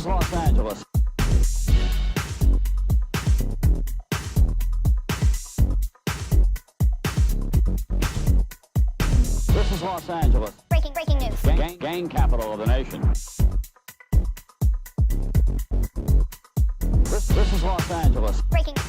is Los Angeles. This is Los Angeles. Breaking news. Gang capital of the nation. This is Los Angeles. Breaking news.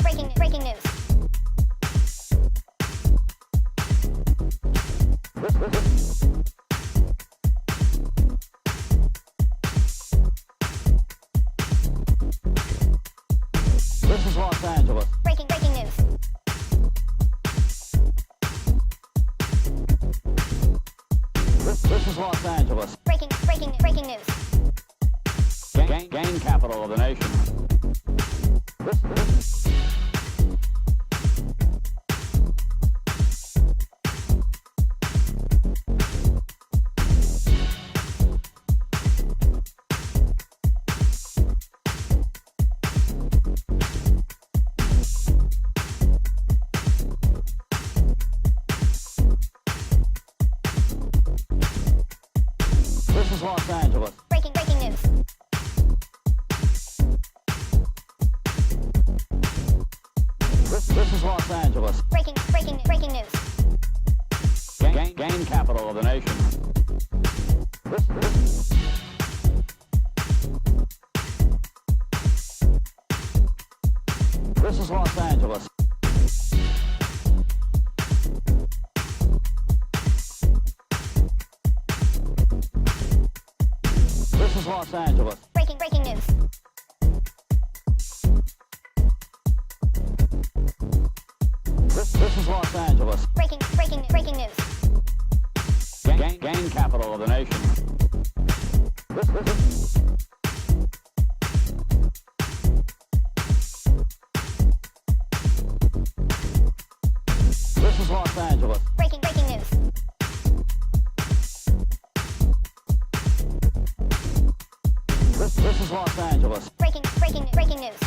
This is Los Angeles. Breaking news. This is Los Angeles. Breaking news. Gang capital of the nation. This is Los Angeles. Breaking news. This is Los Angeles. Breaking news. Gang capital of the nation. This is Los Angeles. This is Los Angeles. Breaking news. This is Los Angeles. Breaking news. Gang capital of the nation. This is Los Angeles. Breaking news. This is Los Angeles. Breaking news.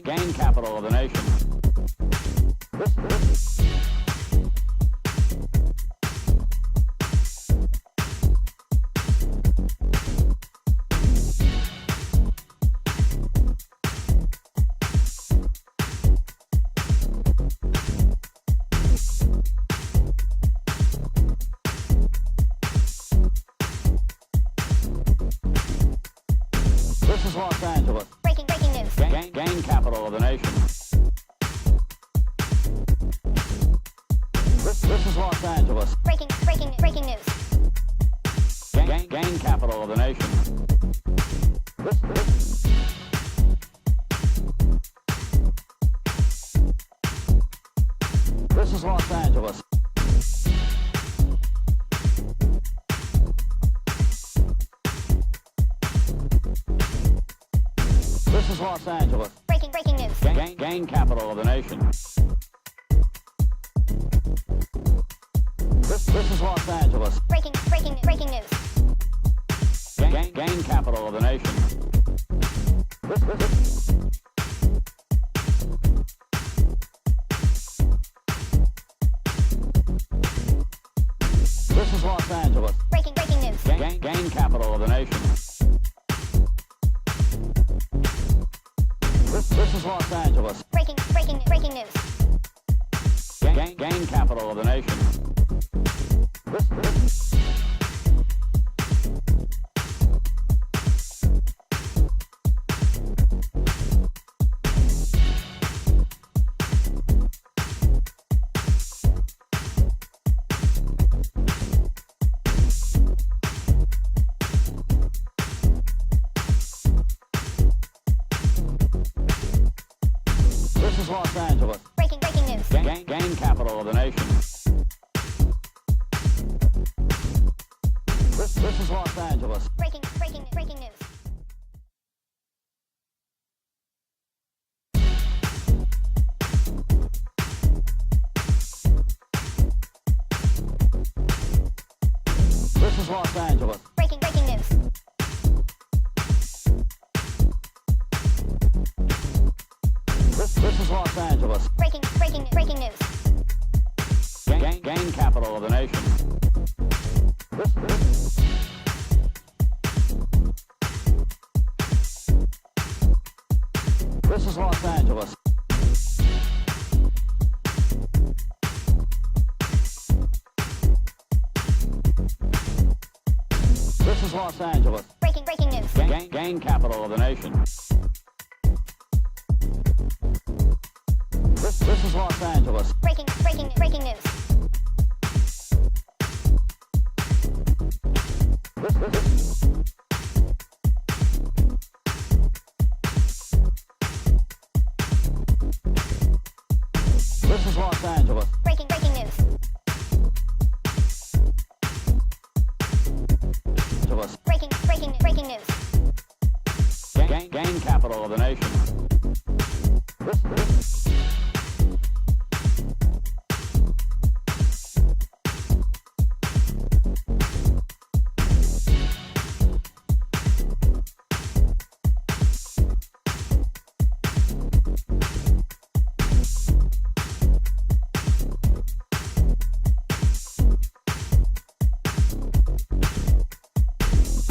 Gang capital of the nation. This is Los Angeles. Breaking news. Gang capital of the nation. This is Los Angeles. Breaking news. Gang capital of the nation. This is Los Angeles. This is Los Angeles. Breaking news. Gang capital of the nation. This is Los Angeles. Breaking news. Gang capital of the nation. This is Los Angeles. Breaking news. Gang capital of the nation. This is Los Angeles. Breaking news. Gang capital of the nation. This is Los Angeles. Breaking news. Gang capital of the nation. This is Los Angeles. Breaking news. This is Los Angeles. Breaking news. This is Los Angeles. Breaking news. Gang capital of the nation. This is Los Angeles, Breaking news. gang capital of the nation. This is Los Angeles. Breaking news. This is Los Angeles. Breaking news. Angeles. Breaking news. Gang capital of the nation.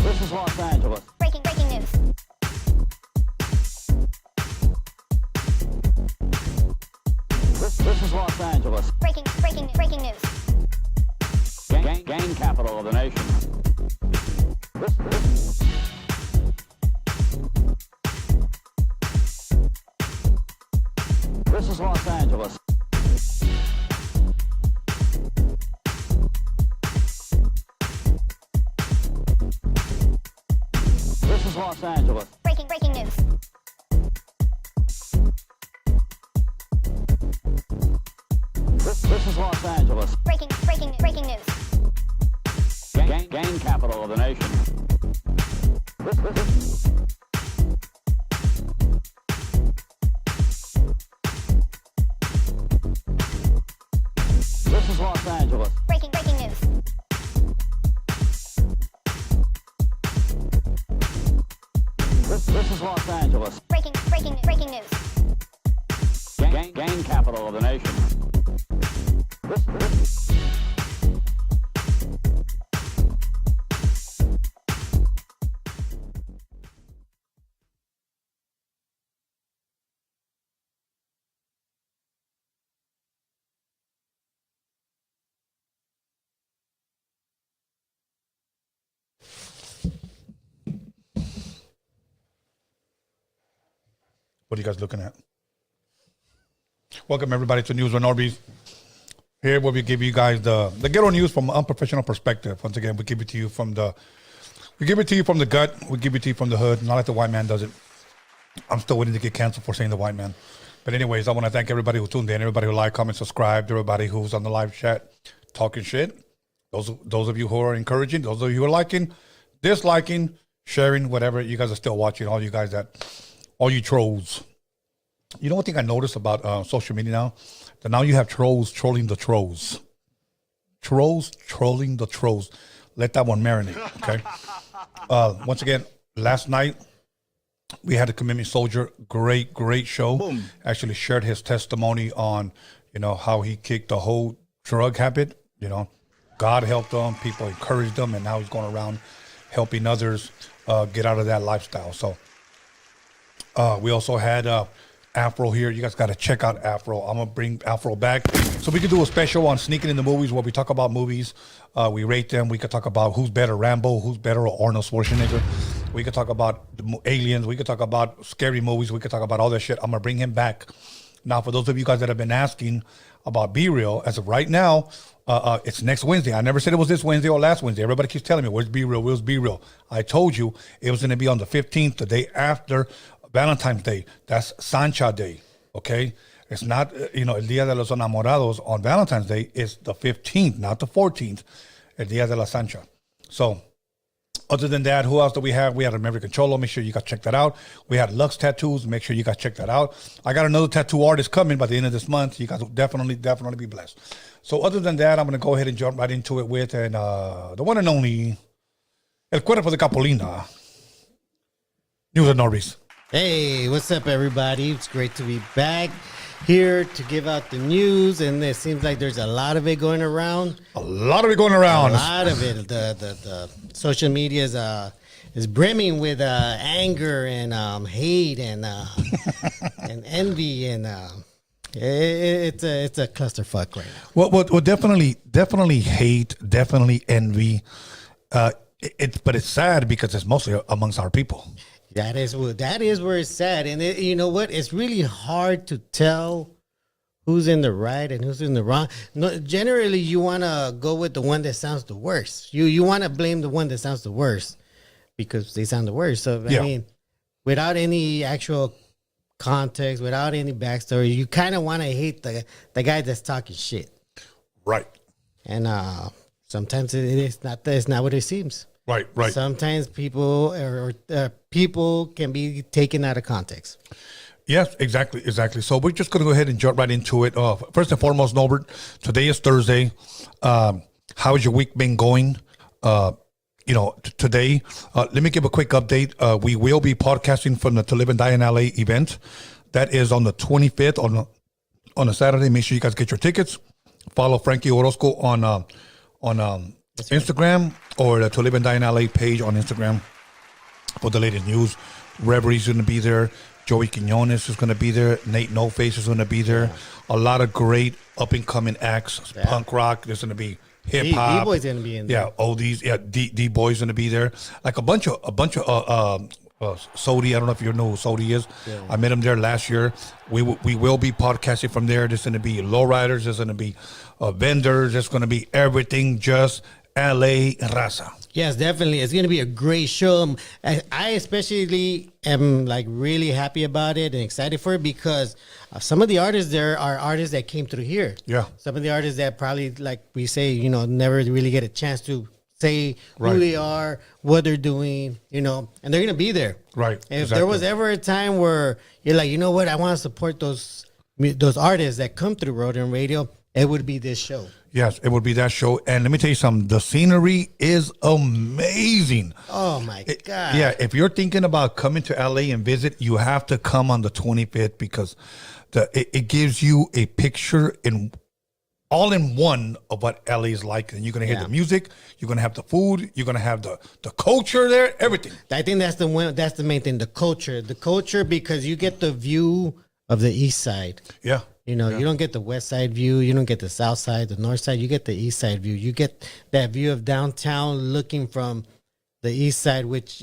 This is Los Angeles. Breaking news. This is Los Angeles. Breaking news. Gang capital of the nation. This is Los Angeles. This is Los Angeles. Breaking news. This is Los Angeles. Breaking news. Gang capital of the nation. This is Los Angeles. Breaking news. This is Los Angeles. Breaking news. Gang capital of the nation. What are you guys looking at? Welcome everybody to News with Norbeez. Here where we give you guys the ghetto news from an unprofessional perspective. Once again, we give it to you from the gut. We give it to you from the hood, not like the white man does it. I'm still waiting to get canceled for saying the white man. But anyways, I want to thank everybody who tuned in, everybody who liked, comment, subscribed, everybody who's on the live chat talking shit. Those of you who are encouraging, those of you who are liking, disliking, sharing, whatever. You guys are still watching. All you trolls. You know one thing I noticed about social media now? That now you have trolls trolling the trolls. Trolls trolling the trolls. Let that one marinate, okay? Once again, last night, we had a commitment soldier. Great show. Boom. Actually shared his testimony on, how he kicked the whole drug habit. God helped him. People encouraged him. And now he's going around helping others get out of that lifestyle. So we also had Afro here. You guys got to check out Afro. I'm going to bring Afro back so we can do a special on sneaking in the movies where we talk about movies. We rate them. We could talk about who's better, Rambo, who's better, or Arnold Schwarzenegger. We could talk about the aliens. We could talk about scary movies. We could talk about all that shit. I'm going to bring him back. Now, for those of you guys that have been asking about Be Real, as of right now, it's next Wednesday. I never said it was this Wednesday or last Wednesday. Everybody keeps telling me, where's Be Real? Where's Be Real? I told you it was going to be on the 15th, the day after Valentine's Day. That's Sancha Day, okay? It's not, El Día de los Enamorados on Valentine's Day. It's the 15th, not the 14th, El Día de la Sancha. So, other than that, who else do we have? We had American Cholo. Make sure you guys check that out. We had Lux Tattoos. Make sure you guys check that out. I got another tattoo artist coming by the end of this month. You guys will definitely be blessed. So, other than that, I'm going to go ahead and jump right into it with the one and only El Cuerpo de Capolina. News of Norbeez. Hey, what's up, everybody? It's great to be back here to give out the news, and it seems like there's a lot of it going around. A lot of it going around. A lot of it. The social media is brimming with anger and hate and and envy, and it's a clusterfuck right now. Well, definitely hate, definitely envy. but it's sad because it's mostly amongst our people. That is where it's sad. And you know what? It's really hard to tell who's in the right and who's in the wrong. No, generally, you want to go with the one that sounds the worst. You want to blame the one that sounds the worst because they sound the worst. So, I mean, without any actual context, without any backstory, you kind of want to hate the guy that's talking shit. Right. And sometimes it's not what it seems. Right. Sometimes people people can be taken out of context. Yes, exactly. So we're just going to go ahead and jump right into it. First and foremost, Norbert, today is Thursday. How's your week been going? Today, let me give a quick update. We will be podcasting from the To Live and Die in LA event. That is on the 25th on a Saturday. Make sure you guys get your tickets. Follow Frankie Orozco on Instagram or the To Live and Die in LA page on Instagram for the latest news. Revery's going to be there. Joey Quinones is going to be there. Nate No Face is going to be there. A lot of great up and coming acts. Punk rock. There's going to be hip hop. D-Boy's going to be in there. Yeah, oldies. Yeah, D-Boy's going to be there. Like a bunch of Sodi. I don't know if you know who Sodi is. Yeah. I met him there last year. We will be podcasting from there. There's going to be lowriders. There's going to be vendors. There's going to be everything just LA Raza. Yes, definitely. It's going to be a great show. I especially am like really happy about it and excited for it because some of the artists there are artists that came through here. Yeah. Some of the artists that probably, like we say, never really get a chance to say who they are, what they're doing, and they're going to be there. Right. And if there was ever a time where you're like, you know what, I want to support those artists that come through Roadium Radio, it would be this show. Yes, it would be that show. And let me tell you something. The scenery is amazing. Oh, my God. Yeah, if you're thinking about coming to LA and visit, you have to come on the 25th because it gives you a picture all in one of what LA is like. And you're going to hear the music. You're going to have the food. You're going to have the culture there, everything. I think that's the main thing, the culture. The culture, because you get the view of the east side. Yeah. You don't get the west side view. You don't get the south side, the north side. You get the east side view. You get that view of downtown looking from the east side, which,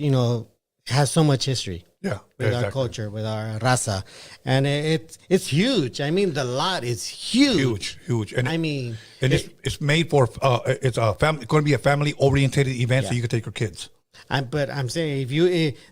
has so much history. Yeah. With our culture, with our raza. And it's huge. I mean, the lot is huge. Huge. And it's made for, it's going to be a family oriented event so you can take your kids. But I'm saying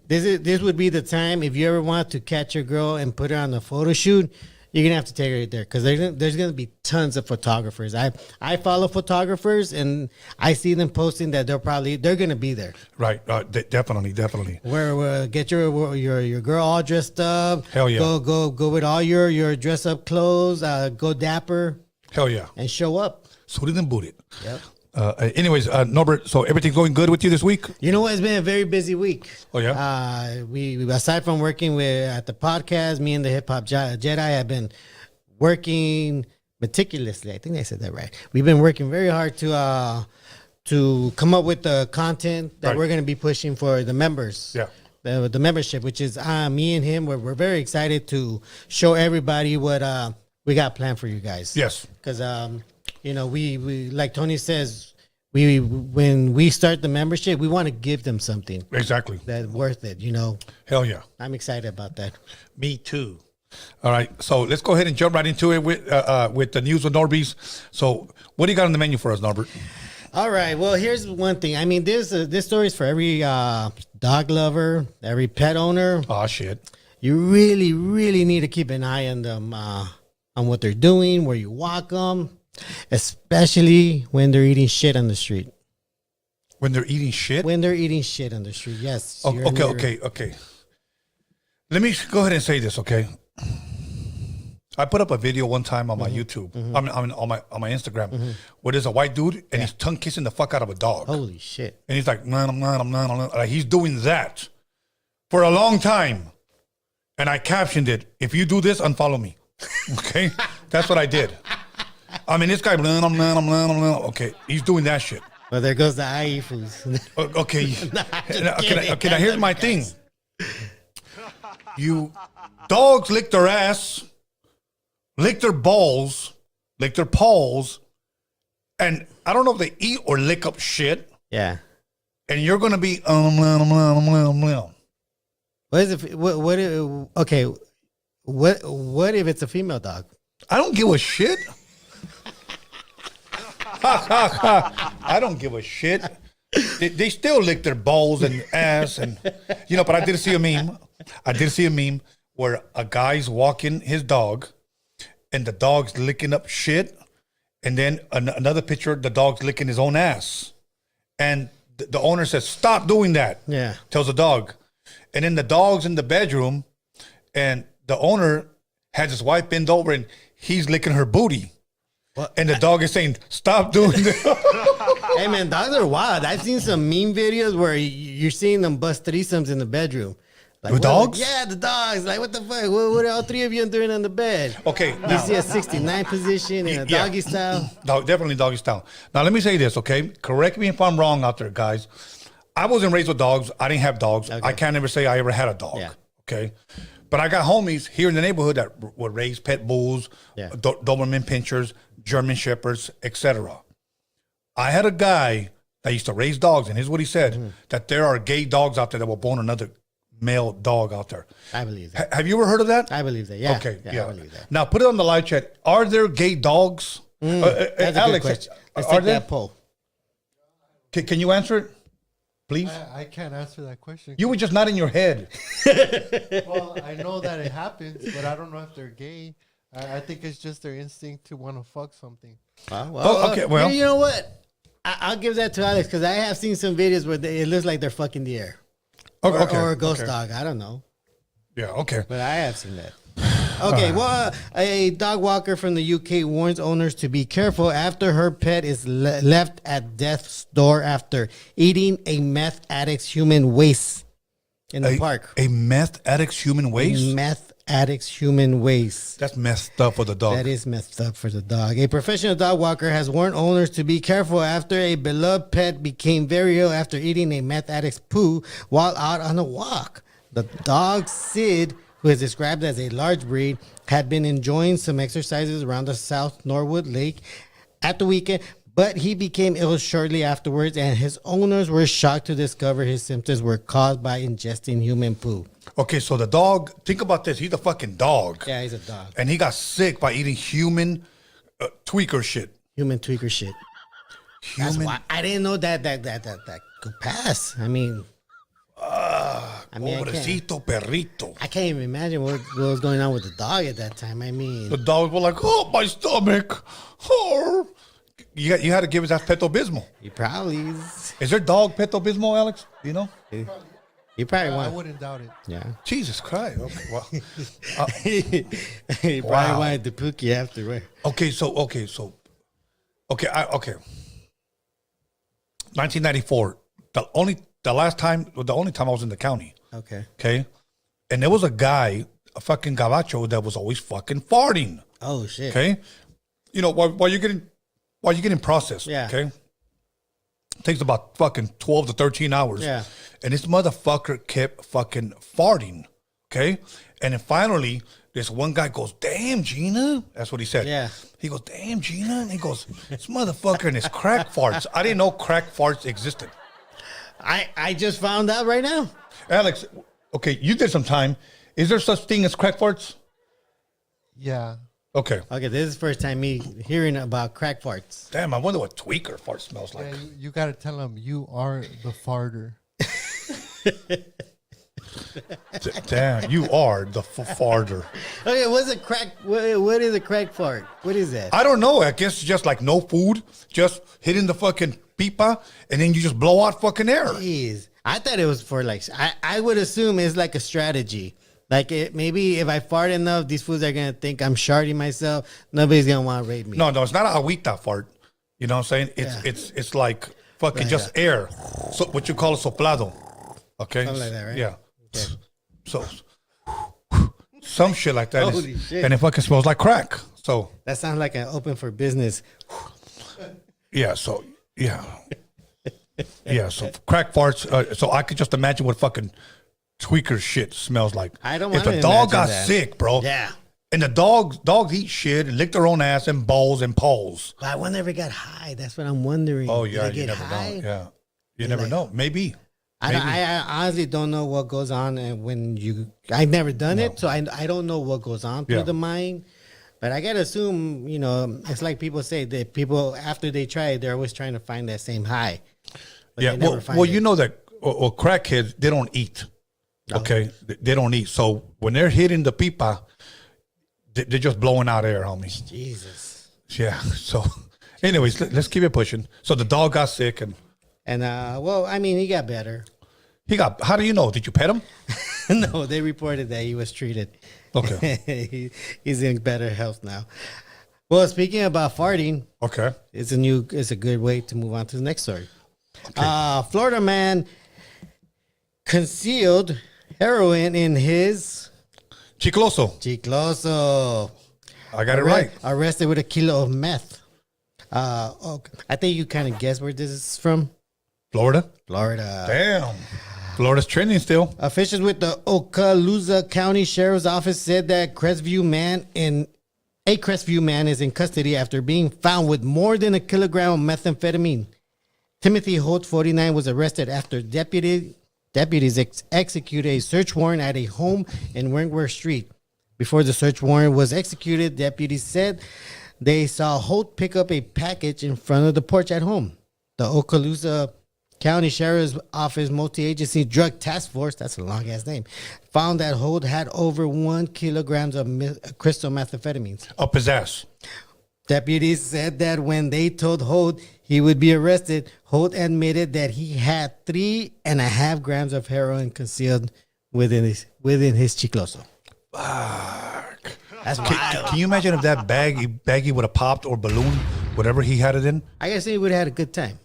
this would be the time if you ever want to catch your girl and put her on a photo shoot. You're going to have to take her there because there's going to be tons of photographers. I follow photographers and I see them posting that they're going to be there. Right. Definitely. Where get your girl all dressed up. Hell yeah. Go with all your dress up clothes. Go dapper. Hell yeah. And show up. Suited and booted. Yep. Anyways, Norbert, so everything's going good with you this week? You know what? It's been a very busy week. Oh, yeah? We aside from working at the podcast, me and the Hip Hop Jedi have been working meticulously. I think I said that right. We've been working very hard to come up with the content that we're going to be pushing for the members. Yeah. The membership, which is me and him. We're very excited to show everybody what we got planned for you guys. Yes. Because we like Tony says, when we start the membership, we want to give them something. Exactly. That's worth it, Hell yeah. I'm excited about that. Me too. All right. So let's go ahead and jump right into it with the news with Norbeez. So what do you got on the menu for us, Norbert? All right. Well, here's one thing. I mean, this story is for every dog lover, every pet owner. Oh, shit. You really, really need to keep an eye on them, on what they're doing, where you walk them. Especially when they're eating shit on the street. When they're eating shit? When they're eating shit on the street, yes. Oh, okay. Let me go ahead and say this, okay? I put up a video one time on my YouTube, I mean, on my Instagram, where there's a white dude and he's tongue kissing the fuck out of a dog. Holy shit! And he's like, like he's doing that for a long time, and I captioned it: "If you do this, unfollow me." Okay, that's what I did. I mean, this guy, okay, he's doing that shit. Well, there goes the IE foods. Okay, okay. Now here's my thing: you dogs lick their ass. Lick their balls, lick their paws, and I don't know if they eat or lick up shit. Yeah. and you're gonna be What is it? Okay. What if it's a female dog? I don't give a shit. I don't give a shit. They still lick their balls and ass, and but I did see a meme. Where a guy's walking his dog, and the dog's licking up shit, and then another picture, the dog's licking his own ass, and the owner says, "Stop doing that." Yeah, tells the dog, and then the dog's in the bedroom, and the owner has his wife bend over, and he's licking her booty. What? And the dog is saying, "Stop doing that." Hey man, dogs are wild. I've seen some meme videos where you're seeing them bust threesomes in the bedroom. Like, with dogs? Yeah, the dogs. Like, what the fuck? What are all three of you doing on the bed? Okay. You see a 69 position in a doggy style? Definitely doggy style. Now, let me say this, okay? Correct me if I'm wrong out there, guys. I wasn't raised with dogs. I didn't have dogs. Okay. I can't ever say I ever had a dog. Yeah. Okay? But I got homies here in the neighborhood that would raise pet bulls, Doberman pinchers, German shepherds, etc. I had a guy that used to raise dogs, and here's what he said, that there are gay dogs out there that will bone another male dog out there. I believe that. Have you ever heard of that? I believe that. Yeah. Okay. Yeah. I believe that. Now put it on the live chat. Are there gay dogs? That's a good question. Let's take that poll. Can you answer it, please? I can't answer that question. You were just not in your head. Well, I know that it happens, but I don't know if they're gay. I think it's just their instinct to want to fuck something. Well, you know what? I'll give that to Alex because I have seen some videos where it looks like they're fucking the air. Or a ghost dog. I don't know. Yeah, okay. But I have seen that. Okay, well, a dog walker from the UK warns owners to be careful after her pet is left at death's door after eating a meth addict's human waste in the park. A meth addict's human waste? A meth addict's human waste. That's messed up for the dog. That is messed up for the dog. A professional dog walker has warned owners to be careful after a beloved pet became very ill after eating a meth addict's poo while out on a walk. The dog, Sid, who is described as a large breed, had been enjoying some exercises around the South Norwood Lake at the weekend, but he became ill shortly afterwards, and his owners were shocked to discover his symptoms were caused by ingesting human poo. Okay, so the dog, think about this. He's a fucking dog. Yeah, he's a dog. And he got sick by eating human tweaker shit. Human tweaker shit. That's why I didn't know that could pass. I mean, pobrecito perrito. I can't even imagine what was going on with the dog at that time. I mean, the dogs were like, "Oh, my stomach." Oh. You had to give us that Pepto-Bismol. He probably is. Is there dog Pepto-Bismol, Alex? Do you know? He probably I wouldn't doubt it. Yeah. Jesus Christ. Okay, well, he probably wanted to pookie after. Okay. 1994. The only time I was in the county. Okay. Okay. And there was a guy, a fucking gabacho, that was always fucking farting. Oh shit. Okay. You know, while you're getting processed. Yeah. Okay. It takes about fucking 12 to 13 hours. Yeah. And this motherfucker kept fucking farting. Okay. And then finally, this one guy goes, "Damn, Gina." That's what he said. Yeah. He goes, "Damn, Gina." And he goes, "This motherfucker and his crack farts." I didn't know crack farts existed. I just found out right now. Alex, okay, you did some time. Is there such thing as crack farts? Yeah. Okay. Okay, this is the first time me hearing about crack farts. Damn, I wonder what tweaker fart smells like. Yeah, you got to tell him you are the farter. Damn, you are the farter. Okay, what's a crack? What is a crack fart? What is that? I don't know. I guess it's just like no food, just hitting the fucking pipa, and then you just blow out fucking air. Jeez. I thought it was for like, I would assume it's like a strategy. Like maybe if I fart enough, these fools are going to think I'm sharting myself. Nobody's going to want to raid me. No, it's not a agüita fart. You know what I'm saying? It's like fucking just air. So what you call a soplado. Okay? Something like that, right? Yeah. Okay. So some shit like that. Holy shit. And it fucking smells like crack. So that sounds like an open for business. Yeah, so yeah. Yeah, so crack farts. So I could just imagine what fucking tweaker shit smells like. I don't If want the to dog got that. sick, bro. Yeah. And the dogs eat shit and lick their own ass and balls and paws. But I wonder if it got high. That's what I'm wondering. Oh yeah, Did it you get never high? know. Yeah. You never know. Maybe. I honestly don't know what goes on, and when I've never done it, so I don't know what goes on through the mind. But I gotta assume, it's like people say that people after they try it, they're always trying to find that same high. Yeah. Well, you know that crackheads, they don't eat. No. Okay, they don't eat. So when they're hitting the pipa, they're just blowing out air, homie. Jesus. Yeah. So, anyways, let's keep it pushing. So the dog got sick, and he got better. How do you know? Did you pet him? No, they reported that he was treated. Okay. He's in better health now. Well, speaking about farting, okay, it's a good way to move on to the next story. Okay. Florida man concealed heroin in his Chicloso. I got it right. Arrested with a kilo of meth. I think you kind of guess where this is from. Florida. Damn. Florida's trending still. Officials with the Okaloosa County Sheriff's Office said that a Crestview man is in custody after being found with more than a kilogram of methamphetamine. Timothy Holt, 49, was arrested after deputies executed a search warrant at a home in Wentworth Street. Before the search warrant was executed, deputies said they saw Holt pick up a package in front of the porch at home. The Okaloosa County Sheriff's Office Multi-Agency Drug Task Force, that's a long-ass name, found that Holt had over 1 kilogram of crystal methamphetamines. Up his ass. Deputies said that when they told Holt he would be arrested, Holt admitted that he had 3.5 grams of heroin concealed within his chicloso. Fuck. That's can you imagine if that baggie would have popped or balloon, whatever he had it in? I guess he would have had a good time.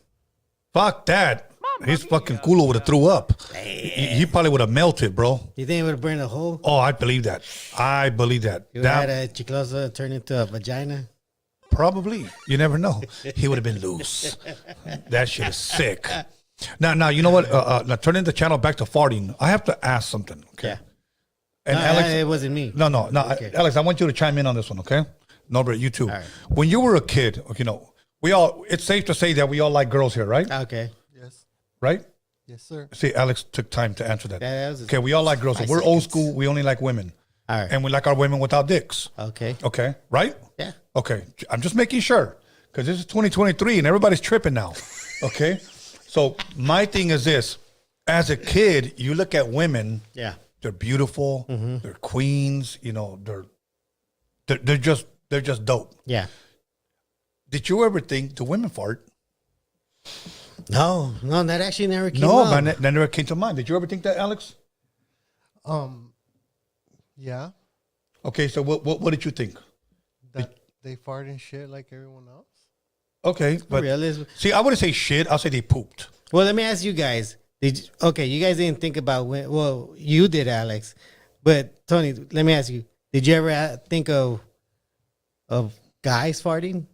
Fuck that. His fucking culo would have threw up. He probably would have melted, bro. You think it would have burned a hole? Oh, I believe that. You would have had a chicloso turn into a vagina? Probably. You never know. He would have been loose. That shit is sick. Now, you know what? Now, turning the channel back to farting, I have to ask something, okay? Yeah. And no, Alex, it wasn't me. No. Okay. Alex, I want you to chime in on this one, okay? Norbert, you too. Right. When you were a kid, it's safe to say that we all like girls here, right? Okay. Yes. Right? Yes, sir. See, Alex took time to answer that. Yeah, okay, we all like girls. So we're old school. We only like women. All right. And we like our women without dicks. Okay. Okay, right? Yeah. Okay, I'm just making sure because this is 2023 and everybody's tripping now. Okay? So my thing is this. As a kid, you look at women. Yeah. They're beautiful. Mm-hmm. They're queens. They're just dope. Yeah. Did you ever think do women fart? No, that actually never came up. No, that never came to mind. Did you ever think that, Alex? Yeah. Okay, so what did you think? That they fart and shit like everyone else? Okay, but see, I wouldn't say shit. I'll say they pooped. Well, let me ask you guys. You guys didn't think about you did, Alex. But Tony, let me ask you. Did you ever think of guys farting?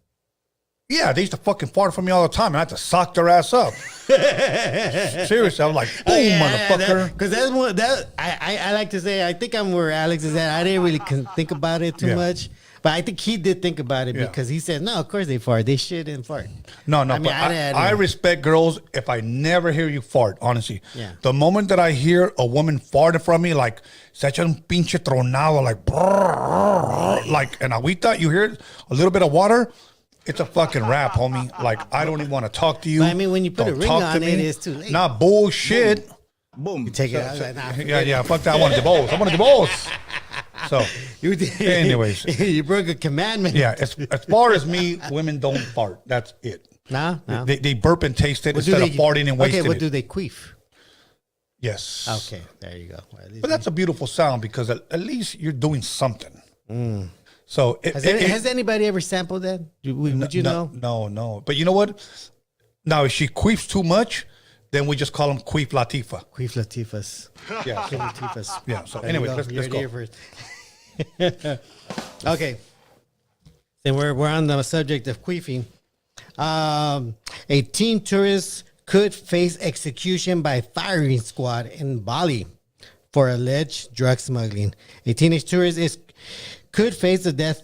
Yeah, they used to fucking fart for me all the time, and I had to sock their ass up. Seriously, I was like, boom, motherfucker. Because that's one that I like to say. I think I'm where Alex is at. I didn't really think about it too much, but I think he did think about it because he said, "No, of course they fart. They shit and fart." No, I respect girls if I never hear you fart. Honestly, the moment that I hear a woman farting from me, like se echa un pinche tronado, like an agüita, you hear a little bit of water. It's a fucking rap, homie. Like, I don't even want to talk to you. But I mean, when you put a ring on it, it's too late. Nah, bullshit. Boom. You take it out. Yeah, fuck that. I want the balls. So, anyways. You broke a commandment. Yeah, as far as me, women don't fart. That's it. No. They burp and taste it instead of farting and wasting it. Okay, what do they queef? Yes. Okay, there you go. Well, but that's a beautiful sound because at least you're doing something. Mm. So has anybody ever sampled that? Would you know? No. But you know what? Now, if she queefs too much, then we just call them queef latifa. Queef latifas. Yeah. Queef latifas. Yeah. So anyway, let's go. First. Okay. Then we're on the subject of queefing. A teen tourist could face execution by firing squad in Bali for alleged drug smuggling. A teenage tourist could face the death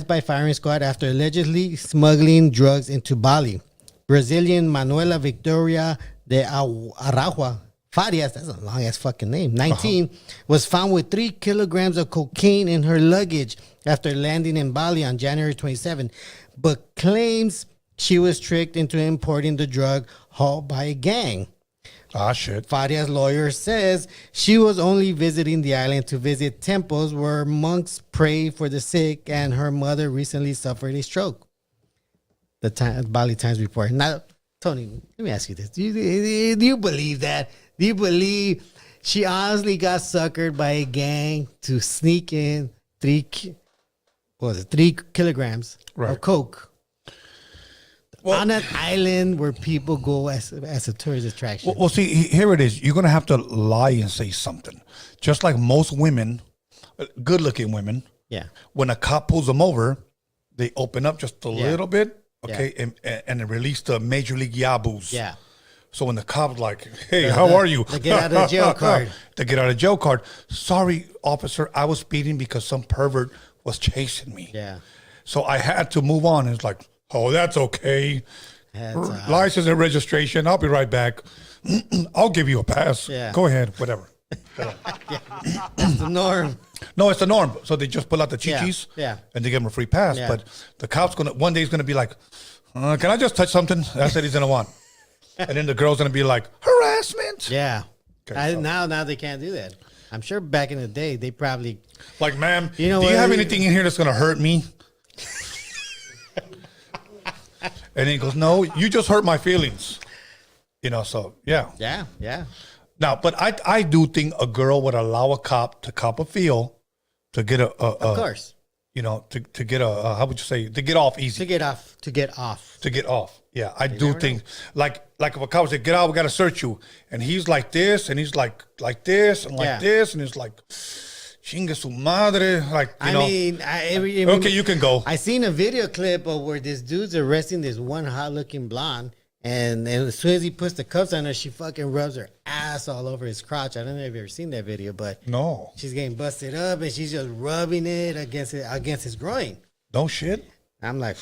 by firing squad after allegedly smuggling drugs into Bali. Brazilian Manuela Victoria de Aragua Farias, that's a long ass fucking name, 19, was found with 3 kilograms of cocaine in her luggage after landing in Bali on January 27, but claims she was tricked into importing the drug hauled by a gang. Ah, shit. Faria's lawyer says she was only visiting the island to visit temples where monks pray for the sick, and her mother recently suffered a stroke. The Bali Times report. Now, Tony, let me ask you this. Do you believe that? Do you believe she honestly got suckered by a gang to sneak in 3 kilograms of coke on an island where people go as a tourist attraction? Well, see, here it is. You're going to have to lie and say something. Just like most women, good-looking women, when a cop pulls them over, they open up just a little bit, okay, and release the Major League Yaboos. Yeah. So when the cop's like, hey, how are you? The get out of jail card. The get out of jail card. Sorry, officer, I was speeding because some pervert was chasing me. Yeah. So I had to move on. It's like, oh, that's okay. License and registration. I'll be right back. I'll give you a pass. Yeah. Go ahead, whatever. That's the norm. No, it's the norm. So they just pull out the chichis and they give them a free pass. Yeah. But the cop's one day he's gonna be like, can I just touch something? That's what he's gonna want. And then the girl's gonna be like, harassment. Yeah. Okay, now they can't do that. I'm sure back in the day they probably like, ma'am, You know do you what? have anything in here that's gonna hurt me? And he goes, no, you just hurt my feelings. You know, so yeah. Yeah. Now, but I do think a girl would allow a cop to cop a feel to get Of course. you know, to get how would you say, to get off easy. To get off. Yeah, I do think like if a cop said, get out, we got to search you. And he's like this, and he's like this, and like this, and it's like, chinga su madre. Like, you know. I mean, okay, you can go. I seen a video clip of where this dude's arresting this one hot looking blonde. And as soon as he puts the cuffs on her, she fucking rubs her ass all over his crotch. I don't know if you've ever seen that video, but No. she's getting busted up and she's just rubbing it against his groin. No shit. I'm like,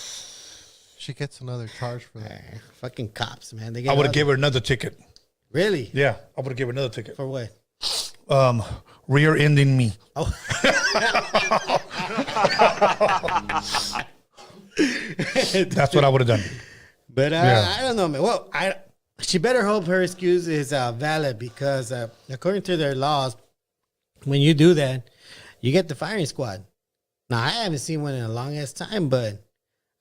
She gets another charge for that. fucking cops, man. They I would have given her another ticket. Really? Yeah, I would have given her another ticket. For what? Rear ending me. Oh. That's what I would have done. But Yeah. I don't know, man. Well, she better hope her excuse is valid because according to their laws, when you do that, you get the firing squad. Now, I haven't seen one in a long ass time, but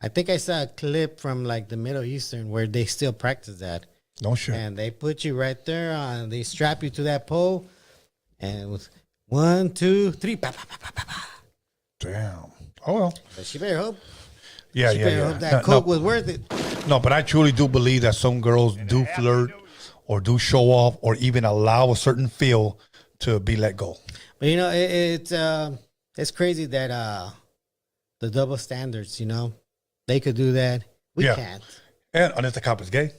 I think I saw a clip from like the Middle Eastern where they still practice that. No shit. And they put you right there on, they strap you to that pole, and it was 1, 2, 3, pa, pa, pa, pa, pa, pa. Damn. Oh well. But she better hope. Yeah, She yeah, better yeah. hope that coke was worth it. No, but I truly do believe that some girls do flirt or do show off or even allow a certain feel to be let go. But you know, it's crazy that the double standards. You know, they could do that. We can't. And unless the cop is gay,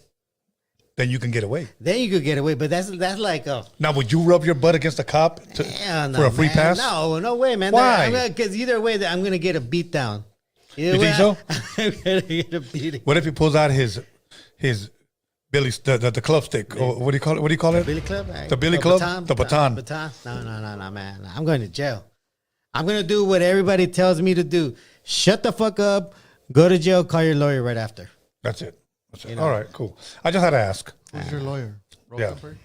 then you can get away. Then you could get away, but that's like a Now, would you rub your butt against the cop for a free man. pass? No way, man. Why? Because either way, I'm gonna get a beat down. Either You way, think so? I'm gonna get a beating. What if he pulls out his Billy the club stick? Or what do you call it? What do you call it? Billy club. The Billy club? The baton. No, man. I'm going to jail. I'm gonna do what everybody tells me to do. Shut the fuck up. Go to jail. Call your lawyer right after. That's it. You know. All right, cool. I just had to ask. Who's your lawyer? Yeah. Rosenberg?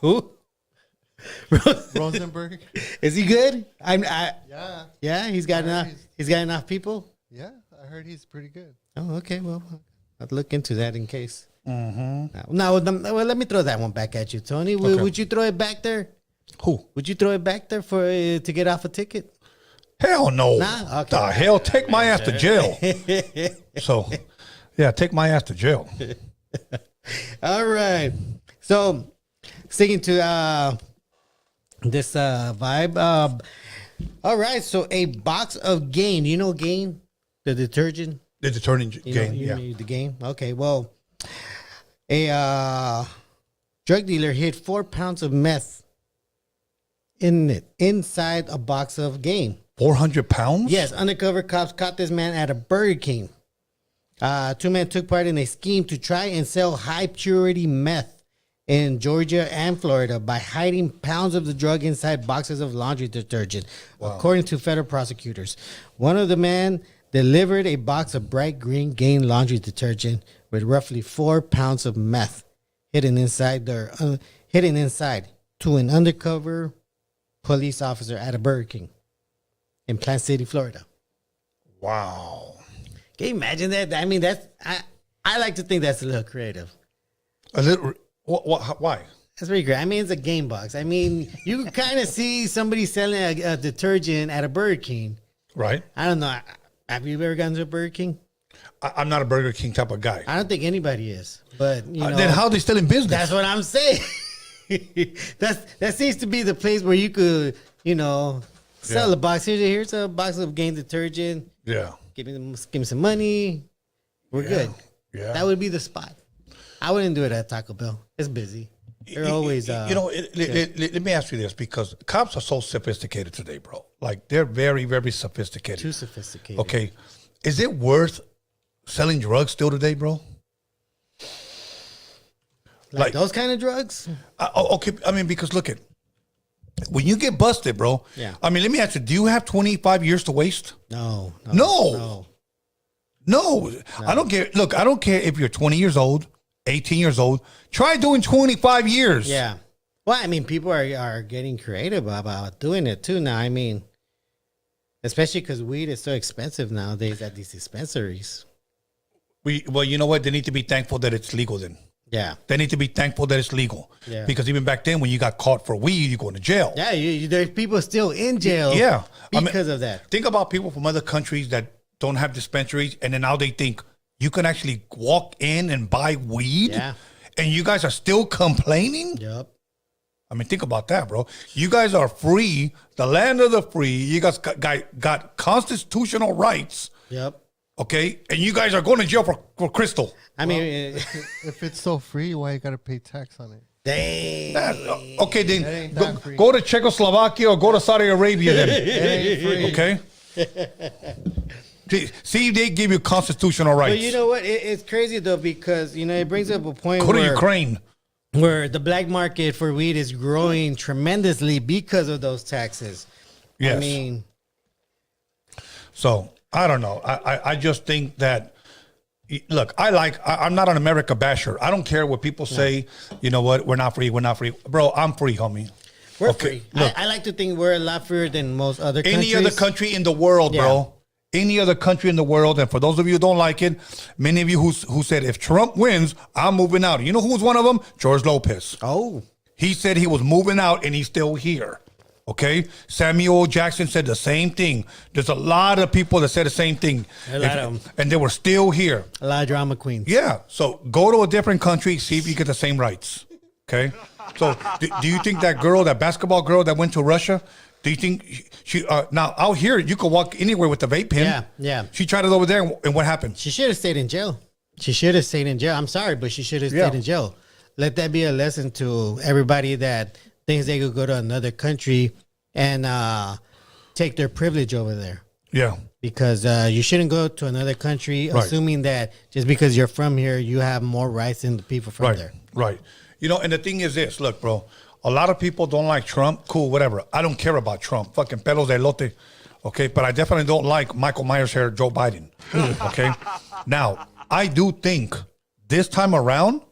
Who? Rosenberg? Is he good? Yeah. Yeah, he's got enough. He's got enough people. Yeah, I heard he's pretty good. Oh, okay. Well, I'll look into that in case. Mm-hmm. Now, let me throw that one back at you, Tony. Okay. Would you throw it back there? Who? Would you throw it back there for to get off a ticket? Hell no. Nah? Okay. The hell, take my ass to jail. So, yeah, take my ass to jail. All right. So, sticking to this vibe. All right. So, a box of Gain. You know Gain, the detergent. The detergent game. You Yeah. know the game. Okay. Well, a drug dealer hid 4 pounds of meth inside a box of Gain. 400 pounds? Yes, undercover cops caught this man at a Burger King. Two men took part in a scheme to try and sell high purity meth in Georgia and Florida by hiding pounds of the drug inside boxes of laundry detergent, according to federal prosecutors. One of the men delivered a box of bright green Gain laundry detergent with roughly 4 pounds of meth hidden inside to an undercover police officer at a Burger King in Plant City, Florida. Wow. Can you imagine that? I mean, I like to think that's a little creative. A little. Why? That's pretty great. I mean, it's a game box. I mean, you kind of see somebody selling a detergent at a Burger King. Right. I don't know. Have you ever gone to a Burger King? I'm not a Burger King type of guy. I don't think anybody is. But, you know. Then how are they still in business? That's what I'm saying. That seems to be the place where you could, sell a box. Here's a box of Gain detergent. Yeah. Give me some money. We're good. Yeah. That would be the spot. I wouldn't do it at Taco Bell. It's busy. They're always. Let me ask you this, because cops are so sophisticated today, bro. Like, they're very, very sophisticated. Too sophisticated. Okay. Is it worth selling drugs still today, bro? Like those kind of drugs? Okay. I mean, because look at, when you get busted, bro. Yeah. I mean, let me ask you, do you have 25 years to waste? No. I don't care. Look, I don't care if you're 20 years old, 18 years old. Try doing 25 years. Yeah. Well, I mean, people are getting creative about doing it too now. I mean, especially because weed is so expensive nowadays at these dispensaries. Well, you know what? They need to be thankful that it's legal then. Yeah. They need to be thankful that it's legal. Yeah. Because even back then, when you got caught for weed, you go into jail. Yeah, there's people still in jail. Yeah. Because of that. Think about people from other countries that don't have dispensaries, and then now they think you can actually walk in and buy weed. Yeah. And you guys are still complaining? Yep. I mean, think about that, bro. You guys are free, the land of the free. You guys got constitutional rights. Yep. Okay? And you guys are going to jail for crystal. I mean, if it's so free, why you gotta pay tax on it? dang. Okay, That then ain't that free. go to Czechoslovakia or go to Saudi Arabia then. It ain't free. Okay? See, they give you constitutional rights. But you know what? It's crazy though, because it brings up a point Go to Ukraine. where the black market for weed is growing tremendously because of those taxes. Yes. I mean, So I don't know. I just think that. Look, I'm not an America basher. I don't care what people say. You know what? We're not free. We're not free. Bro, I'm free, homie. we're Okay, free. look. I like to think we're a lot freer than most other countries. Any other country in the world, bro. Any other country in the world. And for those of you who don't like it, many of you who said, if Trump wins, I'm moving out. You know who was one of them? George Lopez. Oh. He said he was moving out and he's still here. Okay? Samuel Jackson said the same thing. There's a lot of people that said the same thing. A lot of them. And they were still here. A lot of drama queens. Yeah. So go to a different country, see if you get the same rights. Okay? So do you think that basketball girl that went to Russia, do you think she now out here you can walk anywhere with the vape pen? Yeah. She tried it over there and what happened? She should have stayed in jail. I'm sorry, but she should have Yeah. stayed in jail. Let that be a lesson to everybody that thinks they could go to another country and take their privilege over there. Yeah. Because you shouldn't go to another country Right. assuming that just because you're from here, you have more rights than the people from Right. there. Right. And the thing is this, look, bro, a lot of people don't like Trump. Cool, whatever. I don't care about Trump. Fucking pelos de elote. Okay. But I definitely don't like Michael Myers hair, Joe Biden. Okay. Now, I do think this time around,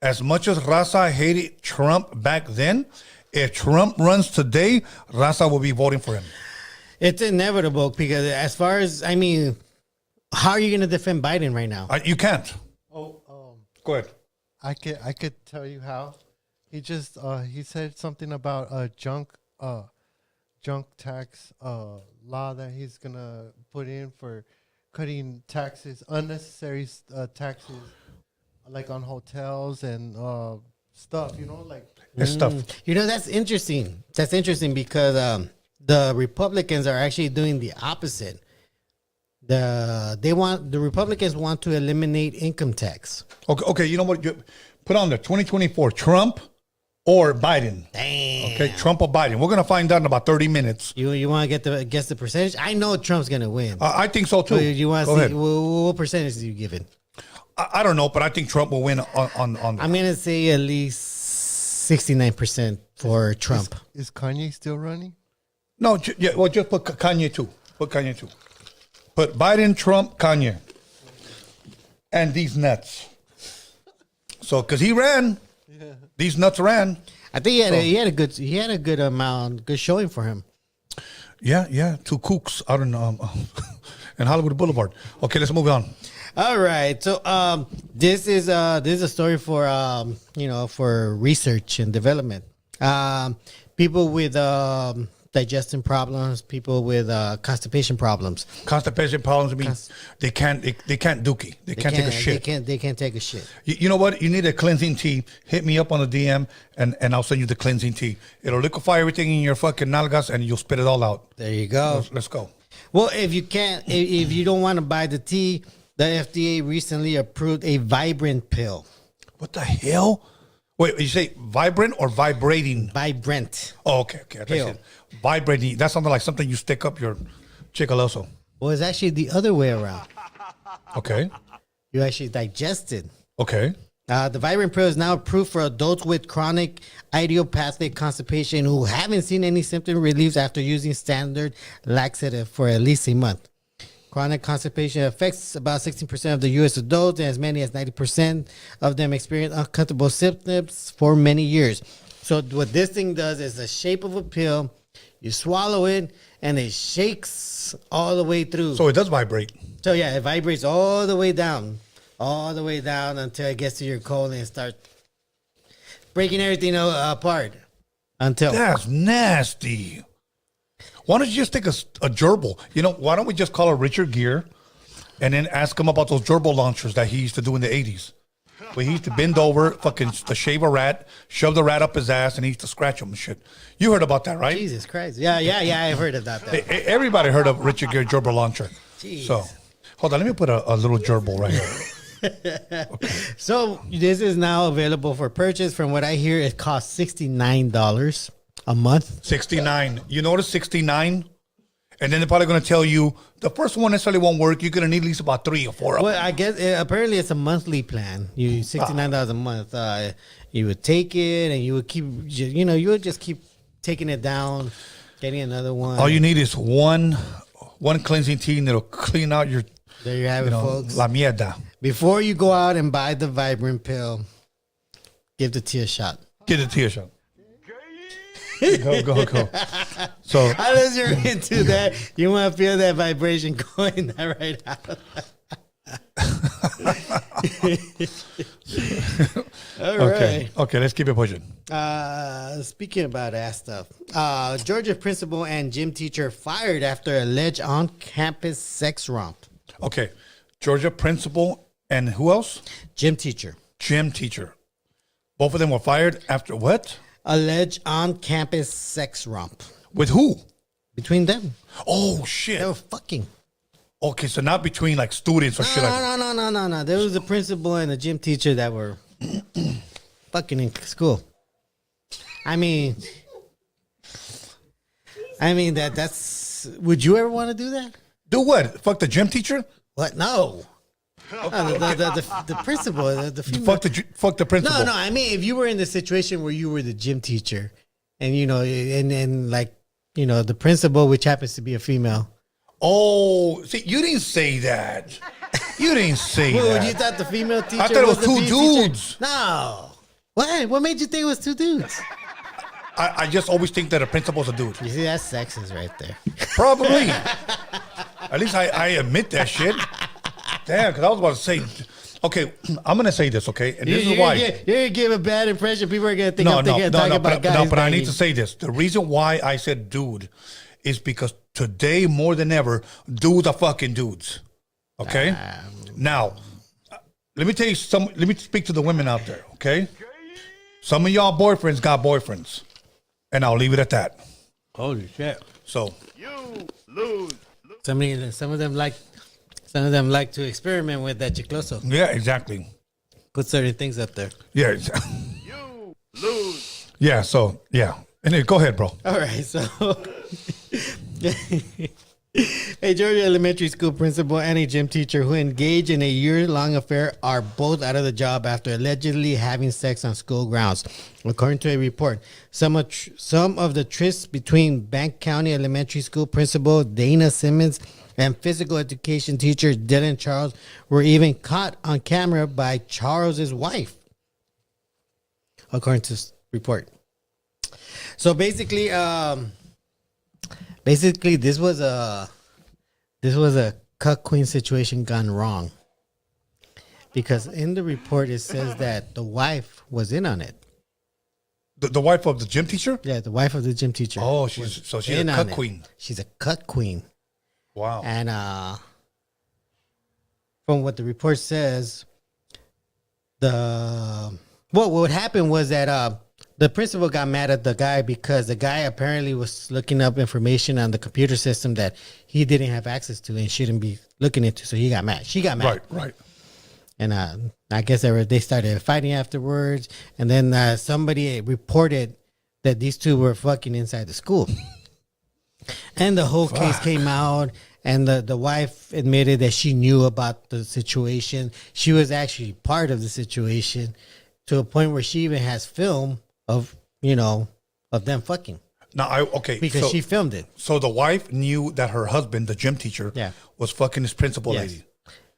as much as Raza hated Trump back then, if Trump runs today, Raza will be voting for him. It's inevitable because as far as, how are you going to defend Biden right now? You can't. Go ahead. I could tell you how. He just he said something about a junk tax law that he's gonna put in for cutting taxes, unnecessary taxes, like on hotels and stuff. Like It's stuff. That's interesting. That's interesting because the Republicans are actually doing the opposite. The Republicans want to eliminate income tax. Okay. You know what? You put on there 2024 Trump or Biden. Damn. Okay, Trump or Biden. We're gonna find out in about 30 minutes. You want to guess the percentage? I know Trump's gonna win. I think so too. You want Go to see ahead. what percentage are you giving? I don't know, but I think Trump will win on. I'm gonna say at least 69% for Trump. Is Kanye still running? No, well, just put Kanye too. Put Kanye too. Put Biden, Trump, Kanye, and these nuts. So, because he ran, these nuts ran. I think he had a good amount, good showing for him. Yeah, two kooks out in Hollywood Boulevard. Okay, let's move on. All right, so this is a story for for research and development. People with digestion problems, people with constipation problems. Constipation problems means they can't dookie. They can't take a shit. They can't take a shit. You know what? You need a cleansing tea. Hit me up on the DM and I'll send you the cleansing tea. It'll liquefy everything in your fucking nalgas and you'll spit it all out. There you go. Let's go. Well, if you don't want to buy the tea, the FDA recently approved a Vibrant pill. What the hell? Wait, you say vibrant or vibrating? Vibrant. Oh, okay. I thought you Pill. said vibrating. That sounded like something you stick up your chicaloso. Well, it's actually the other way around. Okay. You actually digest it. Okay. The Vibrant pill is now approved for adults with chronic idiopathic constipation who haven't seen any symptom relief after using standard laxative for at least a month. Chronic constipation affects about 16% of the U.S. adults, and as many as 90% of them experience uncomfortable symptoms for many years. So what this thing does is the shape of a pill. You swallow it, and it shakes all the way through. So it does vibrate. So yeah, it vibrates all the way down until it gets to your colon and starts breaking everything apart. That's nasty. Why don't you just take a gerbil? Why don't we just call Richard Gere and then ask him about those gerbil launchers that he used to do in the 80s? Where he used to bend over, fucking to shave a rat, shove the rat up his ass, and he used to scratch him and shit. You heard about that, right? Jesus Christ. Yeah, I've heard about that. Everybody heard of Richard Gere gerbil launcher. Jeez. So, hold on, let me put a little gerbil right here. Okay. So this is now available for purchase. From what I hear, it costs $69 a month. 69. You notice 69? And then they're probably going to tell you the first one necessarily won't work. You're going to need at least about 3 or 4 of them. Well, I guess apparently it's a monthly plan. You $69 a month. You would take it and you would keep, you would just keep taking it down, getting another one. All you need is one cleansing tea and it'll clean out your, There you have it, folks. la mierda. Before you go out and buy the Vibrant pill, give the tea a shot. Get the tea a shot. Go. So Unless you're into that, you want to feel that vibration going right out. All right. Okay, let's keep it pushing. Speaking about ass stuff, Georgia principal and gym teacher fired after alleged on-campus sex romp. Okay, Georgia principal and who else? Gym teacher. Gym teacher. Both of them were fired after what? Alleged on-campus sex romp. With who? Between them. Oh, shit. They were fucking. Okay, so not between like students or shit like that. No. There was a principal and a gym teacher that were fucking in school. I mean that's. Would you ever want to do that? Do what? Fuck the gym teacher? What? No. The principal, the female. Fuck the principal. No. I mean, if you were in the situation where you were the gym teacher, and the principal, which happens to be a female. Oh, see, you didn't say that. You didn't say that. You thought the female teacher? I thought it was the two PE teacher? dudes. No. What? What made you think it was two dudes? I just always think that a principal's a dude. You see, that's sexist right there. Probably. At least I admit that shit. Damn, because I was about to say, okay, I'm going to say this, okay? And this is why. You're going to give a bad impression. People are going to think I'm talking about guys. No, but I need to say this. The reason why I said dude is because today, more than ever, dudes are fucking dudes. Okay? Now, let me tell you let me speak to the women out there, okay? Some of y'all boyfriends got boyfriends. And I'll leave it at that. Holy shit. So. You lose. Some of them like to experiment with that chicloso. Yeah, exactly. Put certain things up there. Yeah. You lose. Yeah. So yeah. Anyway, go ahead, bro. All right, so a Georgia elementary school principal and a gym teacher who engaged in a year-long affair are both out of the job after allegedly having sex on school grounds, according to a report. Some of the trysts between Bank County Elementary School principal Dana Simmons and physical education teacher Dylan Charles were even caught on camera by Charles's wife, according to this report. So basically, this was a cuck queen situation gone wrong, because in the report it says that the wife was in on it. The wife of the gym teacher? Yeah, the wife of the gym teacher. Oh, she's a cuck queen. She's a cuck queen. Wow. And from what the report says, what happened was that the principal got mad at the guy because the guy apparently was looking up information on the computer system that he didn't have access to and shouldn't be looking into. So he got mad. She got mad. Right. And I guess they started fighting afterwards. And then somebody reported that these two were fucking inside the school. And the whole case came out. And the wife admitted that she knew about the situation. She was actually part of the situation, to a point where she even has film of them fucking. Now, because she filmed it. So the wife knew that her husband, the gym teacher, was fucking his principal lady.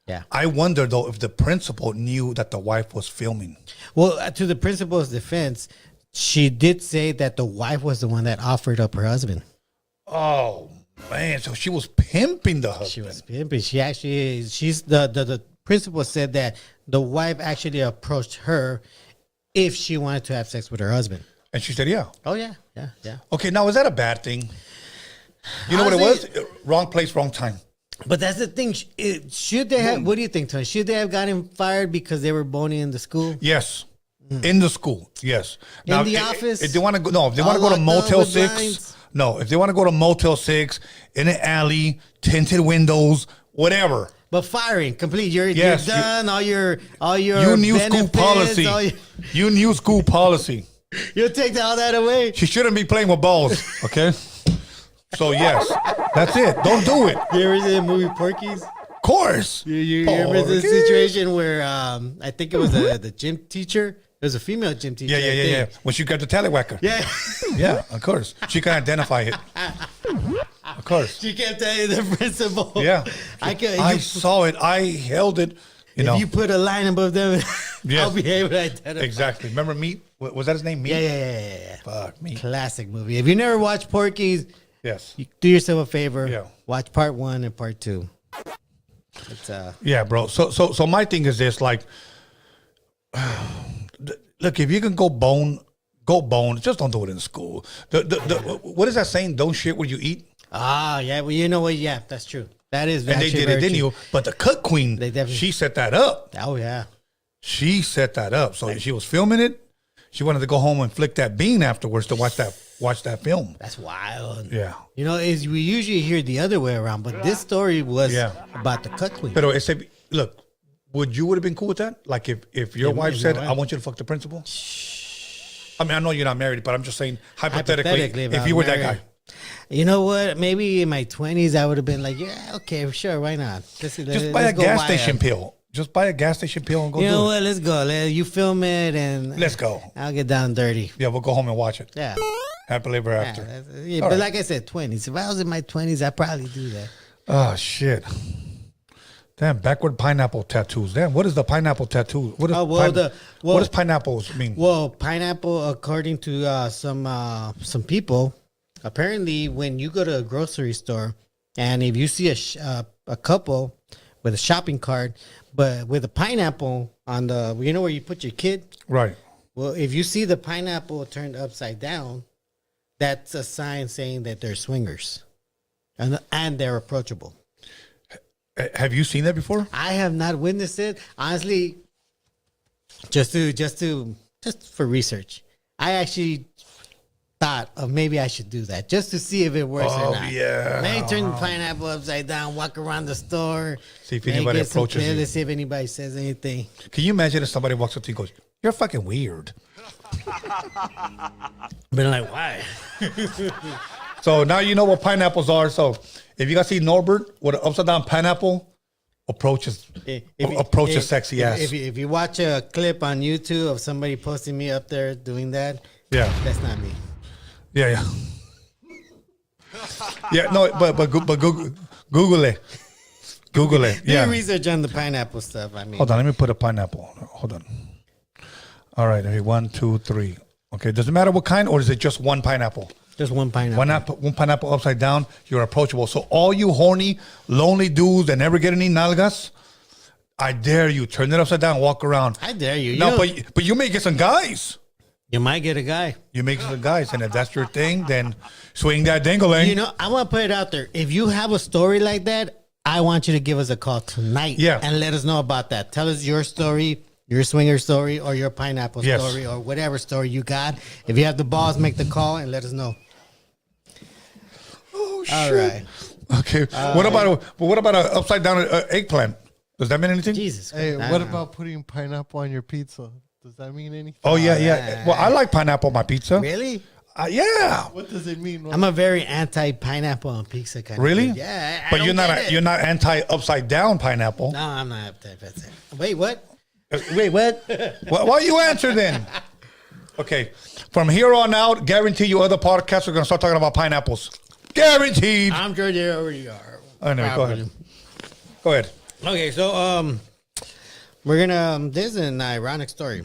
Yeah. I wonder, though, if the principal knew that the wife was filming. Well, to the principal's defense, she did say that the wife was the one that offered up her husband. Oh, man. So she was pimping the husband. She was pimping. The principal said that the wife actually approached her if she wanted to have sex with her husband. And she said, yeah. Oh, yeah. Okay, now, is that a bad thing? You know what it was? Wrong place, wrong time. But that's the thing. Should they have, what do you think, Tony? Should they have gotten fired because they were boning in the school? Yes. In the school, yes. In the office? If they want to go, if they want to go to Motel 6, if they want to go to Motel 6, in an alley, tinted windows, whatever. But firing, complete. You're done. All your you knew school policy. You knew school policy. You'll take all that away. She shouldn't be playing with balls. Okay. So yes, that's it. Don't do it. You ever see the movie Porky's? Of course. You remember the situation where I think it was the gym teacher. It was a female gym teacher. Yeah. When she got the tallywhacker. Yeah. Yeah, of course. She can identify it. Of course. She kept telling the principal. Yeah. I saw it. I held it. If you put a line above them, yes. I'll be able to identify. Exactly. Remember Meat? Was that his name? Meat? Yeah. Fuck, Meat. Classic movie. If you never watched Porky's, yes, do yourself a favor. Yeah. Watch part 1 and part 2. It's yeah, bro. So my thing is this, like, look, if you can go bone. Just don't do it in school. What is that saying? Don't shit where you eat. Ah, yeah. Well, you know what? Yeah, that's true. That is. And they did it, didn't you? But the cuck queen, she set that up. Oh yeah, she set that up. So she was filming it. She wanted to go home and flick that bean afterwards to watch that film. That's wild. Yeah. We usually hear the other way around, but this story was about the cuck queen. But look, would have been cool with that? Like if your wife said, "I want you to fuck the principal." I mean, I know you're not married, but I'm just saying hypothetically if you were that guy. You know what? Maybe in my 20s, I would have been like, yeah, okay, sure, why not? Just buy a gas station pill. Just buy a gas station pill and go do it. You know what? Let's go. You film it and... Let's go. I'll get down dirty. Yeah, we'll go home and watch it. Yeah. Happily ever after. Yeah, but like I said, 20s. If I was in my 20s, I'd probably do that. Oh, shit. Damn, backward pineapple tattoos. Damn, what is the pineapple tattoo? What does pineapples mean? Well, pineapple, according to some people, apparently when you go to a grocery store and if you see a couple with a shopping cart, but with a pineapple on the, where you put your kid? Right. Well, if you see the pineapple turned upside down, that's a sign saying that they're swingers and they're approachable. Have you seen that before? I have not witnessed it. Honestly, just for research. I actually thought of maybe I should do that just to see if it works or not. Yeah. Maybe turn the pineapple upside down, walk around the store. See if anybody approaches you. Let's see if anybody says anything. Can you imagine if somebody walks up to you and goes, You're fucking weird. Been like, why? So now you know what pineapples are. So if you guys see Norbert with an upside down pineapple, approach his sexy ass. If you watch a clip on YouTube of somebody posting me up there doing that, Yeah. that's not me. Yeah. Yeah, no, but Google it. Google it. Do Yeah. research on the pineapple stuff. I mean, Hold on, let me put a pineapple. Hold on. All right, okay, 1, 2, 3. Okay, does it matter what kind, or is it just one pineapple? just one pineapple. One pineapple upside down, you're approachable. So all you horny, lonely dudes that never get any nalgas, I dare you, turn it upside down, walk around. I dare you. No, but you may get some guys. You might get a guy. You make some guys, and if that's your thing, then swing that dingaling. You know, I want to put it out there. If you have a story like that, I want you to give us a call tonight. Yeah. And let us know about that. Tell us your story, your swinger story, or your pineapple Yes. story, or whatever story you got. If you have the balls, make the call and let us know. Oh shit! All right. Okay. What about a upside down eggplant? Does that mean anything? Jesus. Hey, Christ. what about putting pineapple on your pizza? Does that mean anything? Oh yeah. Well, I like pineapple on my pizza. Really? Yeah. What does it mean? I'm a very anti-pineapple on pizza kind Really? of dude. Yeah. I But don't you're get not it. you're not anti upside down pineapple. No, I'm not anti-pizza. Wait, what? Wait, what? Why you answer then? Okay. From here on out, guarantee you other podcasts are gonna start talking about pineapples. Guaranteed. I'm sure they already are. Anyway, go ahead. Go ahead. Okay, so we're gonna. This is an ironic story.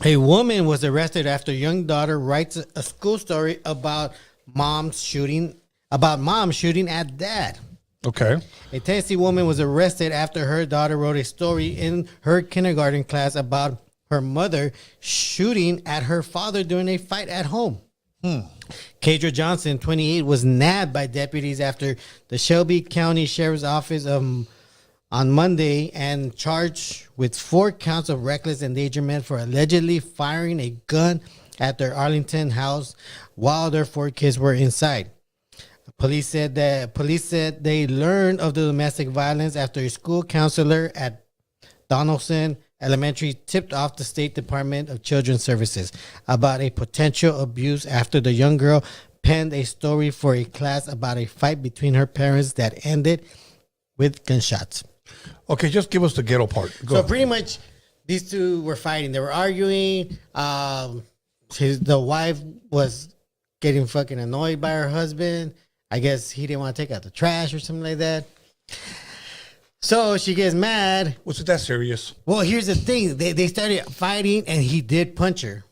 A woman was arrested after young daughter writes a school story about mom shooting at dad. Okay. A Tennessee woman was arrested after her daughter wrote a story in her kindergarten class about her mother shooting at her father during a fight at home. Kadra Johnson, 28, was nabbed by deputies after the Shelby County Sheriff's Office on Monday and charged with 4 counts of reckless endangerment for allegedly firing a gun at their Arlington house while their 4 kids were inside. Police said they learned of the domestic violence after a school counselor at Donaldson Elementary tipped off the State Department of Children's Services about a potential abuse after the young girl penned a story for a class about a fight between her parents that ended with gunshots. Okay, just give us the ghetto part. Go. So pretty much these two were fighting. They were arguing. The wife was getting fucking annoyed by her husband. I guess he didn't want to take out the trash or something like that. So she gets mad. Was it that serious? Well, here's the thing. They started fighting, and he did punch her.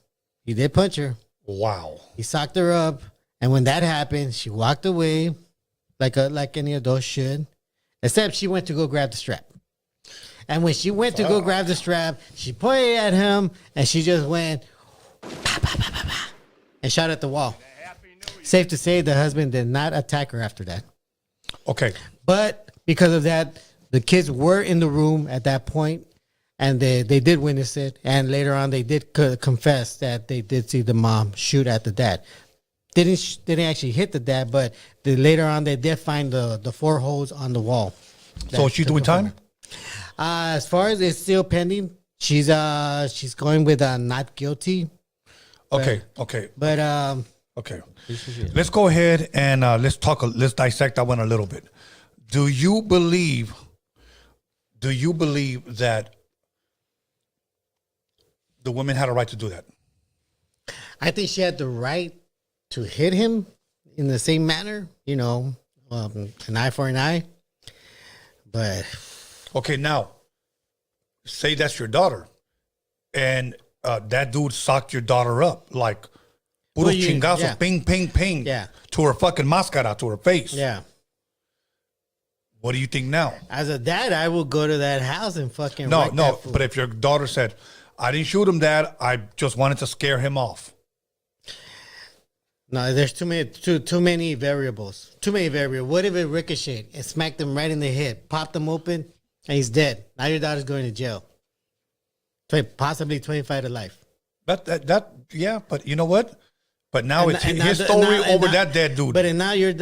Wow. He socked her up. And when that happened, she walked away like any adult should. Except she went to go grab the strap. And when she went to go grab the strap, she pointed at him, and she just went, bah, bah, bah, bah, bah, and shot at the wall. Safe to say the husband did not attack her after that. Okay. But because of that, the kids were in the room at that point, and they did witness it. And later on, they did confess that they did see the mom shoot at the dad. Didn't actually hit the dad, but later on, they did find the 4 holes on the wall. So is she doing time? As far as it's still pending, she's going with not guilty. Okay. But Okay. Let's go ahead and let's dissect that one a little bit. Do you believe that the woman had a right to do that? I think she had the right to hit him in the same manner, an eye for an eye. But Okay, now say that's your daughter, and that dude socked your daughter up like puros chingazos, yeah. ping, ping, ping, Yeah. to her fucking mascara, to her face. yeah. What do you think now? As a dad, I will go to that house and fucking No, wreck that fool. but if your daughter said, I didn't shoot him, Dad, I just wanted to scare him off. No, there's too many variables. What if it ricocheted and smacked him right in the head, popped him open, and he's dead? Now your daughter's going to jail. Possibly 25 to life. Yeah, but you know what? But now And- it's and his now- story and over now- that dead dude. But now your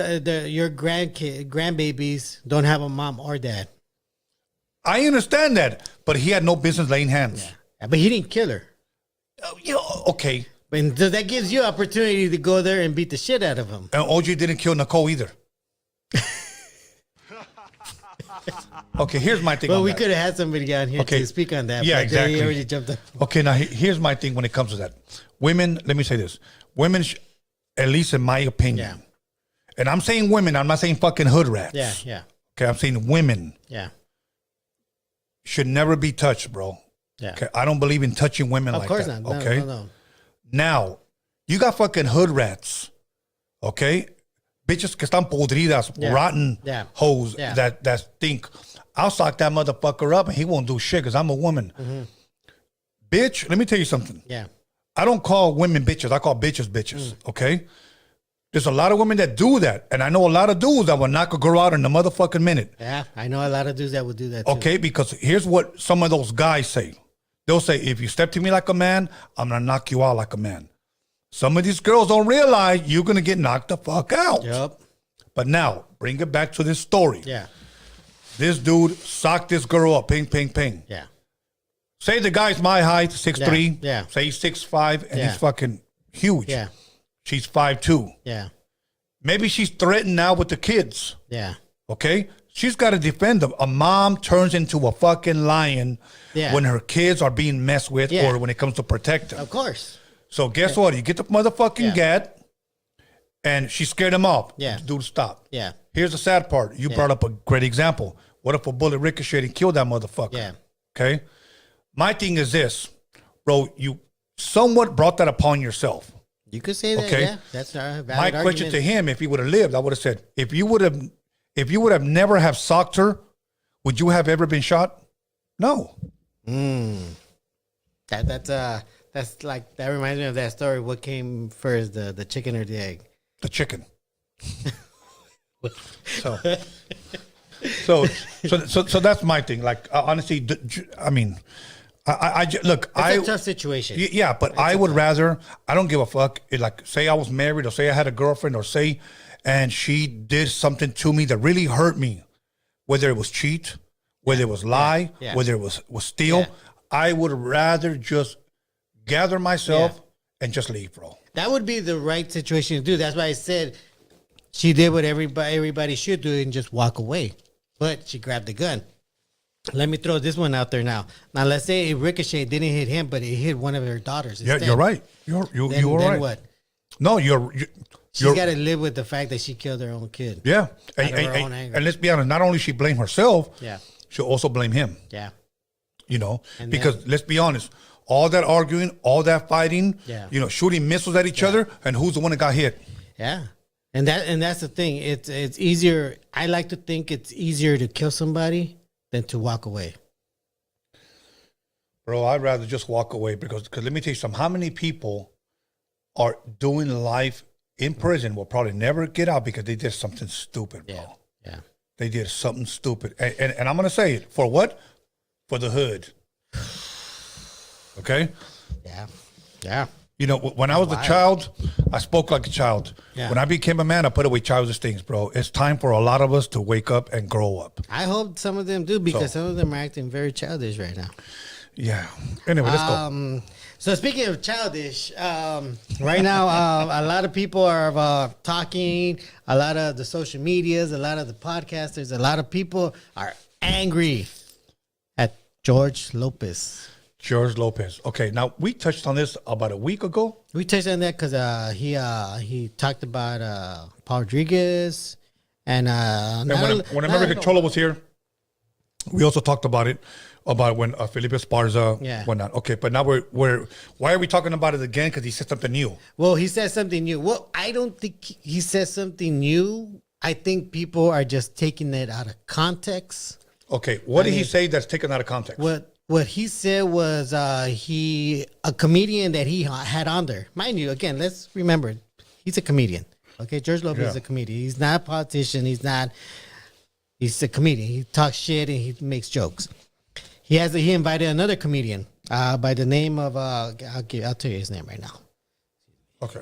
grandbabies don't have a mom or dad. I understand that, but he had no business laying hands. But he didn't kill her. Okay. And so that gives you opportunity to go there and beat the shit out of him. And OG didn't kill Nicole either. Okay, here's my thing. Well, on we that. could have had somebody on here to speak on that. Yeah, but exactly. He already jumped up. Okay, now here's my thing when it comes to that. Women, let me say this. Women, at least in my opinion, Yeah. and I'm saying women, I'm not saying fucking hood rats. Yeah, yeah, Okay, I'm saying women yeah. should never be touched, bro. Yeah. Okay, I don't believe in touching women Of like course that. not. No, Okay. no. Now, you got fucking hood rats, okay? Bitches que están podridas, Yeah. rotten Yeah. hoes Yeah. that think, I'll sock that motherfucker up and he won't do shit because I'm a woman. Bitch, let me tell you something. Yeah. I don't call women bitches. I call bitches bitches, okay? There's a lot of women that do that. And I know a lot of dudes that will knock a girl out in a motherfucking minute. Yeah, I know a lot of dudes that would do that too. Okay, because here's what some of those guys say. They'll say, if you step to me like a man, I'm going to knock you out like a man. Some of these girls don't realize you're going to get knocked the fuck out. Yep. But now, bring it back to this story. Yeah. This dude socked this girl up, ping, ping, ping. Yeah. Say the guy's my height, 6'3". Yeah. Say he's 6'5", and Yeah. he's fucking huge. Yeah. She's 5'2". Yeah. Maybe she's threatened now with the kids. Yeah. Okay? She's got to defend them. A mom turns into a fucking lion Yeah. when her kids are being messed with Yeah. or when it comes to protect them. Of course. So guess what? You get the motherfucking Yeah. gat, and she scared him off. Yeah. Dude, stop. Yeah. Here's the sad part. You brought up a great example. What if a bullet ricocheted and killed that motherfucker? Yeah. Okay? My thing is this, bro, you somewhat brought that upon yourself. You could say that. Okay. Yeah. That's a valid My question argument. to him, if he would have lived, I would have said, if you would have never have socked her, would you have ever been shot? No. That's like, that reminds me of that story. What came first, the chicken or the egg? The chicken. So that's my thing. Like honestly, I mean, look. It's a tough situation. Yeah, but I would rather. I don't give a fuck. Like, say I was married, or say I had a girlfriend, or say, and she did something to me that really hurt me, whether it was cheat, whether it was lie, Yeah. whether it was steal. Yeah. I would rather just gather myself and just leave, bro. That would be the right situation to do. That's why I said she did what everybody should do and just walk away. But she grabbed the gun. Let me throw this one out there now. Now, let's say a ricochet didn't hit him, but it hit one of her daughters. Yeah, instead. you're right. You're Then right. what? No, you're She's got to live with the fact that she killed her own kid. yeah. Out of her own anger. And let's be honest. Not only she blame herself, Yeah. she'll also blame him. Yeah. You know, And because let's be honest, all that arguing, all that fighting, Yeah. you know, shooting missiles at each other, and who's the one that got hit? Yeah. And that's the thing. It's easier. I like to think it's easier to kill somebody than to walk away. Bro, I'd rather just walk away because let me tell you something. How many people are doing life in prison will probably never get out because they did something stupid, bro. Yeah. Yeah. They did something stupid. And I'm going to say it. For what? For the hood. Okay? Yeah. Yeah. You know, when I was a child, I spoke like a child. Yeah. When I became a man, I put away childish things, bro. It's time for a lot of us to wake up and grow up. I hope some of them do because some of them are acting very childish right now. Yeah. Anyway, let's go. So speaking of childish, right now a lot of people are talking. A lot of the social medias, a lot of the podcasters, a lot of people are angry at George Lopez. George Lopez. Okay, now we touched on this about a week ago. We touched on that because he talked about Paul Rodriguez and when American Cholo was here, we also talked about it. About when Felipe Esparza went on. Okay, but now we're why are we talking about it again? Because he said something new. Well, he said something new. Well, I don't think he said something new. I think people are just taking it out of context. Okay, what did he say that's taken out of context? What he said was a comedian that he had on there. Mind you, again, let's remember, he's a comedian. Okay, George Lopez is a comedian. He's not a politician. He's a comedian. He talks shit and he makes jokes. He invited another comedian by the name of I'll tell you his name right now. Okay.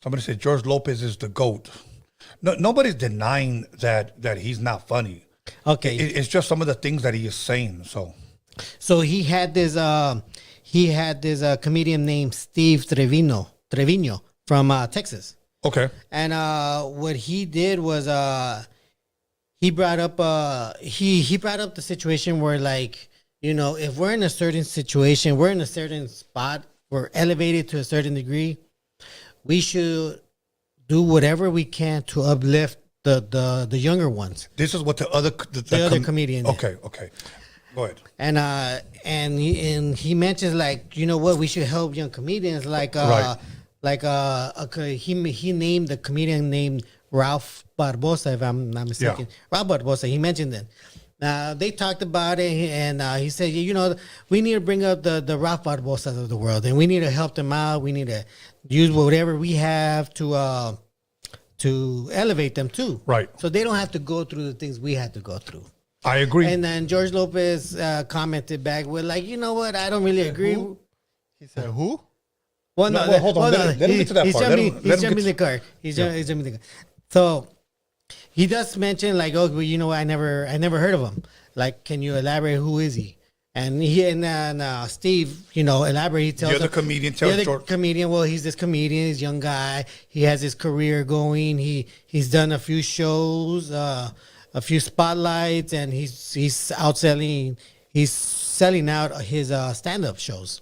Somebody said George Lopez is the GOAT. No, nobody's denying that he's not funny. Okay, It's just some of the things that he is saying. So he had this he had this comedian named Steve Trevino from Texas. Okay. And what he did was he brought up he brought up the situation where, like, you know, if we're in a certain situation, we're in a certain spot, we're elevated to a certain degree, we should do whatever we can to uplift the younger ones. This is what the other comedian did. Okay. Go ahead. And he mentions, like, you know what, we should help young comedians, like Right. He named the comedian named Ralphbarbosa, if I'm not mistaken. Yeah. Ralphbarbosa, he mentioned that. They talked about it, and he said, you know, we need to bring up the Ralphbarbosas of the world, and we need to help them out. We need to use whatever we have to elevate them too. Right. So they don't have to go through the things we had to go through. I agree. And then George Lopez commented back with, like, you know what, I don't really agree. Who? He said, who? Well, No, well, hold on. Let him get to that he's part. jumping, Let he's him jumping get the car. He's jumping the car. So he does mention, like, oh, well, you know what, I never heard of him. Like, can you elaborate? Who is he? And Steve, you know, elaborate. He tells The other him, comedian the tells other George. comedian. Well, he's this comedian. He's a young guy. He has his career going. He's done a few shows, a few spotlights, and he's out selling. He's selling out his stand-up shows.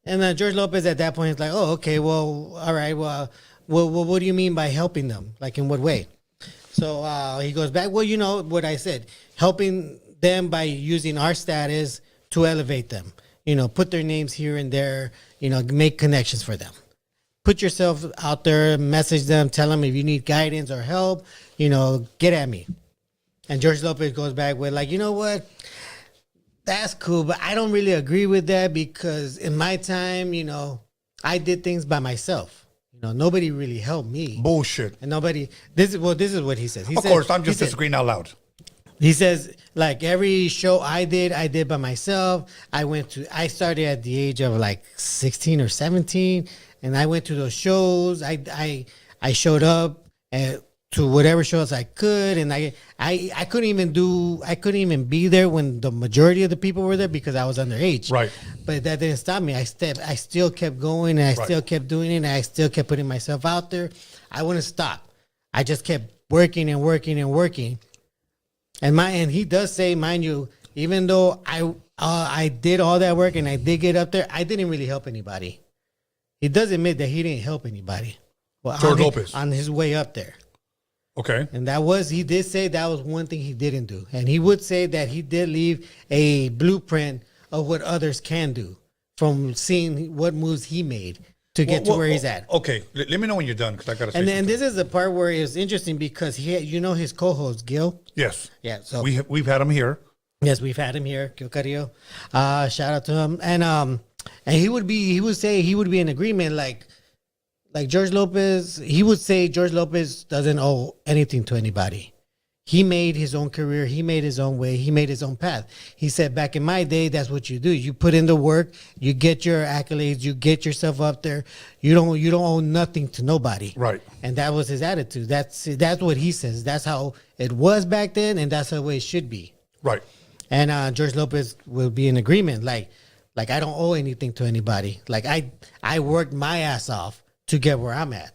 And then George Lopez at that point is like, oh, okay, well, all right, well, what do you mean by helping them? Like, in what way? So he goes back, well, you know what I said, helping them by using our status to elevate them, you know, put their names here and there, you know, make connections for them. Put yourself out there, message them, tell them if you need guidance or help, you know, get at me. And George Lopez goes back with, like, you know what? That's cool, but I don't really agree with that, because in my time, you know, I did things by myself. You know, nobody really helped me. Bullshit. And nobody. This is what he says. Of course, I'm just disagreeing out loud. He says, like, every show I did by myself. I started at the age of like 16 or 17, and I went to those shows. I showed up to whatever shows I could, and I couldn't even be there when the majority of the people were there because I was underage. Right. But that didn't stop me. I still kept going, and I still kept doing it, and I still kept putting myself out there. I wouldn't stop. I just kept working and working and working. And he does say, mind you, even though I did all that work and I did get up there, I didn't really help anybody. He does admit that he didn't help anybody. Well, George Lopez. On his way up there. Okay. And he did say that was one thing he didn't do. And he would say that he did leave a blueprint of what others can do from seeing what moves he made to get to where he's at. Okay. Let me know when you're done, because I got to say And something. this is the part where it was interesting because you know his co-host, Gil? Yes. Yeah. So We've had him here. yes, we've had him here, Gil Carrillo. Shout out to him. And he would say he would be in agreement, like George Lopez. He would say George Lopez doesn't owe anything to anybody. He made his own career. He made his own way. He made his own path. He said, back in my day, that's what you do. You put in the work. You get your accolades. You get yourself up there. You don't owe nothing to nobody. Right. And that was his attitude. That's what he says. That's how it was back then, and that's the way it should be. Right. And George Lopez will be in agreement. Like I don't owe anything to anybody. Like I worked my ass off to get where I'm at.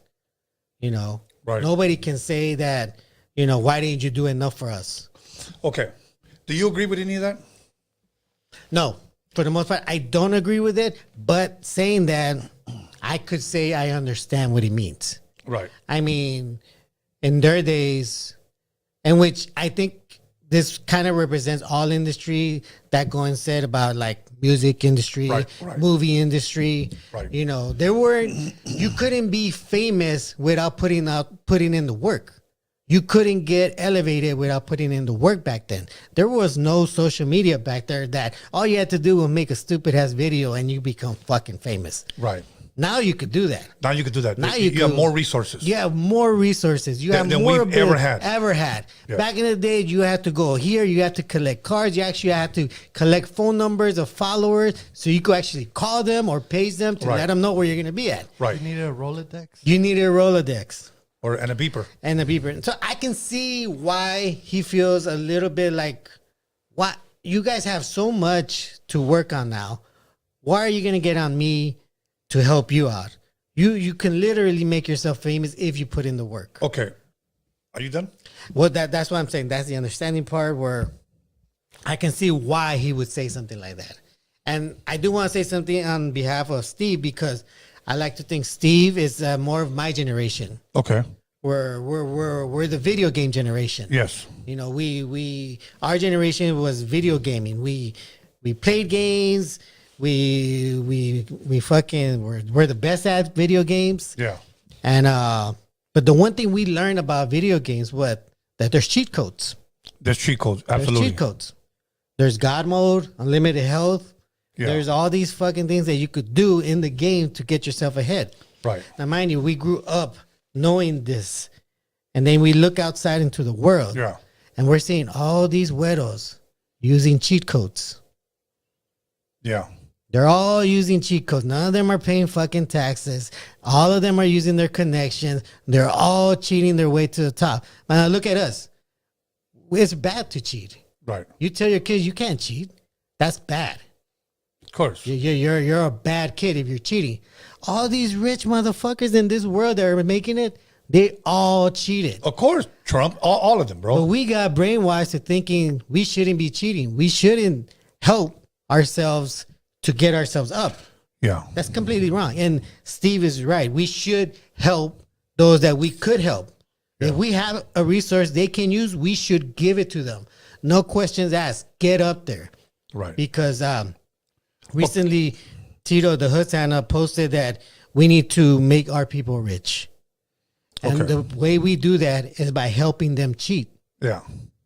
You know. Right. Nobody can say that. You know, why didn't you do enough for us? Okay. Do you agree with any of that? No, for the most part, I don't agree with it. But saying that, I could say I understand what he means. Right. I mean, in their days, in which I think this kind of represents all industry that going said about like music industry, Right. movie industry. Right. You know, you couldn't be famous without putting in the work. You couldn't get elevated without putting in the work back then. There was no social media back there that all you had to do was make a stupid ass video and you become fucking famous. Right. Now you could do that. Now you could do that. Now you have could. more resources. You have more resources. You have Than more we've ever had. Yeah. Back in the day, you had to go here. You had to collect cards. You actually had to collect phone numbers of followers so you could actually call them or page them to Right. let them know where you're going to be at. Right. You need a Rolodex? You needed a Rolodex. And a beeper. And a beeper. So I can see why he feels a little bit like, what, you guys have so much to work on now. Why are you going to get on me to help you out? You can literally make yourself famous if you put in the work. Okay. Are you done? Well, that's what I'm saying. That's the understanding part where I can see why he would say something like that. And I do want to say something on behalf of Steve because I like to think Steve is more of my generation. Okay. We're the video game generation. Yes. You know, our generation was video gaming. We played games. We fucking we're the best at video games. Yeah. And but the one thing we learned about video games was that there's cheat codes. There's cheat codes. Absolutely. There's cheat codes. There's God mode, unlimited health. Yeah. There's all these fucking things that you could do in the game to get yourself ahead. Right. Now, mind you, we grew up knowing this, and then we look outside into the world. Yeah. And we're seeing all these güeros using cheat codes. Yeah. They're all using cheat codes. None of them are paying fucking taxes. All of them are using their connections. They're all cheating their way to the top. Now, look at us. It's bad to cheat. Right. You tell your kids you can't cheat. That's bad. Of course. You're a bad kid if you're cheating. All these rich motherfuckers in this world that are making it, they all cheated. Of course, Trump. All of them, bro. But we got brainwashed to thinking we shouldn't be cheating. We shouldn't help ourselves to get ourselves up. Yeah. That's completely wrong. And Steve is right. We should help those that we could help. Yeah. If we have a resource they can use, we should give it to them. No questions asked. Get up there. Right. Because recently, Tito, the Hood Santa, posted that we need to make our people rich. And Okay. the way we do that is by helping them cheat, Yeah.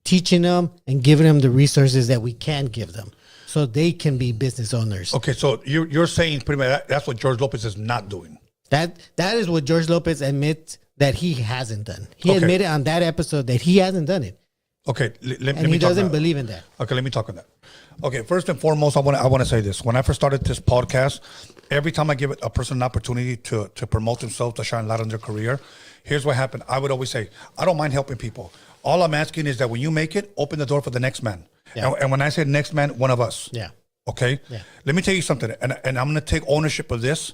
teaching them and giving them the resources that we can give them so they can be business owners. Okay, so you're saying pretty much that's what George Lopez is not doing. That is what George Lopez admits that he hasn't done. He Okay. admitted on that episode that he hasn't done it. Okay, let And me he talk doesn't about- believe in that. Okay, let me talk on that. Okay, first and foremost, I want to say this. When I first started this podcast, every time I give a person an opportunity to promote themselves, to shine light on their career, here's what happened. I would always say, I don't mind helping people. All I'm asking is that when you make it, open the door for the next man. Yeah. And when I say next man, one of us. Yeah. Okay? Yeah. Let me tell you something, and I'm going to take ownership of this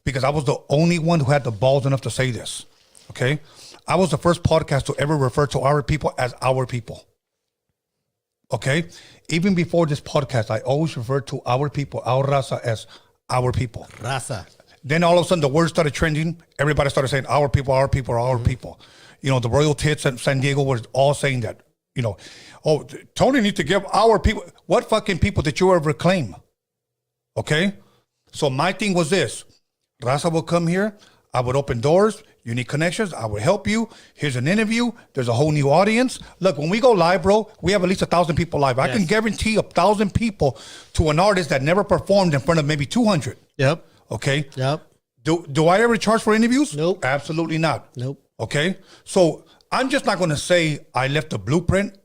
because I was the only one who had the balls enough to say this. Okay? I was the first podcast to ever refer to our people as our people. Okay? Even before this podcast, I always referred to our people, our raza, as our people. Raza. Then all of a sudden the word started trending. Everybody started saying our people, our people, our people. You know, the Royal Tits in San Diego were all saying that. You know, oh, Tony needs to give our people. What fucking people did you ever claim? Okay? So my thing was this. Raza will come here. I would open doors. You need connections. I will help you. Here's an interview. There's a whole new audience. Look, when we go live, bro, we have at least 1,000 people live. I can guarantee 1,000 people to an artist that never performed in front of maybe 200. Yep. Okay? Yep. Do I ever charge for interviews? Nope. Absolutely not. Nope. Okay? So I'm just not going to say I left a blueprint.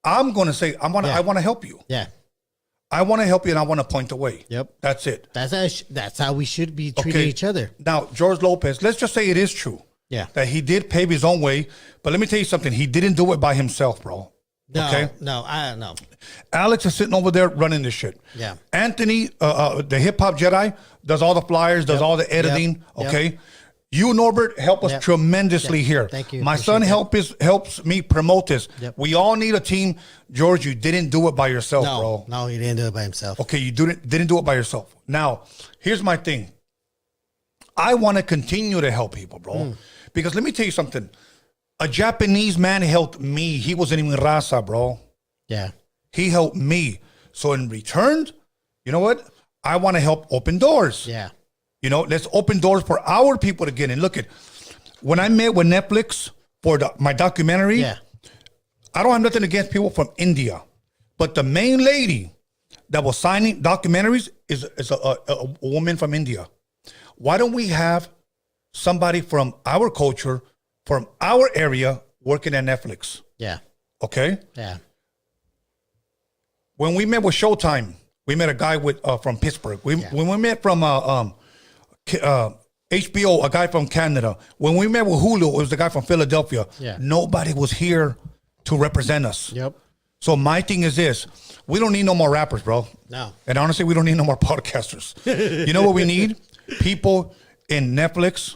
I'm going to say I want to help you. Yeah. I want to help you and I want to point the way. Yep. That's it. That's how we should be treating each other. Now, George Lopez, let's just say it is true. Yeah. That he did pave his own way. But let me tell you something. He didn't do it by himself, bro. No, Okay? no, I don't know. Alex is sitting over there running this shit. Yeah. Anthony, the hip hop Jedi, does all the flyers, does all the editing. Yep. Okay. You, Norbert, help us Yep. tremendously here. Thank you. My son Appreciate helps me promote this. Yep. We all need a team. George, you didn't do it by yourself, bro. No, he didn't do it by himself. Okay, you didn't do it by yourself. Now, here's my thing. I want to continue to help people, bro. Because let me tell you something. A Japanese man helped me. He wasn't even raza, bro. Yeah. He helped me. So in return, you know what? I want to help open doors. Yeah. You know, let's open doors for our people to get in. Look at when I met with Netflix for my documentary. Yeah. I don't have nothing against people from India, but the main lady that was signing documentaries is a woman from India. Why don't we have somebody from our culture, from our area, working at Netflix? Yeah. Okay. Yeah. When we met with Showtime, we met a guy from Pittsburgh. When we met from HBO, a guy from Canada. When we met with Hulu, it was the guy from Philadelphia. Yeah. Nobody was here to represent us. Yep. So my thing is this: we don't need no more rappers, bro. No. And honestly, we don't need no more podcasters. You know what we need? People in Netflix.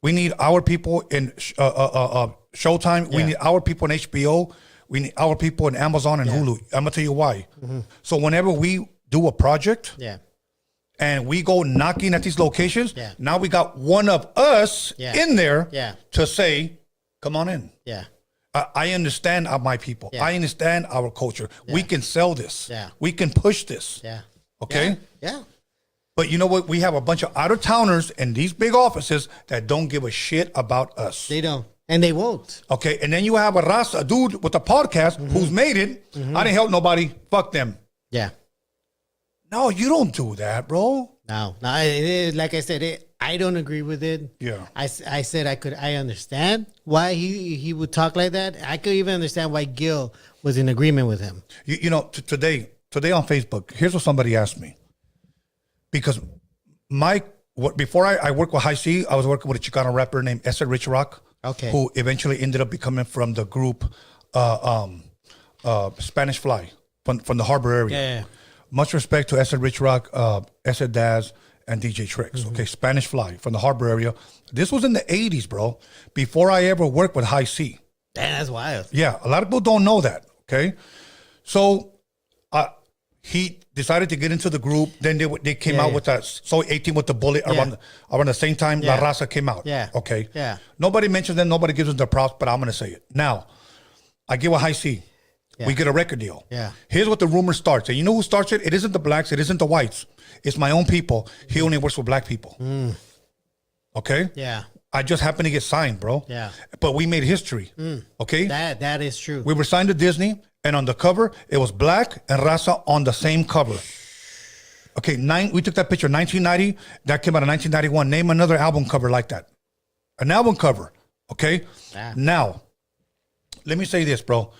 We need our people in Showtime. We need our people in HBO. We need our people in Amazon and Hulu. I'm gonna tell you why. So whenever we do a project, and we go knocking at these locations, now we got one of us in there to say, "Come on in." I understand my people. I understand our culture. We can sell this. We can push this. Okay. But you know what? We have a bunch of out of towners in these big offices that don't give a shit about us. They don't. And they won't. Okay. And then you have a dude with a podcast who's made it. I didn't help nobody. Fuck them. No, you don't do that, bro. No, it is, like I said, I don't agree with it. I said I understand why he would talk like that. I could even understand why Gil was in agreement with him. You know, today on Facebook, here's what somebody asked me. Because before I worked with High C, I was working with a Chicano rapper named S. Rich Rock. Okay. Who eventually ended up becoming from the group Spanish Fly from the Harbor area. Much respect to S. Rich Rock, A.DA, and DJ Tricks. Okay, Spanish Fly from the Harbor area. This was in the 80s, bro. Before I ever worked with High C. Damn, that's wild. Yeah, a lot of people don't know that. Okay, so he decided to get into the group. Then they came out with that So 18 with the bullet around the same time La Raza came out. Okay. Nobody mentions them. Nobody gives them their props, but I'm gonna say it now. I get with High C. We get a record deal. Here's what the rumor starts. And you know who starts it? It isn't the blacks. It isn't the whites. It's my own people. He only works with black people. Okay? I just happened to get signed, bro. But we made history. Okay? That is true. We were signed to Disney, and on the cover, it was black and Raza on the same cover. Okay, we took that picture in 1990. That came out in 1991. Name another album cover like that. An album cover. Okay? Now, let me say this, bro.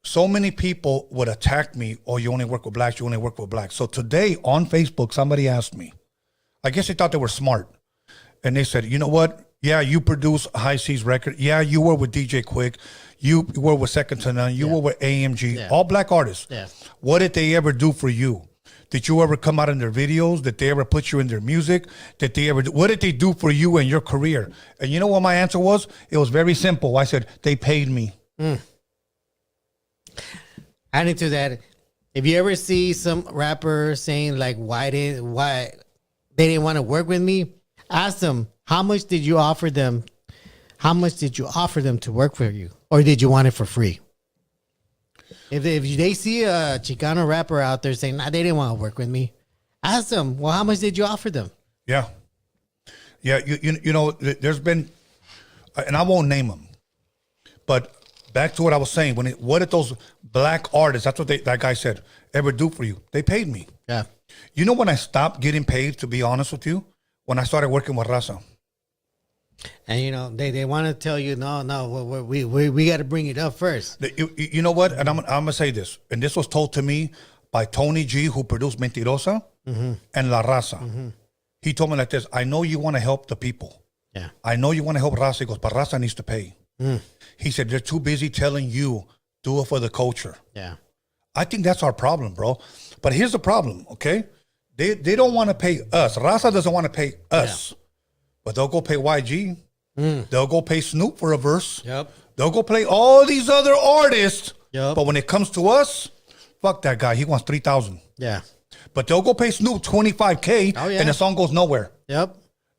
So many people would attack me, oh, you only work with blacks, you only work with blacks. So today on Facebook, somebody asked me, I guess they thought they were smart. And they said, you know what? Yeah, you produce High C's record. Yeah, you were with DJ Quick. You were with Second to None. You were with AMG. All black artists. What did they ever do for you? Did you ever come out in their videos? Did they ever put you in their music? What did they do for you in your career? And you know what my answer was? It was very simple. I said, they paid me. Adding to that, if you ever see some rapper saying like why they didn't want to work with me, ask them how much did you offer them? How much did you offer them to work for you, or did you want it for free? If they see a Chicano rapper out there saying, nah, they didn't want to work with me, ask them, well, how much did you offer them? Yeah. You know, there's been, and I won't name them, but back to what I was saying. What did those black artists, that's what that guy said, ever do for you? They paid me. You know when I stopped getting paid, to be honest with you? When I started working with Raza. And you know, they want to tell you, no, we got to bring it up first. You know what? And I'm gonna say this, and this was told to me by Tony G, who produced Mentirosa and La Raza. He told me like this: I know you want to help the people. I know you want to help Raza. He goes, but Raza needs to pay. He said they're too busy telling you do it for the culture. I think that's our problem, bro. But here's the problem, okay? They don't want to pay us. Raza doesn't want to pay us. But they'll go pay YG. They'll go pay Snoop for a verse. They'll go play all these other artists. But when it comes to us, fuck that guy. He wants 3,000. But they'll go pay Snoop 25K and the song goes nowhere. You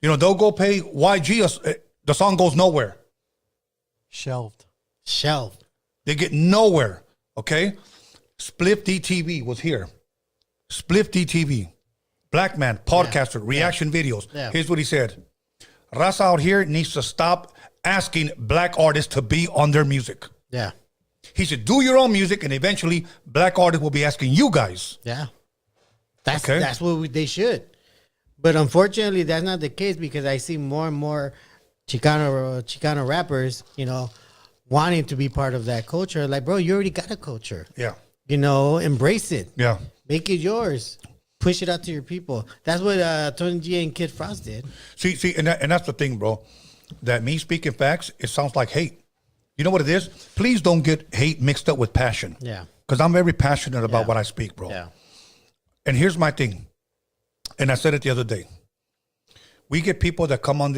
know, they'll go pay YG, the song goes nowhere. Shelved. They get nowhere, okay? Spliff DTV was here. Spliff DTV. Black man, podcaster, reaction videos. Here's what he said. Raza out here needs to stop asking black artists to be on their music. He said, do your own music, and eventually black artists will be asking you guys. That's what they should. But unfortunately, that's not the case, because I see more and more Chicano rappers, you know, wanting to be part of that culture. Like, bro, you already got a culture. You know, embrace it. Make it yours. Push it out to your people. That's what Tony G and Kid Frost did. See, and that's the thing, bro. That me speaking facts, it sounds like hate. You know what it is? Please don't get hate mixed up with passion. Yeah. Because I'm very passionate about Yeah. what I speak, bro. Yeah. And here's my thing. And I said it the other day. We get people that come on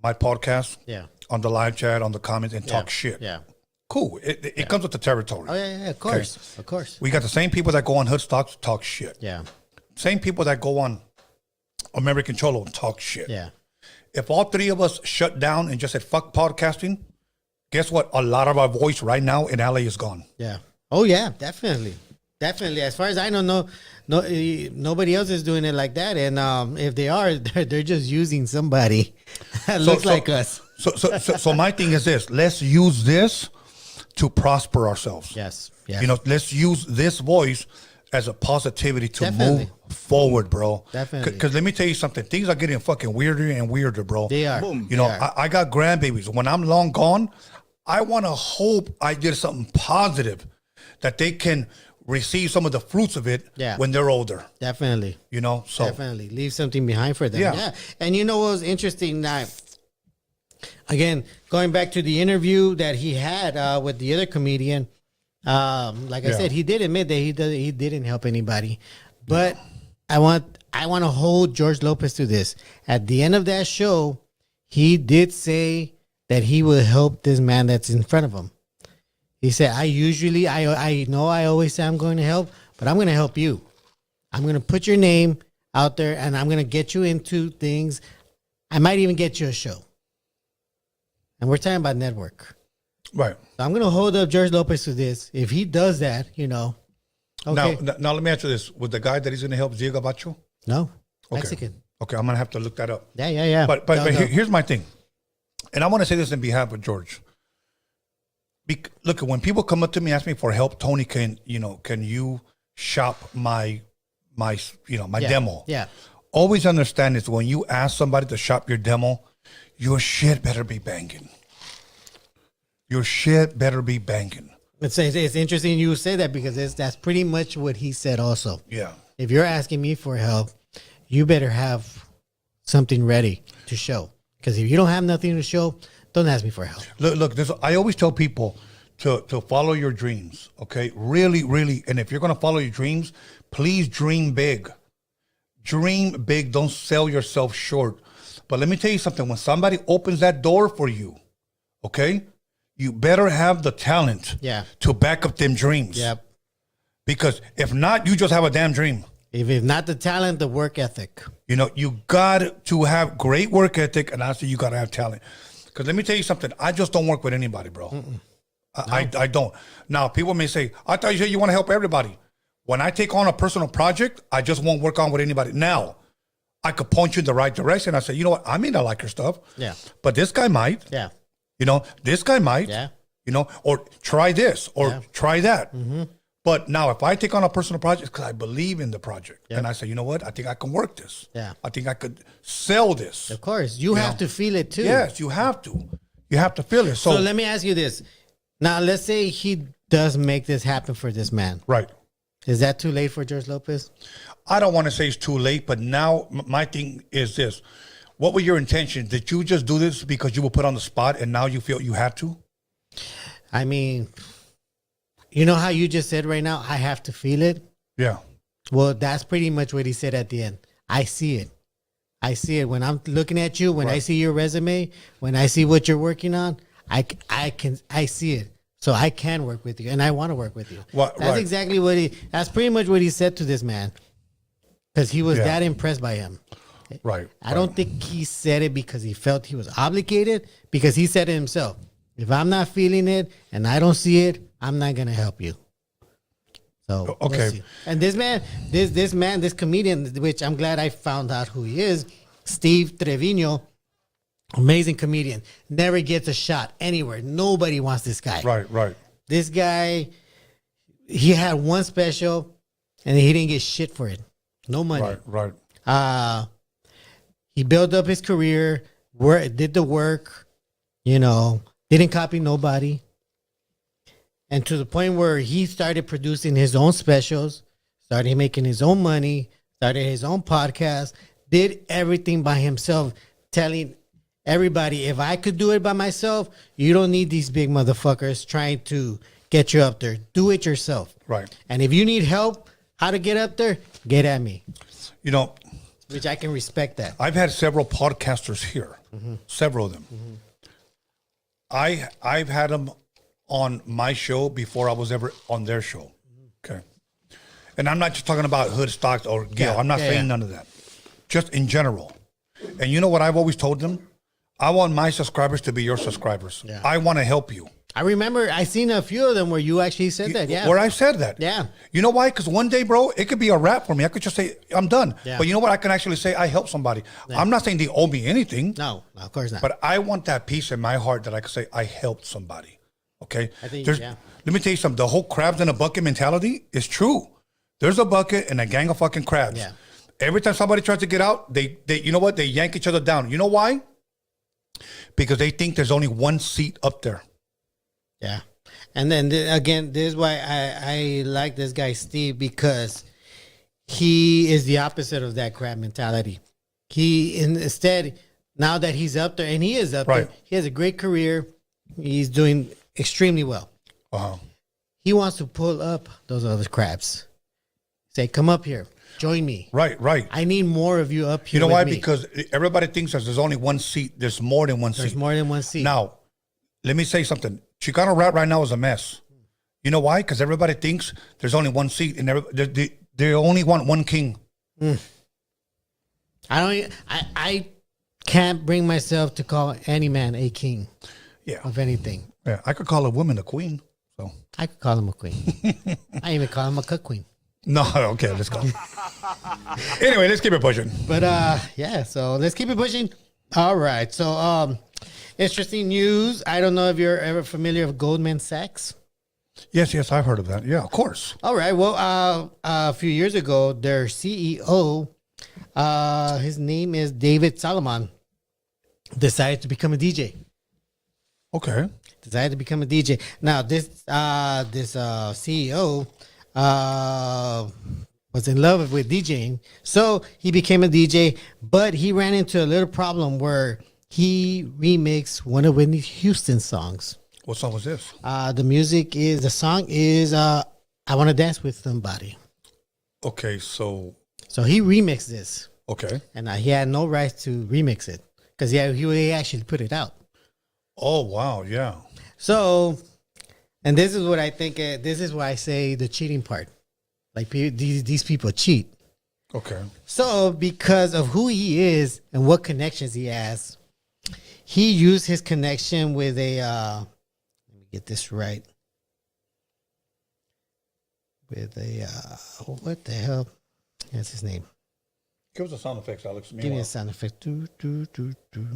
my podcast, Yeah. on the live chat, on the comments, and Yeah. talk shit. Yeah. Cool. It comes with the territory. Oh yeah, of course. Of course. We got the same people that go on Hood Stocks talk shit. Yeah. Same people that go on American Cholo and talk shit. Yeah. If all three of us shut down and just said fuck podcasting, guess what? A lot of our voice right now in LA is gone. Yeah. Oh yeah, definitely. Definitely. As far as I know, nobody else is doing it like that. And if they are, they're just using somebody that looks like us. So my thing is this: let's use this to prosper ourselves. Yes. Yeah. You know, let's use this voice as a positivity to Definitely. move forward, bro. Definitely. Because let me tell you something: things are getting fucking weirder and weirder, bro. They are. Boom. You know, They are. I got grandbabies. When I'm long gone, I want to hope I did something positive that they can receive some of the fruits of it Yeah. when they're older. Definitely. You know, so Definitely leave something behind for them. Yeah. Yeah. And you know what was interesting? That again, going back to the interview that he had with the other comedian, like I Yeah. said, he did admit that he didn't help anybody. But I want to hold George Lopez to this. At the end of that show, he did say that he will help this man that's in front of him. He said, I know I always say I'm going to help, but I'm going to help you. I'm going to put your name out there and I'm going to get you into things. I might even get you a show. And we're talking about network. right. So I'm going to hold up George Lopez to this. If he does that, you know. Okay. Now let me answer this: with the guy that he's going to help, Diego Bacho? No. Okay. Mexican. Okay, I'm gonna have to look that up. Yeah. But No, no. here's my thing, and I want to say this in behalf of George. Look, when people come up to me and ask me for help, Tony, can you shop my Yeah. demo? Yeah. Always understand this: when you ask somebody to shop your demo, your shit better be banging. Your shit better be banging. It's interesting you say that because that's pretty much what he said also. Yeah. If you're asking me for help, you better have something ready to show. Because if you don't have nothing to show, don't ask me for help. Look. I always tell people to follow your dreams. Okay, really, really. And if you're gonna follow your dreams, please dream big. Dream big. Don't sell yourself short. But let me tell you something. When somebody opens that door for you, okay, you better have the talent. Yeah. To back up them dreams. Yep. Because if not, you just have a damn dream. If not the talent, the work ethic. You know, you got to have great work ethic, and I say you got to have talent. Because let me tell you something. I just don't work with anybody, bro. I don't. Now, people may say, I thought you said you want to help everybody. When I take on a personal project, I just won't work on with anybody. Now, I could point you in the right direction. I say, you know what? I may not like your stuff. Yeah. But this guy might. Yeah. You know, this guy might. Yeah. You know, or try this or Yeah. try that. But now, if I take on a personal project, because I believe in the project, and I say, you know what? I think I can work this. Yeah. I think I could sell this. Of course. You have to feel it too. Yes, you have to. You have to feel it. So So, let me ask you this. Now, let's say he does make this happen for this man. right. Is that too late for George Lopez? I don't want to say it's too late, but now my thing is this. What were your intentions? Did you just do this because you were put on the spot and now you feel you have to? I mean, you know how you just said right now, I have to feel it? Yeah. Well, that's pretty much what he said at the end. I see it. I see it. When I'm looking at you, when I see your resume, when I see what you're working on, I see it. So I can work with you and I want to work with you. Right. That's exactly that's pretty much what he said to this man. Because he was Yeah. that impressed by him. Right. I don't think he said it because he felt he was obligated, because he said it himself. If I'm not feeling it and I don't see it, I'm not going to help you. So, Okay. we'll see. And this comedian, which I'm glad I found out who he is, Steve Trevino, amazing comedian, never gets a shot anywhere. Nobody wants this guy. Right. This guy, he had one special and he didn't get shit for it. No money. Right. He built up his career, did the work, didn't copy nobody. And to the point where he started producing his own specials, started making his own money, started his own podcast, did everything by himself, telling everybody, if I could do it by myself, you don't need these big motherfuckers trying to get you up there. Do it yourself. Right. And if you need help, how to get up there, get at me. You know, Which I can respect that. I've had several podcasters here, several of them. I've had them on my show before I was ever on their show. Okay. And I'm not just talking about hood stocks or Gil. Yeah, I'm not yeah, saying yeah. none of that. Just in general. And you know what I've always told them? I want my subscribers to be your subscribers. Yeah. I want to help you. I remember I seen a few of them where you actually said that. Yeah. Where I said that. Yeah. You know why? Because one day, bro, it could be a wrap for me. I could just say, I'm done. Yeah. But you know what? I can actually say, I helped somebody. Yeah. I'm not saying they owe me anything. No, of course not. But I want that peace in my heart that I can say, I helped somebody. Okay? I think, Let me tell you something. The whole crabs in a bucket mentality is true. There's a bucket and a gang of fucking crabs. Yeah. Every time somebody tries to get out, they you know what? They yank each other down. You know why? Because they think there's only one seat up there. Yeah. And then again, this is why I like this guy, Steve, because he is the opposite of that crab mentality. Instead, now that he's up there, and he is up Right. there, he has a great career. He's doing extremely well. Uh-huh. He wants to pull up those other crabs. Say, come up here. Join me. Right. I need more of you up here. You know with why? me. Because everybody thinks that there's only one seat. There's more than one There's seat. more than one seat. Now, let me say something. Chicano rap right now is a mess. You know why? Because everybody thinks there's only one seat, and they only want one king. I can't bring myself to call any man a king Yeah. of anything. Yeah. I could call a woman a queen. So I could call him a queen. I even call him a cook queen. no. Okay. Let's go. Anyway, let's keep it pushing. But yeah, so let's keep it pushing. All right. So interesting news. I don't know if you're ever familiar with Goldman Sachs. Yes. I've heard of that. Yeah. Of course. All right. Well, a few years ago, their CEO, his name is David Solomon, decided to become a DJ. Okay. Decided to become a DJ. Now, this CEO was in love with DJing, so he became a DJ. But he ran into a little problem where he remixed one of Whitney Houston's songs. What song was this? The song is "I Want to Dance with Somebody." Okay. So. So he remixed this, Okay. and he had no right to remix it because he actually put it out. Oh wow. Yeah. So, and this is what I think. This is why I say the cheating part. Like these people cheat. Okay. So, because of who he is and what connections he has, he used his connection with a. Let me get this right. With a what the hell? That's his name. Give us the sound effects, Alex. Give me a sound effect. Do, do, do, do.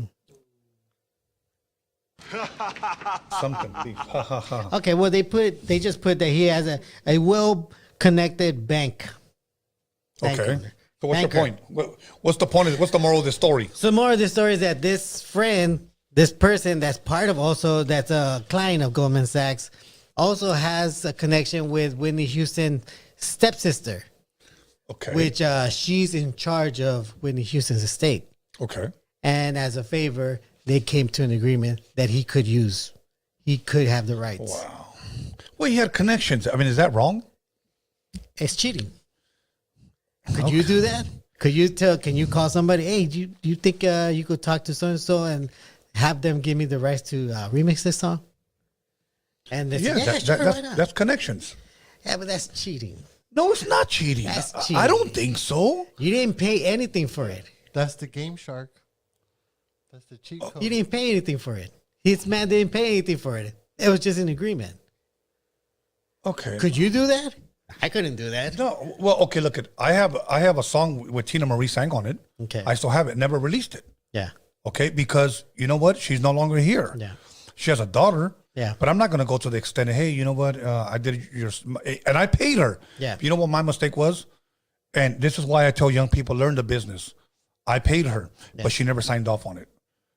Something, please. Ha ha ha. Okay, well they just put that he has a well connected bank. Okay. Banker. So what's Banker. the point? What's the point? What's the moral of the story? So more of the story is that this friend, this person that's part of also that's a client of Goldman Sachs, also has a connection with Whitney Houston's stepsister, Okay. which she's in charge of Whitney Houston's estate. Okay. And as a favor, they came to an agreement that he could have the rights. Wow. Well, he had connections. I mean, is that wrong? It's cheating. Could you do that? Can you call somebody, hey, do you think you could talk to so-and-so and have them give me the rights to remix this song? And they say, sure, why not? That's connections. Yeah, but that's cheating. No, it's not cheating. That's I cheating. don't think so. You didn't pay anything for it. That's the Game Shark. That's the cheat code. You didn't pay anything for it. His man didn't pay anything for it. It was just an agreement. Okay. Could you do that? I couldn't do that. No. Well, okay. Look, I have a song with Tina Marie sang on it. Okay. I still have it. Never released it. Yeah. Okay, because you know what? She's no longer here. Yeah. She has a daughter. Yeah. But I'm not going to go to the extent of, hey, you know what? I did and I paid her. Yeah. You know what my mistake was? And this is why I tell young people, learn the business. I paid her, but she never signed off on it.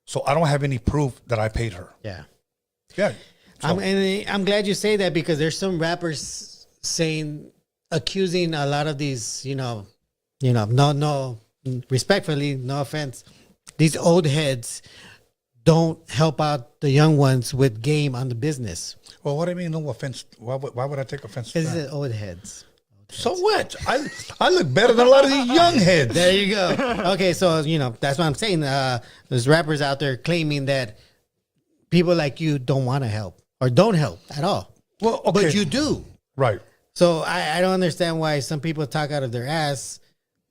So I don't have any proof that I paid her. Yeah. Yeah. So, I'm glad you say that because there's some rappers accusing a lot of these, no, respectfully, no offense, these old heads don't help out the young ones with game on the business. Well, what do you mean? No offense. Why would I take offense to Because that? it's old heads. So what? I look better than a lot of these young heads. There you go. Okay, so that's what I'm saying. There's rappers out there claiming that people like you don't want to help or don't help at all. Well, okay. But you do. Right. So I don't understand why some people talk out of their ass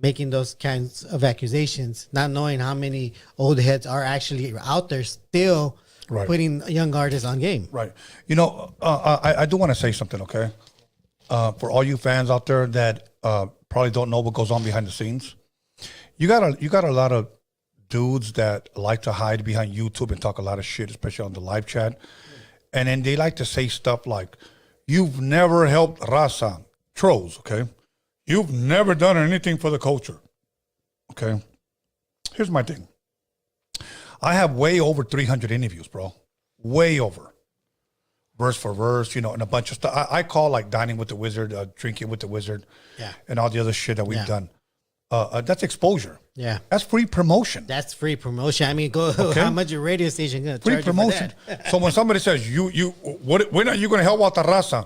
making those kinds of accusations, not knowing how many old heads are actually out there still Right. putting young artists on game. Right. I do want to say something, okay? For all you fans out there that probably don't know what goes on behind the scenes, you got a lot of dudes that like to hide behind YouTube and talk a lot of shit, especially on the live chat. And then they like to say stuff like, you've never helped Raza, trolls, okay? You've never done anything for the culture, okay? Here's my thing. I have way over 300 interviews, bro. Way over. Verse for verse, and a bunch of stuff. I call like Dining with the Wizard, Drinking with the Wizard, and all the other shit that we've done. That's exposure. Yeah. That's free promotion. That's free promotion. I mean, Okay. how much your radio station going to Free charge promotion. you for that? So when somebody says, when are you going to help out the raza?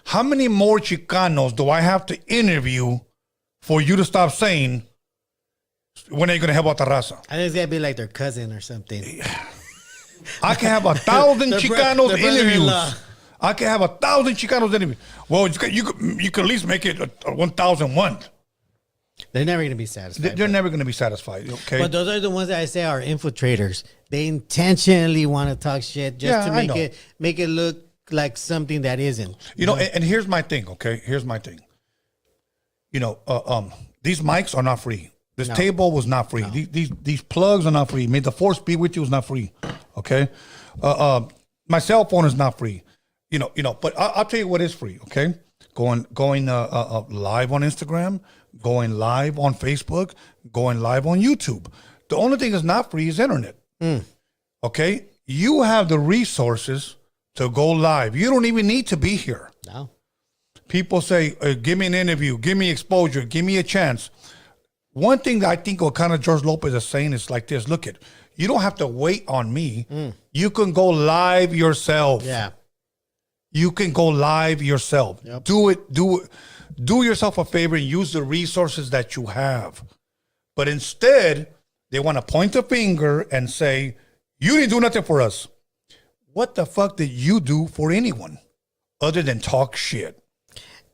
How many more Chicanos do I have to interview for you to stop saying, when are you going to help out the raza? I think it's got to be like their cousin or something. I can have 1,000 Their Chicanos their interviews. brother-in-law. I can have 1,000 Chicanos interviews. Well, you could at least make it 1,001. They're never going to be satisfied. They're never going to be satisfied. Okay. But those are the ones that I say are infiltrators. They intentionally want to talk shit just to make it look like something that isn't. And here's my thing, okay? Here's my thing. These mics are not free. This table was not free. These plugs are not free. May the force be with you is not free. Okay? My cell phone is not free. But I'll tell you what is free, okay? Going live on Instagram, going live on Facebook, going live on YouTube. The only thing that's not free is internet. Okay? You have the resources to go live. You don't even need to be here. No. People say, give me an interview, give me exposure, give me a chance. One thing that I think what kind of George Lopez is saying is like this. Look, you don't have to wait on me. You can go live yourself. Yeah. You can go live yourself. Yep. Do it. Do yourself a favor and use the resources that you have. But instead, they want to point the finger and say, you didn't do nothing for us. What the fuck did you do for anyone other than talk shit?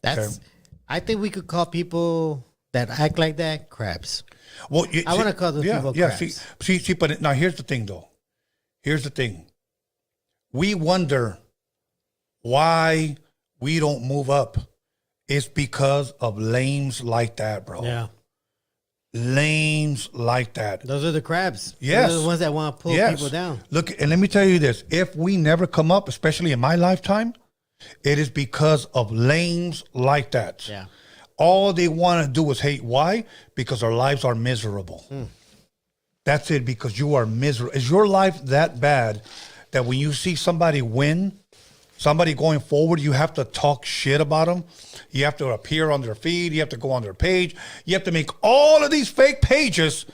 I think we could call people that act like that crabs. Well, I want to call those people crabs. See, but now here's the thing, though. Here's the thing. We wonder why we don't move up. It's because of lames like that, bro. Yeah. Lames like that. Those are the crabs. Yes. Those are the ones that want to pull people down. Look, and let me tell you this. If we never come up, especially in my lifetime, it is because of lames like that. Yeah. All they want to do is hate. Why? Because our lives are miserable. That's it, because you are miserable. Is your life that bad that when you see somebody win, somebody going forward, you have to talk shit about them? You have to appear on their feed. You have to go on their page. You have to make all of these fake pages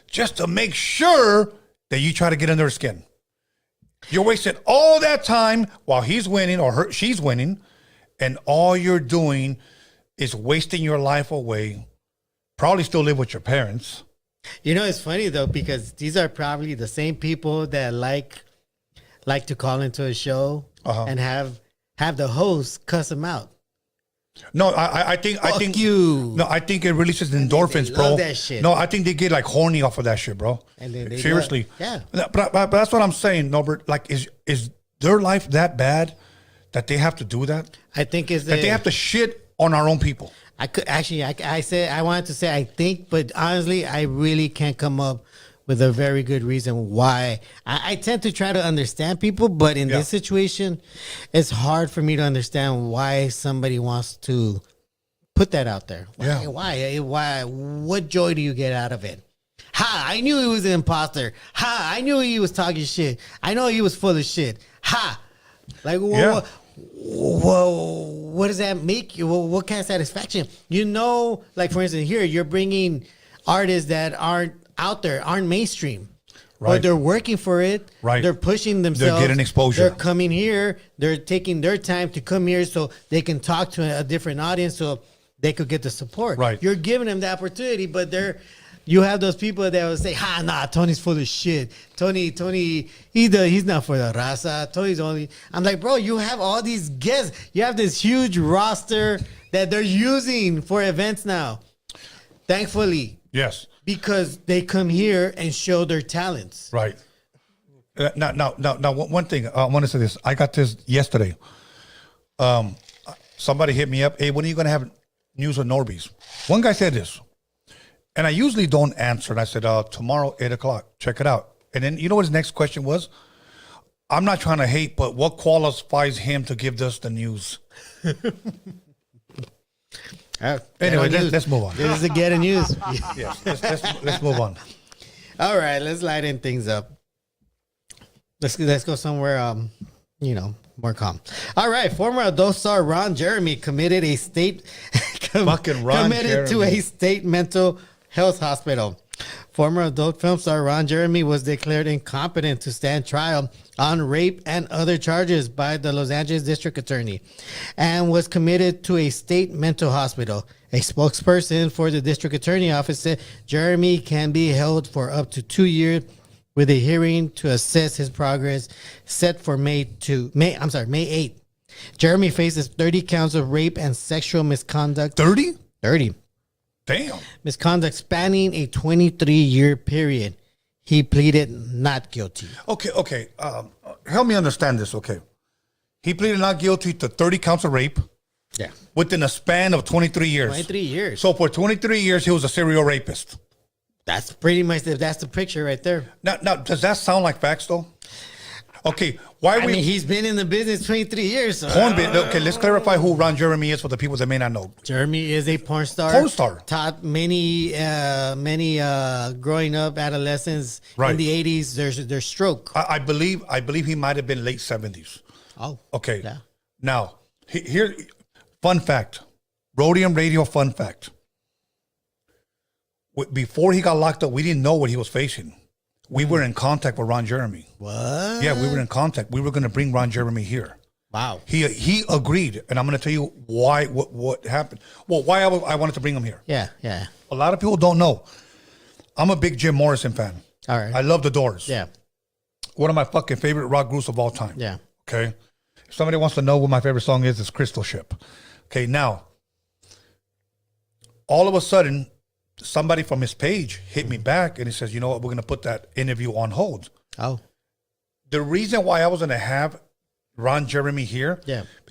just to make sure that you try to get in their skin. You're wasting all that time while he's winning or she's winning, and all you're doing is wasting your life away. Probably still live with your parents. It's funny though, because these are probably the same people that like to call into a show and have the host cuss them out. No, I think you. No, I think it releases endorphins, they bro. love that shit. No, I think they get like horny off of that shit, bro. And they Seriously. Yeah. But that's what I'm saying, Norbert. Like, is their life that bad that they have to do that? I think That they have to shit on our own people. I could actually. I wanted to say I think, but honestly, I really can't come up with a very good reason why. I tend to try to understand people, but in this situation, it's hard for me to understand why somebody wants to put that out there. Why? What joy do you get out of it? Ha! I knew he was an imposter. Ha! I knew he was talking shit. I know he was full of shit. Ha! Like, what does that make you? What kind of satisfaction? Like for instance, here you're bringing artists that aren't out there, aren't mainstream. Right. But they're working for it. Right. They're pushing themselves. getting exposure. They're coming here. They're taking their time to come here so they can talk to a different audience so they could get the support. Right. You're giving them the opportunity, but you have those people that will say, nah, Tony's full of shit. Tony, he's not for the raza. Tony's only. I'm like, bro, you have all these guests. You have this huge roster that they're using for events now. Thankfully. Yes. Because they come here and show their talents. Right. Now, one thing I want to say this. I got this yesterday. Somebody hit me up. Hey, when are you going to have news on Norbeez? One guy said this, and I usually don't answer. And I said, tomorrow, 8:00. Check it out. And then you know what his next question was? I'm not trying to hate, but what qualifies him to give us the news? Anyway, let's move on. This is a get a news. Yes, let's move on. All right, let's lighten things up. Let's go somewhere more calm. All right, former adult star Ron Jeremy committed a to a state mental health hospital. Former adult film star Ron Jeremy was declared incompetent to stand trial on rape and other charges by the Los Angeles District Attorney and was committed to a state mental hospital. A spokesperson for the District Attorney Office said Jeremy can be held for up to 2 years with a hearing to assess his progress set for May 8th. Jeremy faces 30 counts of rape and sexual misconduct. 30? 30. Damn. Misconduct spanning a 23-year period. He pleaded not guilty. Okay. Help me understand this, okay? He pleaded not guilty to 30 counts of rape. Yeah. Within a span of 23 years. 23 years. So for 23 years, he was a serial rapist. That's pretty much, that's the picture right there. Now, does that sound like facts, though? Okay, he's been in the business 23 years. So. Okay, let's clarify who Ron Jeremy is for the people that may not know. Jeremy is a porn star. Taught many growing up adolescents in the 80s their stroke. I believe he might have been late 70s. Oh. Okay. Yeah. Now, here, fun fact. Roadium radio fun fact. Before he got locked up, we didn't know what he was facing. We were in contact with Ron Jeremy. What? Yeah, we were in contact. We were going to bring Ron Jeremy here. Wow. He agreed, and I'm going to tell you why. What happened? Well, why I wanted to bring him here. Yeah. A lot of people don't know. I'm a big Jim Morrison fan. All right. I love the Doors. Yeah. One of my fucking favorite rock groups of all time. Yeah. Okay. If somebody wants to know what my favorite song is, it's Crystal Ship. Okay. Now, all of a sudden, somebody from his page hit me back and he says, you know what, we're going to put that interview on hold. Oh. The reason why I was going to have Ron Jeremy here,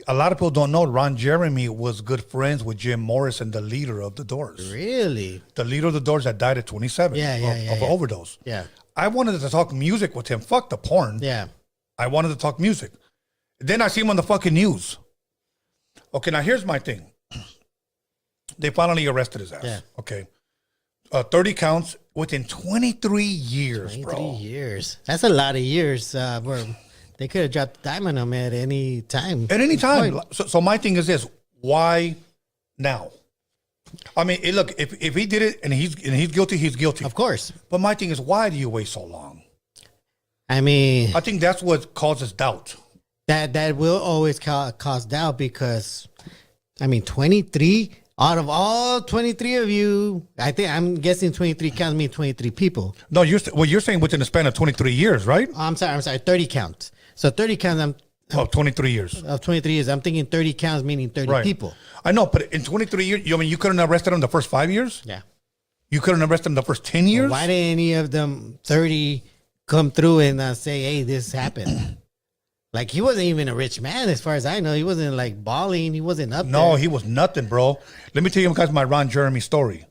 a lot of people don't know Ron Jeremy was good friends with Jim Morrison, the leader of the Doors. Really? The leader of the Doors that died at 27 of overdose. Yeah. I wanted to talk music with him. Fuck the porn. Yeah. I wanted to talk music. Then I see him on the fucking news. Okay, now here's my thing. They finally arrested his ass. Yeah. Okay. 30 counts within 23 years, 23 bro. years. That's a lot of years. Where they could have dropped the dime on him at any time. At any time. So my thing is this: why now? I mean, look, if he did it and he's guilty, he's guilty. Of course. But my thing is, why do you wait so long? I mean, I think that's what causes doubt. That will always cause doubt because, I mean, 23. Out of all 23 of you, I'm guessing 23 counts mean 23 people. No, you're saying within the span of 23 years, right? I'm sorry, 30 counts. So 30 counts, 23 years. Of 23 years, I'm thinking 30 counts meaning 30 people. I know, but in 23 years, you couldn't arrest him the first 5 years? Yeah. You couldn't arrest him the first 10 years? Why didn't any of them 30 come through and say, hey, this happened? Like, he wasn't even a rich man, as far as I know. He wasn't, like, balling. He wasn't up there. No, he was nothing, bro. Let me tell you guys my Ron Jeremy story.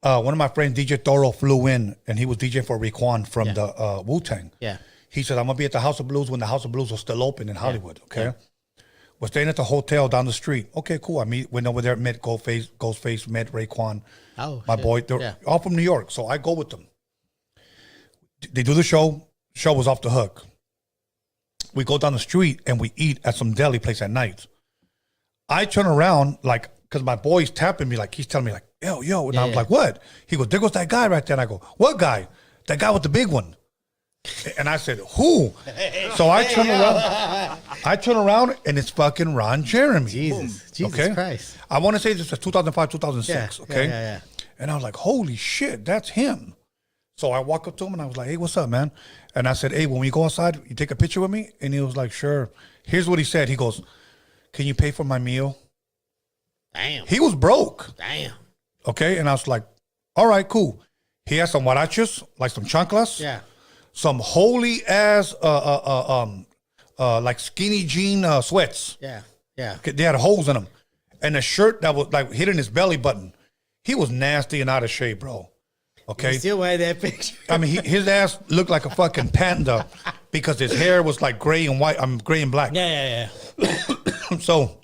One of my friends, DJ Toro, flew in, and he was DJ for Raekwon from the Wu-Tang. Yeah. He said, I'm going to be at the House of Blues when the House of Blues was still open in Hollywood, okay? We're staying at the hotel down the street. Okay, cool. I went over there, met Ghostface, met Raekwon. Oh, my boy. They're all from New York, so I go with them. They do the show. Show was off the hook. We go down the street and we eat at some deli place at night. I turn around, like, because my boy's tapping me, like, he's telling me, like, yo. And I was like, what? He goes, there goes that guy right there. And I go, what guy? That guy with the big one. And I said, who? So I turn around and it's fucking Ron Jeremy. Jesus Christ. I want to say this was 2005, 2006. Yeah, Okay. yeah. And I was like, holy shit, that's him. So I walk up to him and I was like, hey, what's up, man? And I said, hey, when we go outside, you take a picture with me? And he was like, sure. Here's what he said. He goes, can you pay for my meal? Damn. He was broke. Damn. Okay. And I was like, all right, cool. He had some huaraches, like some chanclas. Yeah. Some holy ass, like skinny jean sweats. Yeah. Yeah. They had holes in them. And a shirt that was like hitting his belly button. He was nasty and out of shape, bro. Okay. You still wear that picture? I mean, his ass looked like a fucking panda because his hair was like gray and white. Gray and black. Yeah. So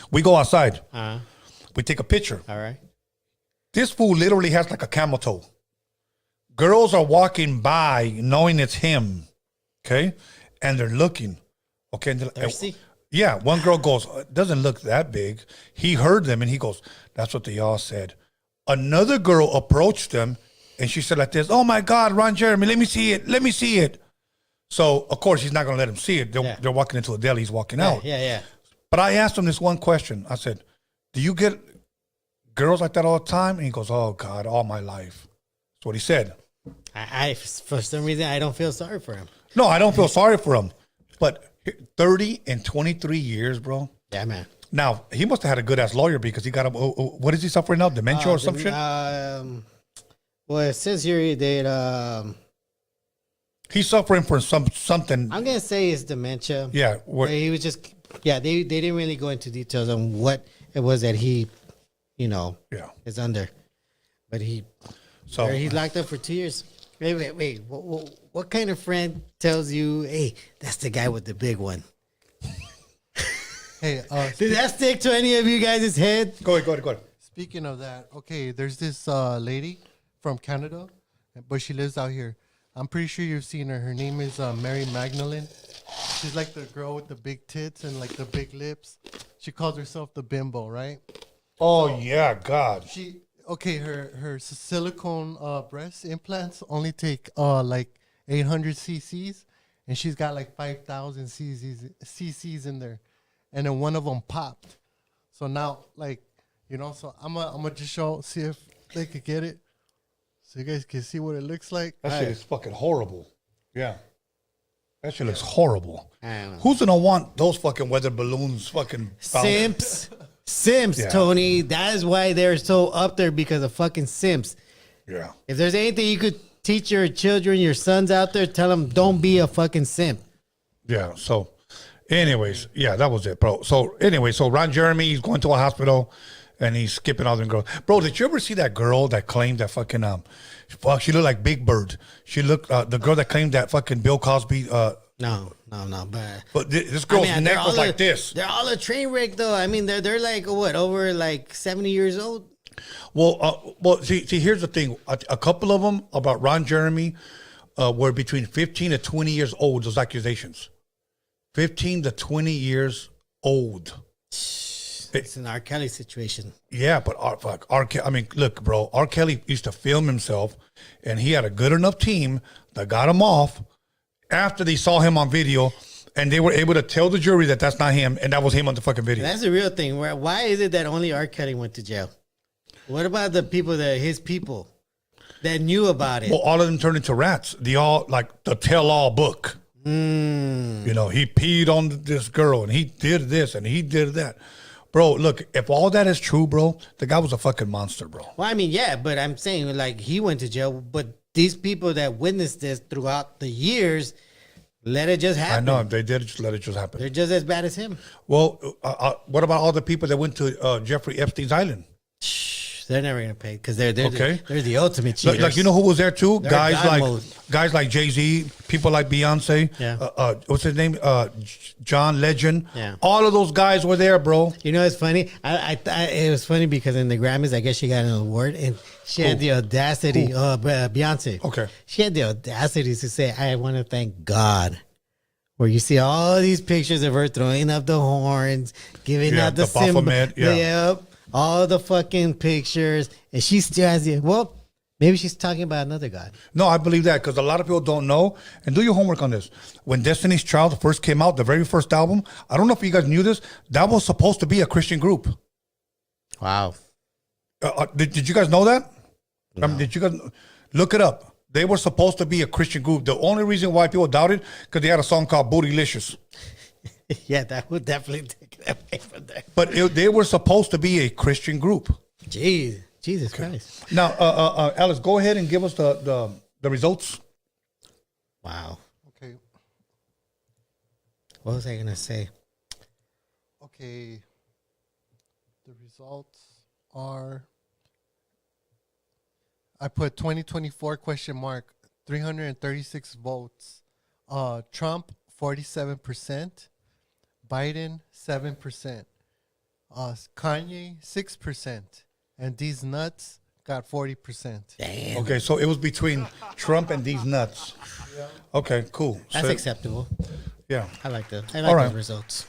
we go outside. Uh-huh. We take a picture. All right. This fool literally has like a camel toe. Girls are walking by knowing it's him. Okay. And they're looking. Okay. And Thirsty? Yeah. One girl goes, it doesn't look that big. He heard them and he goes, that's what they all said. Another girl approached them and she said like this, oh my God, Ron Jeremy, let me see it. Let me see it. So, of course, he's not going to let him see it. They're walking into a deli. He's walking out. Yeah. But I asked him this one question. I said, do you get girls like that all the time? And he goes, oh, God, all my life. That's what he said. I for some reason, I don't feel sorry for him. No, I don't feel sorry for him. But 30 and 23 years, bro. Yeah, man. Now, he must have had a good-ass lawyer because he got him. What is he suffering now? Dementia or some shit? Well, it says here that He's suffering from something. I'm going to say it's dementia. Yeah. He was just, they didn't really go into details on what it was that he, is under. But he's locked up for 2 years. Wait. What kind of friend tells you, hey, that's the guy with the big one? Hey, Did that stick to any of you guys' head? Go ahead. speaking of that, okay, there's this lady from Canada, but she lives out here. I'm pretty sure you've seen her. Her name is Mary Magdalene. She's like the girl with the big tits and like the big lips. She calls herself the bimbo, right? Oh, yeah, God. Her silicone breast implants only take like 800 cc's, and she's got like 5,000 cc's in there, and then one of them popped. So now, so I'm gonna just see if they could get it, so you guys can see what it looks like. That shit is fucking horrible. Yeah. That shit looks horrible. I don't know. Who's gonna want those fucking weather balloons fucking Simps, Yeah. Tony. That is why they're so up there, because of fucking simps. Yeah. If there's anything you could teach your children, your sons out there, tell them don't be a fucking simp. Yeah. So, anyways, yeah, that was it, bro. So, so Ron Jeremy, he's going to a hospital and he's skipping all them girls. Bro, did you ever see that girl that claimed that fucking, she looked like Big Bird? She looked, the girl that claimed that fucking Bill Cosby, No, but this girl's neck was like this. They're all a train wreck, though. I mean, they're like, what, over like 70 years old? Well, see, here's the thing. A couple of them about Ron Jeremy were between 15 to 20 years old, those accusations. 15 to 20 years old. It's an R. Kelly situation. Yeah, but R. Kelly, I mean, look, bro, R. Kelly used to film himself, and he had a good enough team that got him off after they saw him on video, and they were able to tell the jury that that's not him, and that was him on the fucking video. That's the real thing. Why is it that only R. Kelly went to jail? What about the people his people that knew about it? Well, all of them turned into rats. They all, like the tell-all book. You know, he peed on this girl, and he did this, and he did that. Bro, look, if all that is true, bro, the guy was a fucking monster, bro. Well, I mean, yeah, but I'm saying, like, he went to jail, but these people that witnessed this throughout the years, let it just happen. I know, they did just let it just happen. They're just as bad as him. Well, what about all the people that went to Jeffrey Epstein's island? They're never gonna pay because they're Okay. they're the ultimate cheaters. Like, you know who was there too? They're Guys God mode. like Jay-Z, people like Beyonce. Yeah. What's his name? John Legend. Yeah. All of those guys were there, bro. You know, it's funny. It was funny because in the Grammys, I guess she got an award, and she had the audacity. Beyonce. Okay. She had the audacity to say, "I want to thank God." Where you see all these pictures of her throwing up the horns, giving out the symbol. Baphomet, yeah. Yep. All the fucking pictures, and she still has it. Well, Maybe she's talking about another God. No, I believe that because a lot of people don't know. And do your homework on this. When Destiny's Child first came out, the very first album, I don't know if you guys knew this, that was supposed to be a Christian group. Wow. Did you guys know that? No. Did you guys look it up? They were supposed to be a Christian group. The only reason why people doubted because they had a song called Bootylicious. Yeah, that would definitely take it away from there. But they were supposed to be a Christian group. Jeez. Jesus Christ. Now, Alice, go ahead and give us the results. Wow. Okay. What was I going to say? Okay. The results are, I put 2024 question mark, 336 votes. Trump, 47%. Biden, 7%. Kanye, 6%. And these nuts got 40%. Damn. Okay, so it was between Trump and these nuts. Okay, cool. That's So, acceptable. yeah. I like that. I like All right. those results.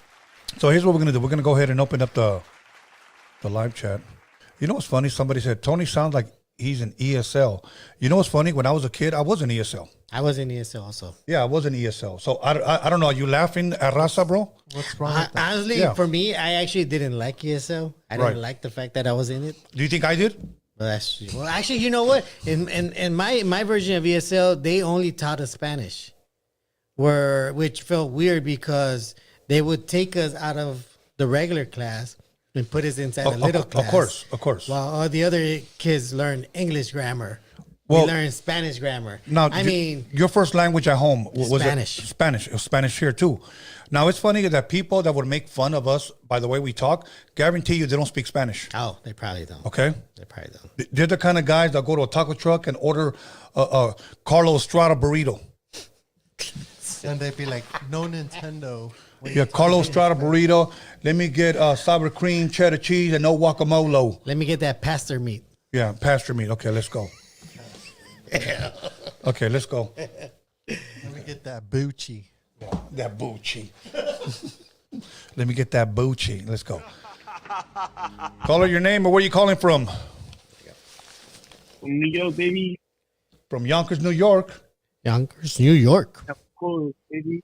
So here's what we're gonna do. We're gonna go ahead and open up the live chat. You know what's funny? Somebody said Tony sounds like he's an ESL. You know what's funny? When I was a kid, I was an ESL. I was in ESL also. Yeah, I was an ESL. So I don't know. Are you laughing at Raza, bro? What's wrong with that? Honestly, Yeah. for me, I actually didn't like ESL. I didn't Right. like the fact that I was in it. Do you think I did? Well, actually, you know what? In my version of ESL, they only taught us Spanish, which felt weird because they would take us out of the regular class and put us inside a little class. Of course. While all the other kids learn English grammar. Well, we learn Spanish grammar. Now, I mean, your first language at home was Spanish. Spanish. It was Spanish here too. Now it's funny that people that would make fun of us by the way we talk, guarantee you they don't speak Spanish. oh, they probably don't. Okay, They probably don't. they're the kind of guys that go to a taco truck and order a Carlos Estrada burrito. And they'd be like, no Nintendo. Yeah, Carlos Estrada burrito. Let me get sour cream, cheddar cheese, and no guacamole. Let me get that pastor meat. Yeah, pasture meat. Okay, let's go. Okay, let's go. Let me get that Bucci. That boochie. Let me get that boochie. Let's go. Call her your name or where you calling from? From New York, baby. From Yonkers, New York. Yonkers, New York. Of course, baby.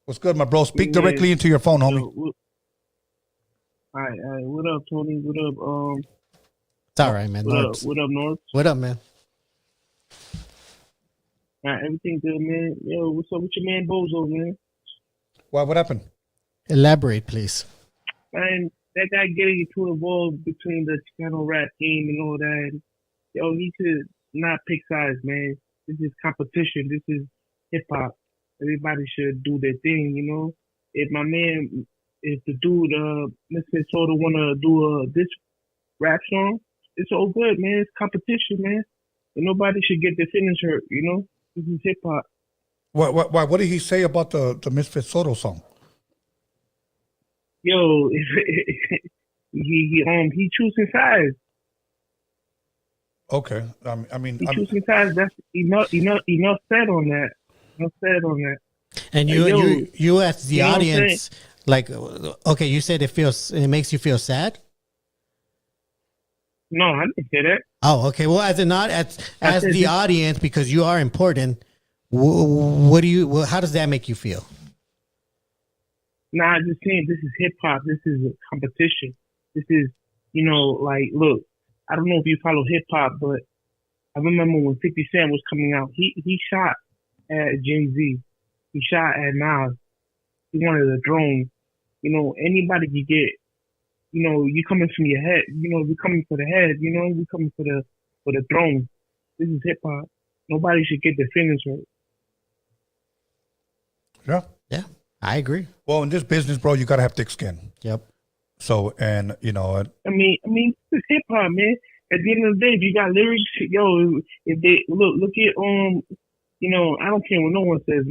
What's good, my bro? Speak Yeah. directly into your phone, homie. All right. What up, Tony? What up, It's all right, man. Norbs. what up, North? What up, man? Everything good, man. Yo, what's up with your man Bozo, man? Why? What happened? Elaborate, please. Man, that guy getting too involved between the Chicano rap game and all that. Yo, he should not pick sides, man. This is competition. This is hip hop. Everybody should do their thing, you know. If the dude, Mr. Soda wanna do this rap song, it's all good, man. It's competition, man. And nobody should get their feelings hurt, you know. This is hip hop. What did he say about the Misfit Soto song? Yo, he choosing sides. Okay, I mean, He choosing sides. That's enough said on that. Enough said on that. And Hey, yo, you asked the you know what I'm audience, like, okay, you said it makes you feel sad. No, I didn't say that. Oh, okay. Well, as said the this- audience, because you are important. How does that make you feel? Nah, I'm just saying this is hip hop. This is a competition. This is, like, look, I don't know if you follow hip hop, but I remember when 50 Cent was coming out, he shot at Gen Z. He shot at Nas. He wanted a drone. Anybody can get, you coming from your head, you coming for the head, you coming for the throne. This is hip hop. Nobody should get their feelings hurt. yeah. Yeah, I agree. Well, in this business, bro, you gotta have thick skin. Yep. So, and I mean, this is hip hop, man. At the end of the day, if you got lyrics, yo, if they look at I don't care what no one says.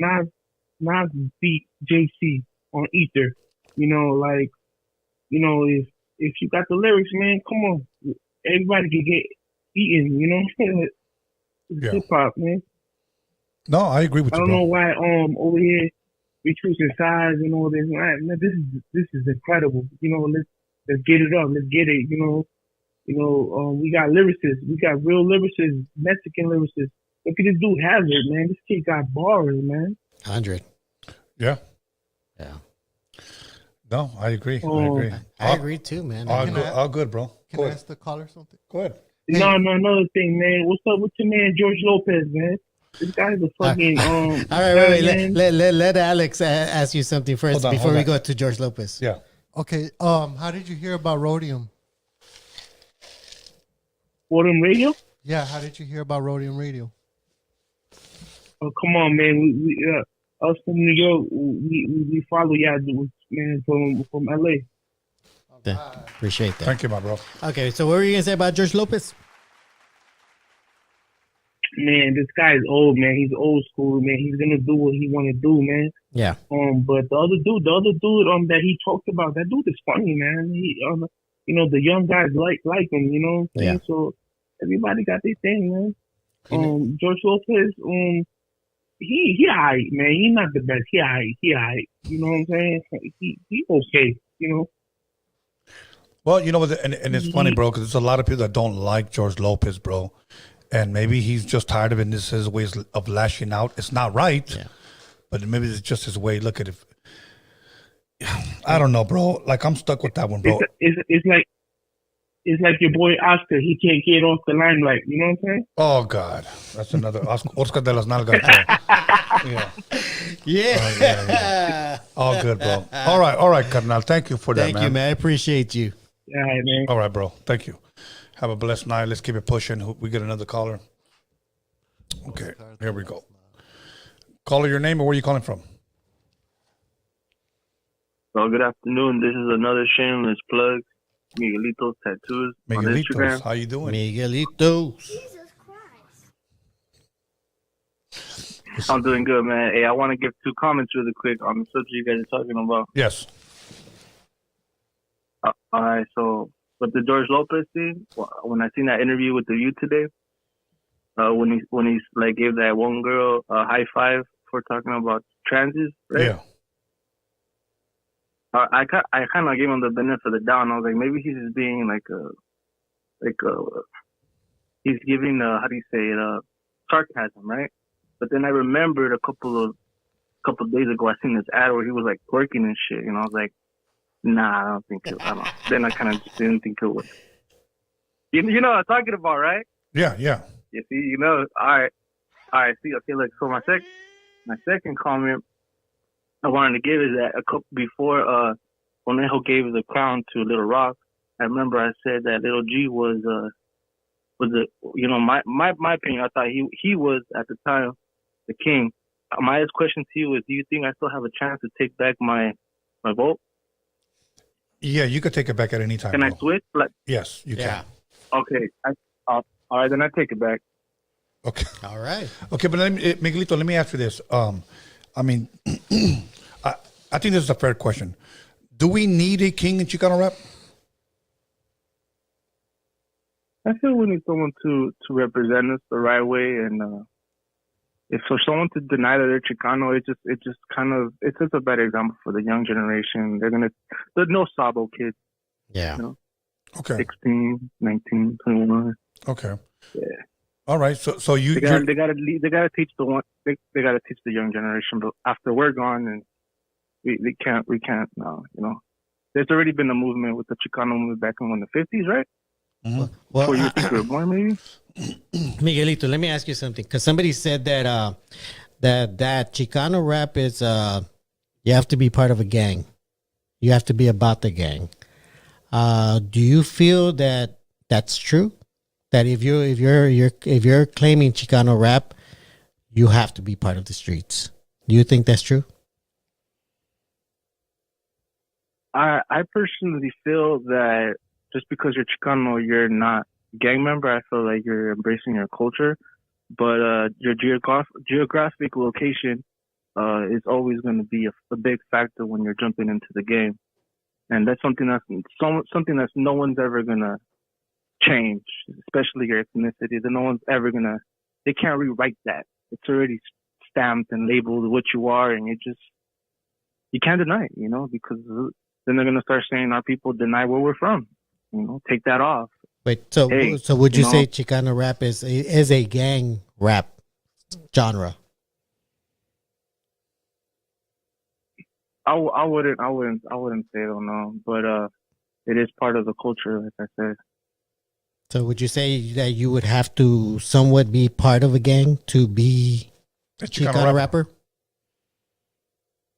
Nas beat JC on Ether. If you got the lyrics, man, come on, everybody can get eaten. It's Yeah. hip hop, man. no, I agree with I you, don't know bro. why over here we choosing sides and all this. Man, this is incredible. Let's get it up. Let's get it. We got lyricists. We got real lyricists, Mexican lyricists. Look at this dude Hazard, man. This kid got bars, man. 100. Yeah. Yeah. No, I agree. I Oh. agree. I agree too, man. All good, bro. Can Go I ahead. ask the caller something? Go ahead. No, another thing, man. What's up with your man George Lopez, man? This guy's a fucking All right, man. let Alex ask you something first Hold on, before hold we on. go to George Lopez. Yeah. Okay. How did you hear about Roadium? Roadium Radio? Yeah. How did you hear about Roadium Radio? Oh, come on, man. We us from New York, we follow y'all dudes, man, from LA. Yeah, appreciate that. Thank you, my bro. Okay, so what were you gonna say about George Lopez? Man, this guy's old, man. He's old school, man. He's gonna do what he wanna do, man. Yeah. But the other dude, that he talked about, that dude is funny, man. He, the young guys like him, you know what I'm saying? Yeah. So everybody got their thing, man. George Lopez, he alright, man. He's not the best. He alright. You know what I'm saying? He okay, you know. Well, you know, and it's funny, bro, because there's a lot of people that don't like George Lopez, bro. And maybe he's just tired of it. And this is his ways of lashing out. It's not right, but maybe it's just his way. Look at it. I don't know, bro. Like, I'm stuck with that one, bro. It's like your boy Oscar. He can't get off the limelight. You know what I'm saying? Oh, God. That's another Oscar de las Nalgas, bro. Yeah. Yeah. All good, bro. All right, Carnal. Thank you for that, Thank you, man. I appreciate you. All right, man. All right, bro. Thank you. Have a blessed night. Let's keep it pushing. We get another caller. Okay, here we go. Caller, your name or where are you calling from? Well, good afternoon. This is another shameless plug. Miguelito's Tattoos on Miguelitos, Instagram. how you doing? Miguelito. I'm doing good, man. Hey, I want to give 2 comments really quick on the subject you guys are talking about. Yes. All right, so with the George Lopez thing, when I seen that interview with the youth today, when he like gave that one girl a high five for talking about transes, right? Yeah. I kind of gave him the benefit of the doubt. I was like, maybe he's just being he's giving how do you say it, sarcasm, right? But then I remembered a couple days ago, I seen this ad where he was like twerking and shit, and I was like, nah, I don't think it. I don't. Then I kind of just didn't think it was. You know what I'm talking about, right? Yeah. You see, you know. All right. See, okay, look. So my second comment I wanted to give is that a couple before Conejo gave the crown to Little Rock, I remember I said that Little G was my opinion. I thought he was at the time the king. My last question to you is: do you think I still have a chance to take back my vote? Yeah, you could take it back at any time. Can bro. I switch? Like, Yes, you can. okay. All right, then I take it back. Okay. All right. Okay, but Miguelito, let me ask you this. I mean, I think this is a fair question. Do we need a king in Chicano rap? I feel we need someone to represent us the right way, and if for someone to deny that they're Chicano, it's just a bad example for the young generation. There's no Sabo kids. Yeah. You know, Okay. 16, 19, 21. Okay. Yeah. All right. So you They gotta teach they gotta teach the young generation. But after we're gone, and we can't now. You know, there's already been a movement with the Chicano movement back in the 50s, right? Mm-hmm. Well, Before you think you were born, maybe. Miguelito, let me ask you something, because somebody said that that Chicano rap is you have to be part of a gang, you have to be about the gang. Do you feel that that's true? That if you're claiming Chicano rap, you have to be part of the streets. Do you think that's true? I personally feel that just because you're Chicano, you're not a gang member. I feel like you're embracing your culture, but your geographic location is always going to be a big factor when you're jumping into the game, and that's something that's no one's ever gonna change, especially your ethnicity. That no one's ever gonna. They can't rewrite that. It's already stamped and labeled what you are, and you can't deny it. Because then they're gonna start saying our people deny where we're from. Take that off. Wait, so Hey, so would you you say know- Chicano rap is a gang rap genre? I wouldn't say it, no, but it is part of the culture, like I said. So would you say that you would have to somewhat be part of a gang to be A Chicano rapper?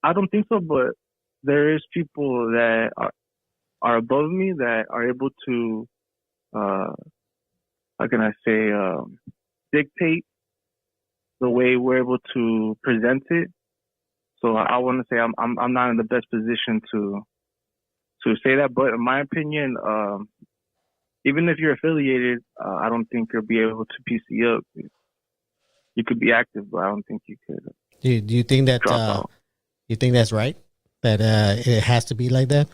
I don't think so, but there is people that are above me that are able to, how can I say, dictate the way we're able to present it. So I want to say I'm not in the best position to say that, but in my opinion, even if you're affiliated, I don't think you'll be able to PC up. You could be active, but I don't think you could Do you think that drop out. you think that's right? That it has to be like that?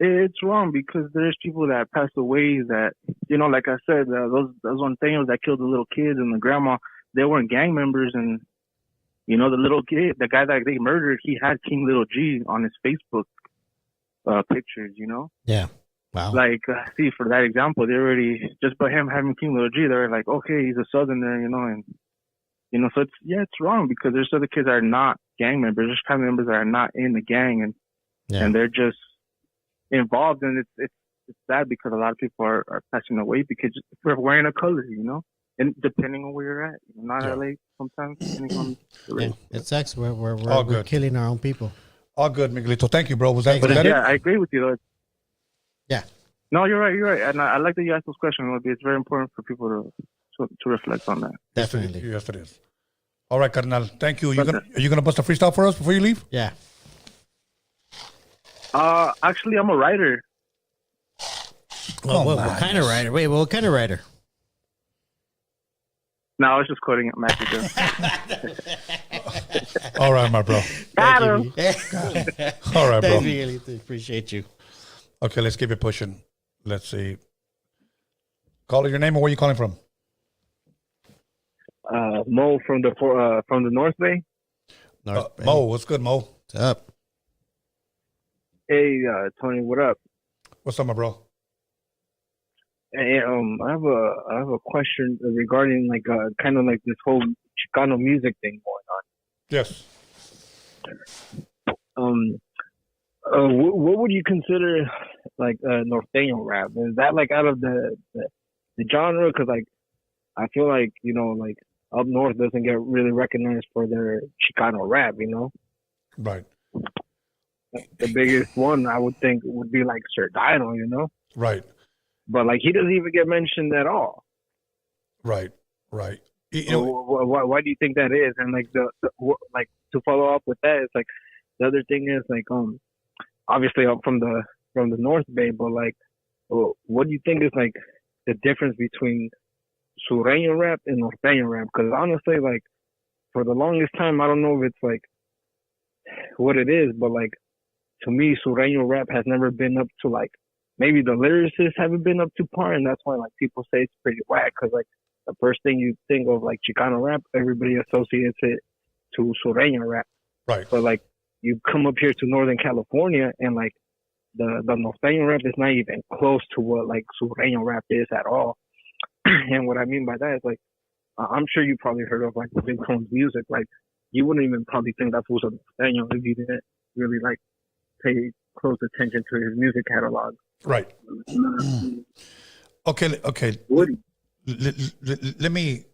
It's wrong because there's people that passed away that, like I said, those Norteños that killed the little kids and the grandma, they weren't gang members. And, the little kid, the guy that they murdered, he had King Little G on his Facebook pictures, Yeah. Wow. Like, see, for that example, they already, just by him having King Little G, they're like, okay, he's a Southerner, and, so it's wrong because there's other kids that are not gang members. There's family members that are not in the gang and they're just involved, and it's sad because a lot of people are passing away because we're wearing a color, and depending on where you're at, not LA sometimes, depending on the race. It sucks. We're good. killing our own people. All good, Miguelito. Thank you, bro. Was that But it? yeah, I agree with you though. Yeah. No, you're right, and I like that you asked those questions. It's very important for people to reflect on that. Definitely. Yes, it is. All right, Carnal. Thank you. Are you gonna bust a freestyle for us before you leave? Yeah. Actually, I'm a writer. Well, what kind of writer? Wait, what kind of writer? No, I was just quoting Matthew Jones. All right, my bro. Got him. All right, bro. Thanks, Miguelito. Appreciate you. Okay, let's keep it pushing. Let's see. Call it your name and where you calling from? Mo from the North Bay. Mo, what's good, Mo? What's up? Hey, Tony, what up? What's up, my bro? Hey, I have a question regarding kind of like this whole Chicano music thing going on. Yes. What would you consider like norteño rap? Is that like out of the genre? Because I feel like like up north doesn't get really recognized for their Chicano rap. Right. The biggest one I would think would be like Sir Dino. Right. But he doesn't even get mentioned at all. Right. Right. Why do you think that is? And to follow up with that, it's the other thing is obviously I'm from the North Bay, but what do you think is the difference between Sureño rap and Norteño rap? Because honestly, for the longest time, I don't know if it's what it is, but to me, Sureño rap has never been up to maybe the lyricists haven't been up to par, and that's why people say it's pretty whack. Because the first thing you think of Chicano rap, everybody associates it to Sureño rap. Right. But you come up here to Northern California, and the Norteño rap is not even close to what Sureño rap is at all. And what I mean by that is I'm sure you probably heard of the Big Tone's music. You wouldn't even probably think that was a Norteño if you didn't really pay close attention to his music catalog. Right. Okay. Let me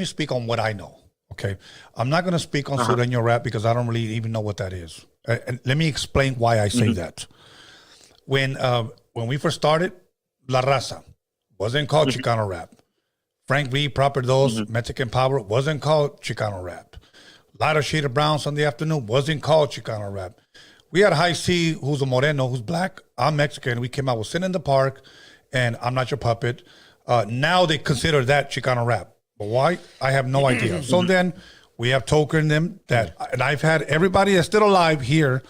speak on what I know. Okay. I'm not going to speak on Sureño rap because I don't really even know what that is. And let me explain why I say that. When we first started, La Raza wasn't called Chicano rap. Frank V, Proper Dos, Mexican Power wasn't called Chicano rap. Lighter Shade of Brown Sunday Afternoon wasn't called Chicano rap. We had High C, who's a Moreno, who's black. I'm Mexican. We came out with Sin in the Park and I'm Not Your Puppet. Now they consider that Chicano rap. But why? I have no idea. So then we have Toker and them and I've had everybody that's still alive here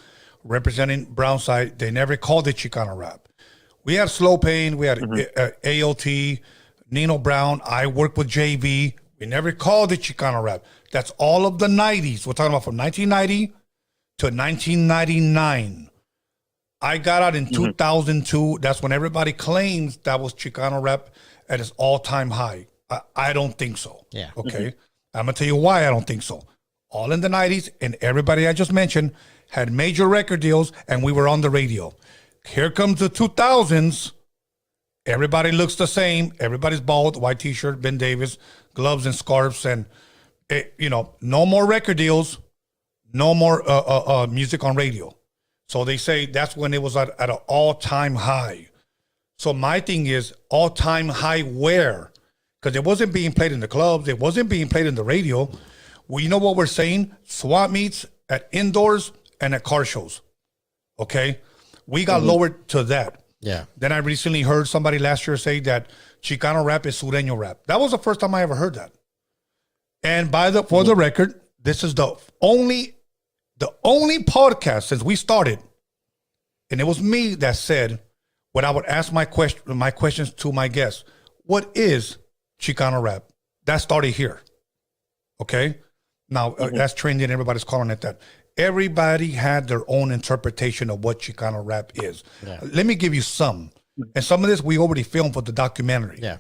representing Brownside. They never called it Chicano rap. We had Slow Pain. We had AOT, Nino Brown. I worked with JV. We never called it Chicano rap. That's all of the 90s. We're talking about from 1990 to 1999. I got out in 2002. That's when everybody claims that was Chicano rap at its all-time high. I don't think so. Yeah. Okay. I'm going to tell you why I don't think so. All in the 90s, and everybody I just mentioned had major record deals, and we were on the radio. Here comes the 2000s. Everybody looks the same. Everybody's bald, white T-shirt, Ben Davis, gloves and scarves, and, no more record deals, no more music on radio. So they say that's when it was at an all-time high. So my thing is, all-time high where? Because it wasn't being played in the clubs. It wasn't being played in the radio. Well, you know what we're saying? Swap meets at indoors and at car shows. Okay? We got lowered to that. Yeah. Then I recently heard somebody last year say that Chicano rap is Sureño rap. That was the first time I ever heard that. And for the record, this is the only podcast since we started, and it was me that said when I would ask my questions to my guests, what is Chicano rap? That started here. Okay? Now, that's trending. Everybody's calling it that. Everybody had their own interpretation of what Chicano rap is. Yeah. Let me give you some. And some of this we already filmed for the documentary. Yeah.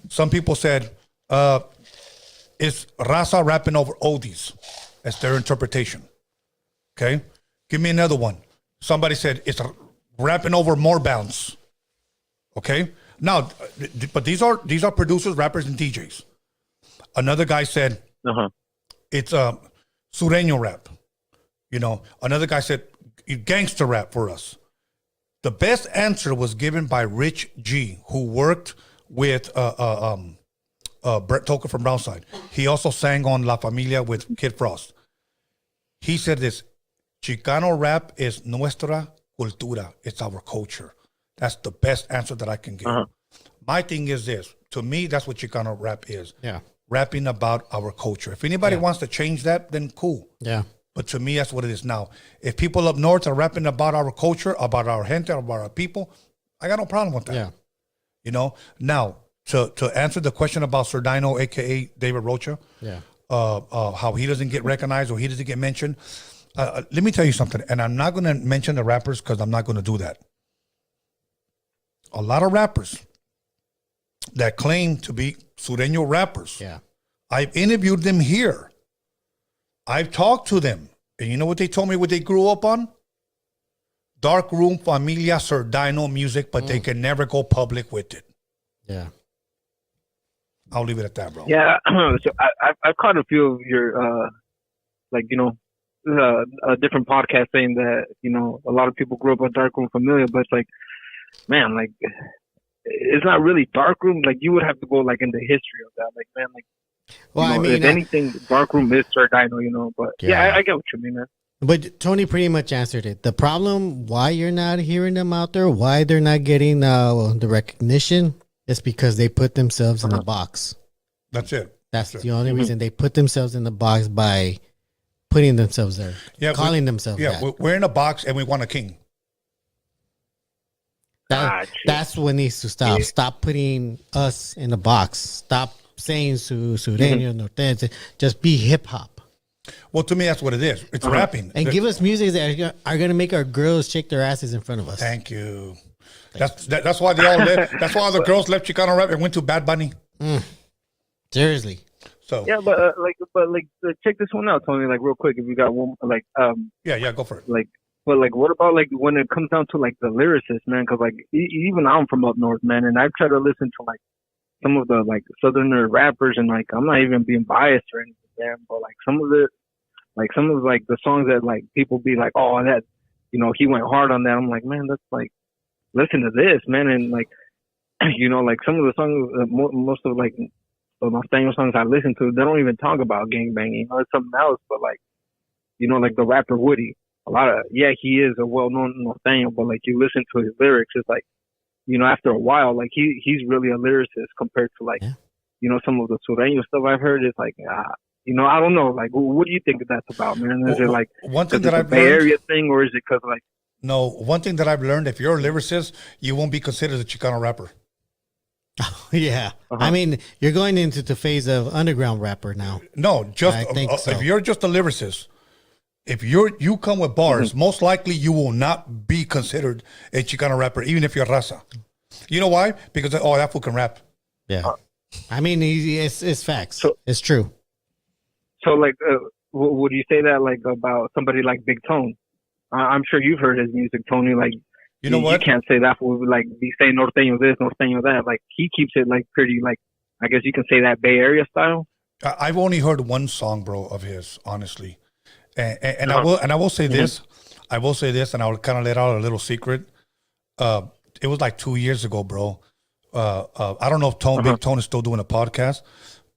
Some people said, it's Raza rapping over oldies. That's their interpretation. Okay? Give me another one. Somebody said it's rapping over more bounce. Okay? Now, but these are producers, rappers, and DJs. Another guy said it's Sureño rap. Another guy said gangster rap for us. The best answer was given by Rich G, who worked with Brett Toker from Brownside. He also sang on La Familia with Kid Frost. He said this, Chicano rap is nuestra cultura. It's our culture. That's the best answer that I can give. My thing is this. To me, that's what Chicano rap is. Yeah. Rapping about our culture. If anybody wants to change that, then cool. Yeah. But to me, that's what it is now. If people up north are rapping about our culture, about our gente, about our people, I got no problem with that. Yeah. Now, to answer the question about Sir Dino, a.k.a. David Rocha, how he doesn't get recognized or he doesn't get mentioned, let me tell you something, and I'm not going to mention the rappers because I'm not going to do that. A lot of rappers that claim to be Sureño rappers, I've interviewed them here. I've talked to them, and you know what they told me what they grew up on? Dark room, familia, Sir Dino music, but they can never go public with it. Yeah. I'll leave it at that, bro. Yeah, so I've caught a few of your, different podcasts saying that, a lot of people grew up on dark room familia, but it's like, man, like, it's not really dark room. Like, you would have to go, like, in the history of that. Like, man, like, well, if anything, darkroom is Sir Dino, but I get what you mean, man. But Tony pretty much answered it. The problem why you're not hearing them out there, why they're not getting the recognition, is because they put themselves in a box. That's it. That's the only reason they put themselves in the box, by putting themselves there, calling themselves that. We're in a box and we want a king. That's what needs to stop. Stop putting us in a box. Stop saying Sureño, Norbeez. Just be hip hop. Well, to me, that's what it is. It's rapping. And give us music that are going to make our girls shake their asses in front of us. Thank you. That's why they all left. That's why all the girls left Chicano rap and went to Bad Bunny. Seriously. So yeah, but check this one out, Tony. Like real quick, if you got one, like go for it. But what about like when it comes down to like the lyricists, man? Because like even I'm from up north, man, and I've tried to listen to like some of the like southerner rappers, and like I'm not even being biased or anything, man, but like some of the songs that like people be like, oh, that he went hard on that. I'm like, man, that's like, listen to this, man, and like like some of the songs, most of like the Norteño songs I listen to, they don't even talk about gangbanging. It's something else, but like like the rapper Woody, a lot of he is a well-known Norteño, but like you listen to his lyrics, it's like after a while, like he's really a lyricist compared to like some of the Sureño stuff I've heard. It's like I don't know, like what do you think that's about, man? Is it like one thing that I've Bay Area thing, or is it because like no? One thing that I've learned: if you're a lyricist, you won't be considered a Chicano rapper. Yeah, I mean, you're going into the phase of underground rapper now. No, just I think so. If you're just a lyricist, if you come with bars, most likely you will not be considered a Chicano rapper, even if you're raza. You know why? Because that fool can rap. Yeah. I mean, it's facts. So- It's true. So, like, would you say that, like, about somebody like Big Tone? I'm sure you've heard his music, Tony. Like, You know what? You can't say that would like be saying norteño this, norteño that. Like, he keeps it like pretty, like, I guess you can say that Bay Area style. I've only heard one song, bro, of his, honestly, and I will say this. I will say this, and I'll kind of let out a little secret. It was like 2 years ago, bro. I don't know if Big Tone is still doing a podcast,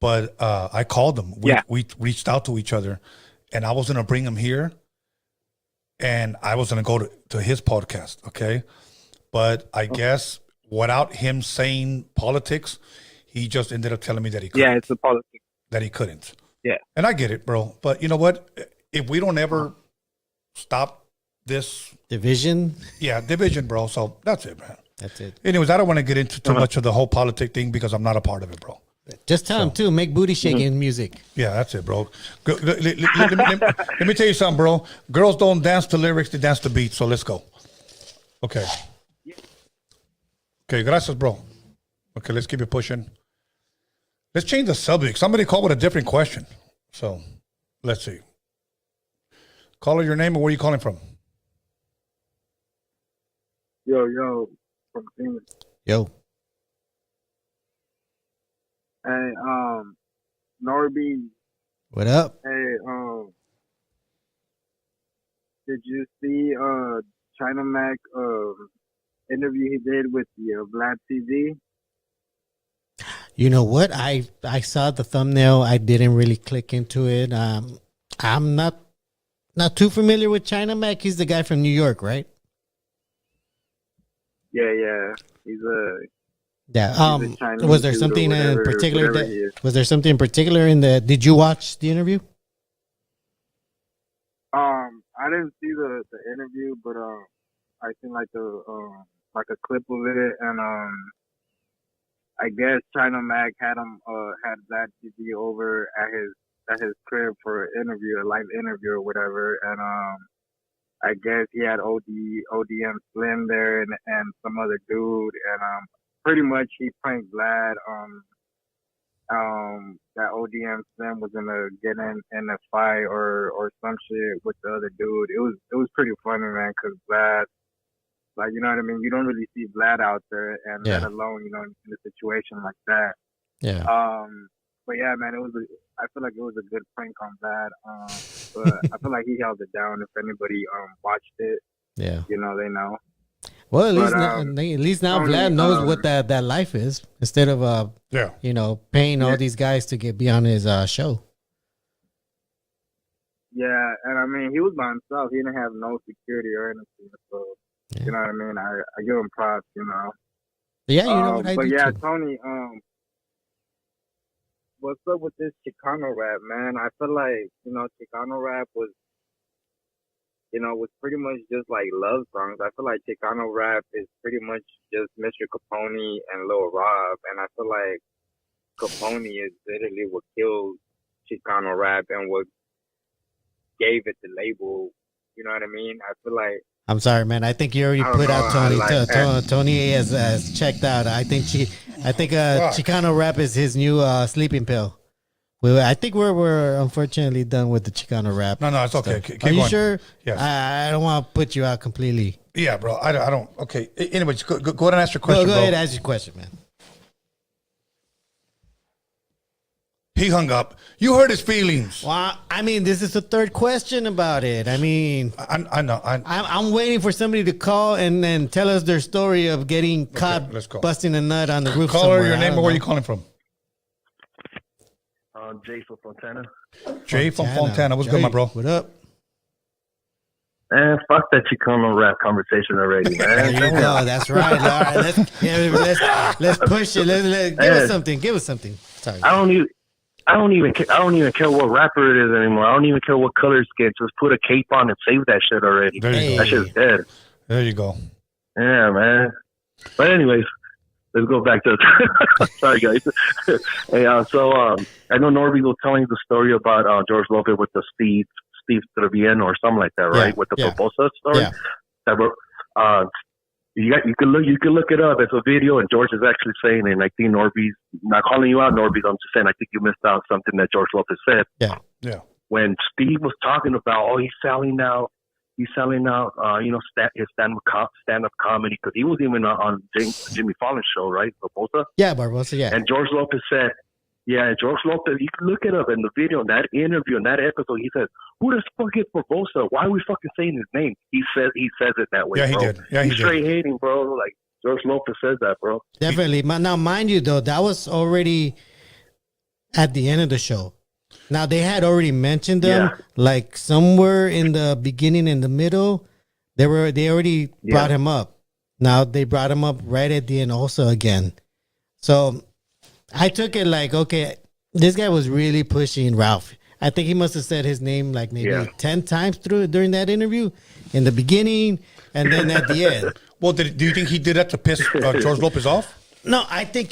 but I called him. We reached out to each other, and I was gonna bring him here, and I was gonna go to his podcast, okay? But I guess without him saying politics, he just ended up telling me that he couldn't. Yeah, it's the politics. That he couldn't. Yeah. And I get it, bro. But you know what? If we don't ever stop this Division. division, bro. So that's it, man. That's it. Anyways, I don't want to get into too much of the whole politic thing because I'm not a part of it, bro. Just tell him too. Make booty shaking music. Yeah, that's it, bro. Let me tell you something, bro. Girls don't dance to lyrics; they dance to beats. So let's go. Okay. Okay, gracias, bro. Okay, let's keep it pushing. Let's change the subject. Somebody called with a different question. So let's see. Caller, your name and where you calling from? Yo, from Phoenix. Yo. Hey, Norbeez. What up? Hey, did you see China Mac interview he did with the Vlad TV? You know what? I saw the thumbnail. I didn't really click into it. I'm not too familiar with China Mac. He's the guy from New York, right? Yeah. He's a Chinese Was there dude or something whatever- in particular? whatever he is. Was there something in particular in the? Did you watch the interview? I didn't see the interview, but I seen like a clip of it, and I guess China Mac had that TV over at his crib for an interview, a live interview or whatever, and I guess he had ODM Slim there and some other dude, and pretty much he pranked Vlad. That ODM Slim was gonna get in a fight or some shit with the other dude. It was pretty funny, man, because Vlad, like, you know what I mean? You don't really see Vlad out there, and let alone, you know, in a situation like that. Yeah. But yeah, man, I feel like it was a good prank on Vlad. But I feel like he held it down. If anybody watched it, Yeah. you know, they know. Well, at But, least now Tony, Vlad knows what that life is instead of you know, paying all these guys to be on his show. Yeah, and I mean, he was by himself. He didn't have no security or anything. So, you know what I mean? I give him props, you know. Yeah, you know what I But do yeah, too. Tony, what's up with this Chicano rap, man? I feel like, you know, Chicano rap was pretty much just like love songs. I feel like Chicano rap is pretty much just Mr. Capone and Lil Rob, and I feel like Capone is literally what killed Chicano rap and what gave it the label. You know what I mean? I feel like I'm sorry, man. I think you already put out Tony. Tony has checked out. I think Chicano rap is his new sleeping pill. Well, I think we're unfortunately done with the Chicano rap. No, it's okay. stuff. Keep Are you going. sure? Yes. I don't want to put you out completely. Yeah, bro. I don't. Okay. Anyways, go ahead and ask your question, Go bro. ahead, ask your question, man. He hung up. You hurt his feelings. Well, I mean, this is the third question about it. I mean, I know. I'm waiting for somebody to call and then tell us their story of getting caught let's go. busting a nut on the roof. Caller, somewhere. your I name don't and where know. you calling from? Jay from Fontana. Jay from Fontana. What's good, my bro? What up? Man, fuck that Chicano rap conversation already, There man. you go. That's right. All right, let's push it. Give us something. Give us something. Sorry. I don't even care what rapper it is anymore. I don't even care what color skin. Just put a cape on and save that shit already. There you go. That shit's dead. There you go. Yeah, man. But anyways, let's go back to sorry guys. Hey, so I know Norbeez was telling the story about George Lopez with the Steve Trevian or something like that, right? With the Barbosa story. Yeah. That were, you can look it up. It's a video, and George is actually saying, and I think Norbeez, not calling you out, Norbeez, I'm just saying I think you missed out something that George Lopez said. Yeah. When Steve was talking about, he's selling out, his stand-up comedy, because he was even on Jimmy Fallon's show, right? Barbosa? Yeah, Barbosa, yeah. And George Lopez said, George Lopez, you can look it up in the video, in that interview, in that episode, he says, who the fuck is Barbosa? Why are we fucking saying his name? He says it that way, yeah, bro. He did. Yeah, he He's did. straight hating, bro. Like, George Lopez says that, bro. Definitely. Now, mind you, though, that was already at the end of the show. Now, they had already mentioned them, like somewhere in the beginning, in the middle, they already brought him up. Now, they brought him up right at the end also again. So, I took it like, okay, this guy was really pushing Ralph. I think he must have said his name like maybe 10 times during that interview, in the beginning and then at the end. Well, do you think he did that to piss George Lopez off? No, I think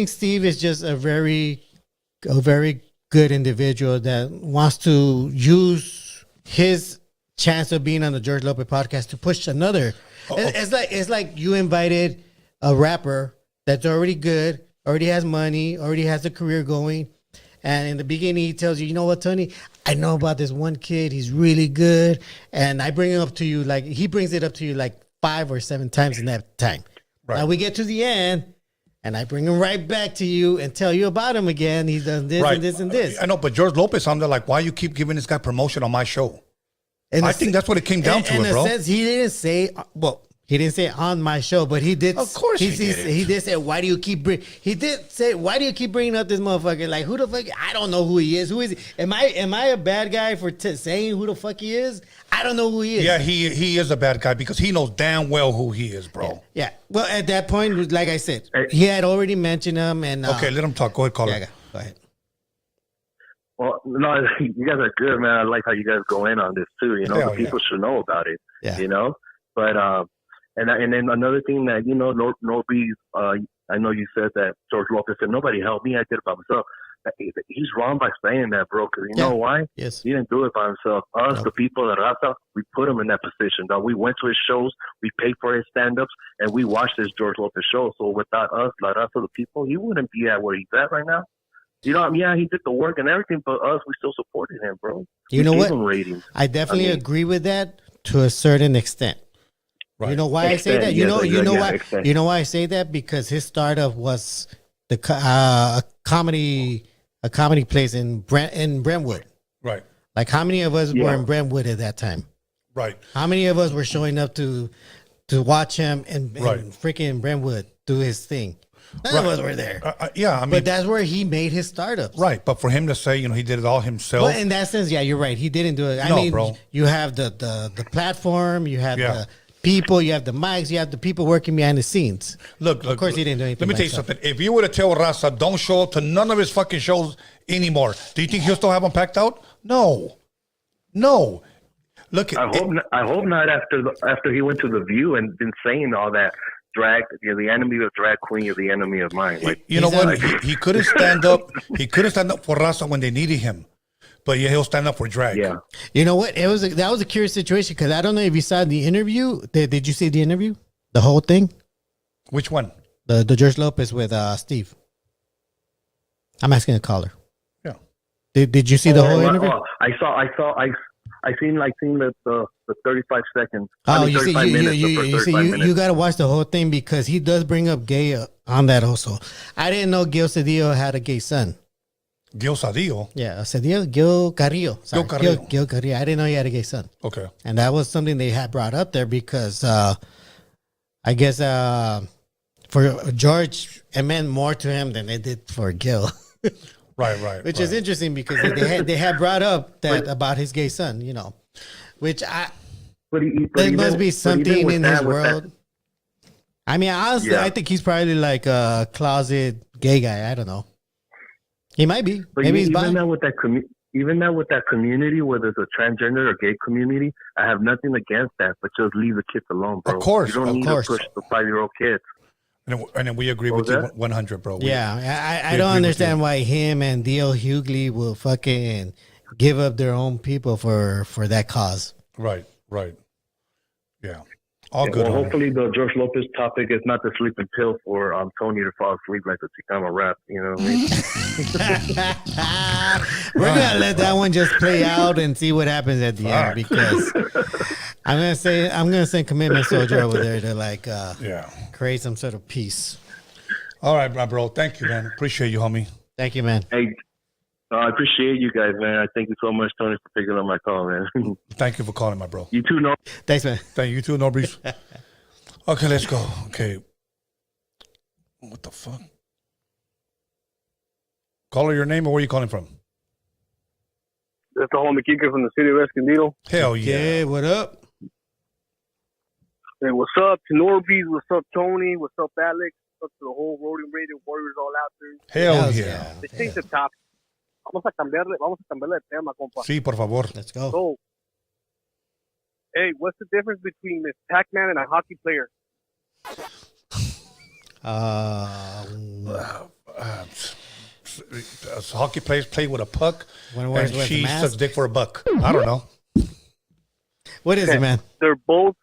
Steve is just a very good individual that wants to use his chance of being on the George Lopez podcast to push another. It's like you invited a rapper that's already good, already has money, already has a career going, and in the beginning he tells you, you know what, Tony, I know about this one kid, he's really good, and I bring him up to you, like he brings it up to you like 5 or 7 times in that time. Right. Now we get to the end, and I bring him right back to you and tell you about him again. He's done this and this and this. I know, but George Lopez sounded like, why you keep giving this guy promotion on my show? I think that's what it came down to, in bro. In a sense, he didn't say, he didn't say on my show, but he did. Of course he did. He did say, why do you keep bringing up this motherfucker? Like, who the fuck? I don't know who he is. Who is he? Am I a bad guy for saying who the fuck he is? I don't know who he is. Yeah, he is a bad guy because he knows damn well who he is, bro. Yeah. Well, at that point, like I said, he had already mentioned him. And okay, let him talk. Go ahead, caller. Yeah, go ahead. Well, no, you guys are good, man. I like how you guys go in on this too. You know, the people should know about it. Yeah. You know, but and then another thing that Norbeez, I know you said that George Lopez said nobody helped me. I did it by myself. He's wrong by saying that, bro. Because you know why? Yes. He didn't do it by himself. Us, the people at Raza, we put him in that position. Dog. We went to his shows, we paid for his stand-ups, and we watched his George Lopez show. So without us, La Raza, the people, he wouldn't be at where he's at right now. You know, yeah, he did the work and everything, but us, we still supported him, bro. You know what? Ratings. I definitely agree with that to a certain extent. Right. You know why I say that? You know why I say that? Because his startup was the a comedy place in Brentwood. Right. Like how many of us were in Brentwood at that time? Right. How many of us were showing up to watch him in freaking Brentwood do his thing? None of us were there. Yeah, I mean, but that's where he made his startups. Right, but for him to say, he did it all himself. Well, in that sense, yeah, you're right. He didn't do it. I mean, bro. You have the platform, you have the people, you have the mics, you have the people working behind the scenes. Look, of course, he didn't do anything. Let me tell you something. If you were to tell Raza, don't show up to none of his fucking shows anymore, do you think he'll still have them packed out? No. Look, I hope not. After he went to the View and been saying all that. Drag, you're the enemy of drag queen, you're the enemy of mine. Like, you know what? He couldn't stand up. He couldn't stand up for Raza when they needed him, but yeah, he'll stand up for drag. Yeah. You know what? That was a curious situation because I don't know if you saw the interview. Did you see the interview? The whole thing? Which one? The George Lopez with Steve. I'm asking a caller. Yeah. Did you see the whole interview? I seen the 35 seconds. Oh, you got to watch the whole thing because he does bring up gay on that also. I didn't know Gil Cedillo had a gay son. Gil Cedillo? Yeah, Gil Carrillo. Sorry, Gil Carrillo. I didn't know he had a gay son. Okay. And that was something they had brought up there because I guess for George, it meant more to him than it did for Gil. Right. Which is interesting because they had brought up that about his gay son, which there must be something in his world. I mean, honestly, I think he's probably like a closet gay guy. I don't know. He might be. But maybe he's even now with that community, whether it's a transgender or gay community, I have nothing against that. But just leave the kids alone, bro. Of course, you don't need to push the 5-year-old kids. And then we agree with you 100, bro. I don't understand why him and D.L. Hughley will fucking give up their own people for that cause. Right. Yeah. All good. Well, homie. hopefully the George Lopez topic is not the sleeping pill for Tony to fall asleep like the Chicano rap. You know what I mean? We're gonna let that one just play out and see what happens at the end, because I'm gonna send Commitment Soldier over there to create some sort of peace. All right, my bro. Thank you, man. Appreciate you, homie. Thank you, man. Hey, I appreciate you guys, man. I thank you so much, Tony, for picking up my call, man. Thank you for calling, my bro. You too, no. Thanks, man. Thank you too, Norbeez. Okay, let's go. Okay. What the fuck? Caller, your name or where you calling from? That's the homie Kika from the city of Escondido. Hell yeah. Yeah, what up? Hey, what's up to Norbeez? What's up, Tony? What's up, Alex? What's up to the whole Roadium Radio Warriors all out there? Hell yeah. Let's change the topic. Vamos a cambiarle de tema, compa. Sí, por favor. Let's go. So, hey, what's the difference between Miss Pac-Man and a hockey player? Hockey players play with a puck, When and wears with she a mask? sucks dick for a buck. I don't know. What is it, man? They're both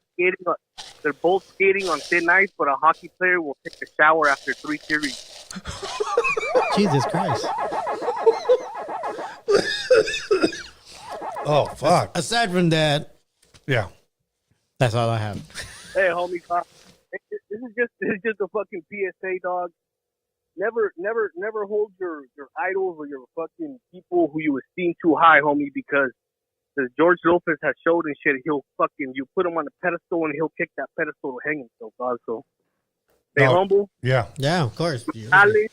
skating on thin ice, but a hockey player will take a shower after 3 series. Jesus Christ. Oh, fuck. Aside from that, Yeah. that's all I have. Hey, homie, this is just a fucking PSA, dog. Never hold your idols or your fucking people who you esteem too high, homie, because as George Lopez has showed and shit, you put him on a pedestal and he'll kick that pedestal to hang himself, dog. So stay humble. Yeah. Yeah, of course. Ali.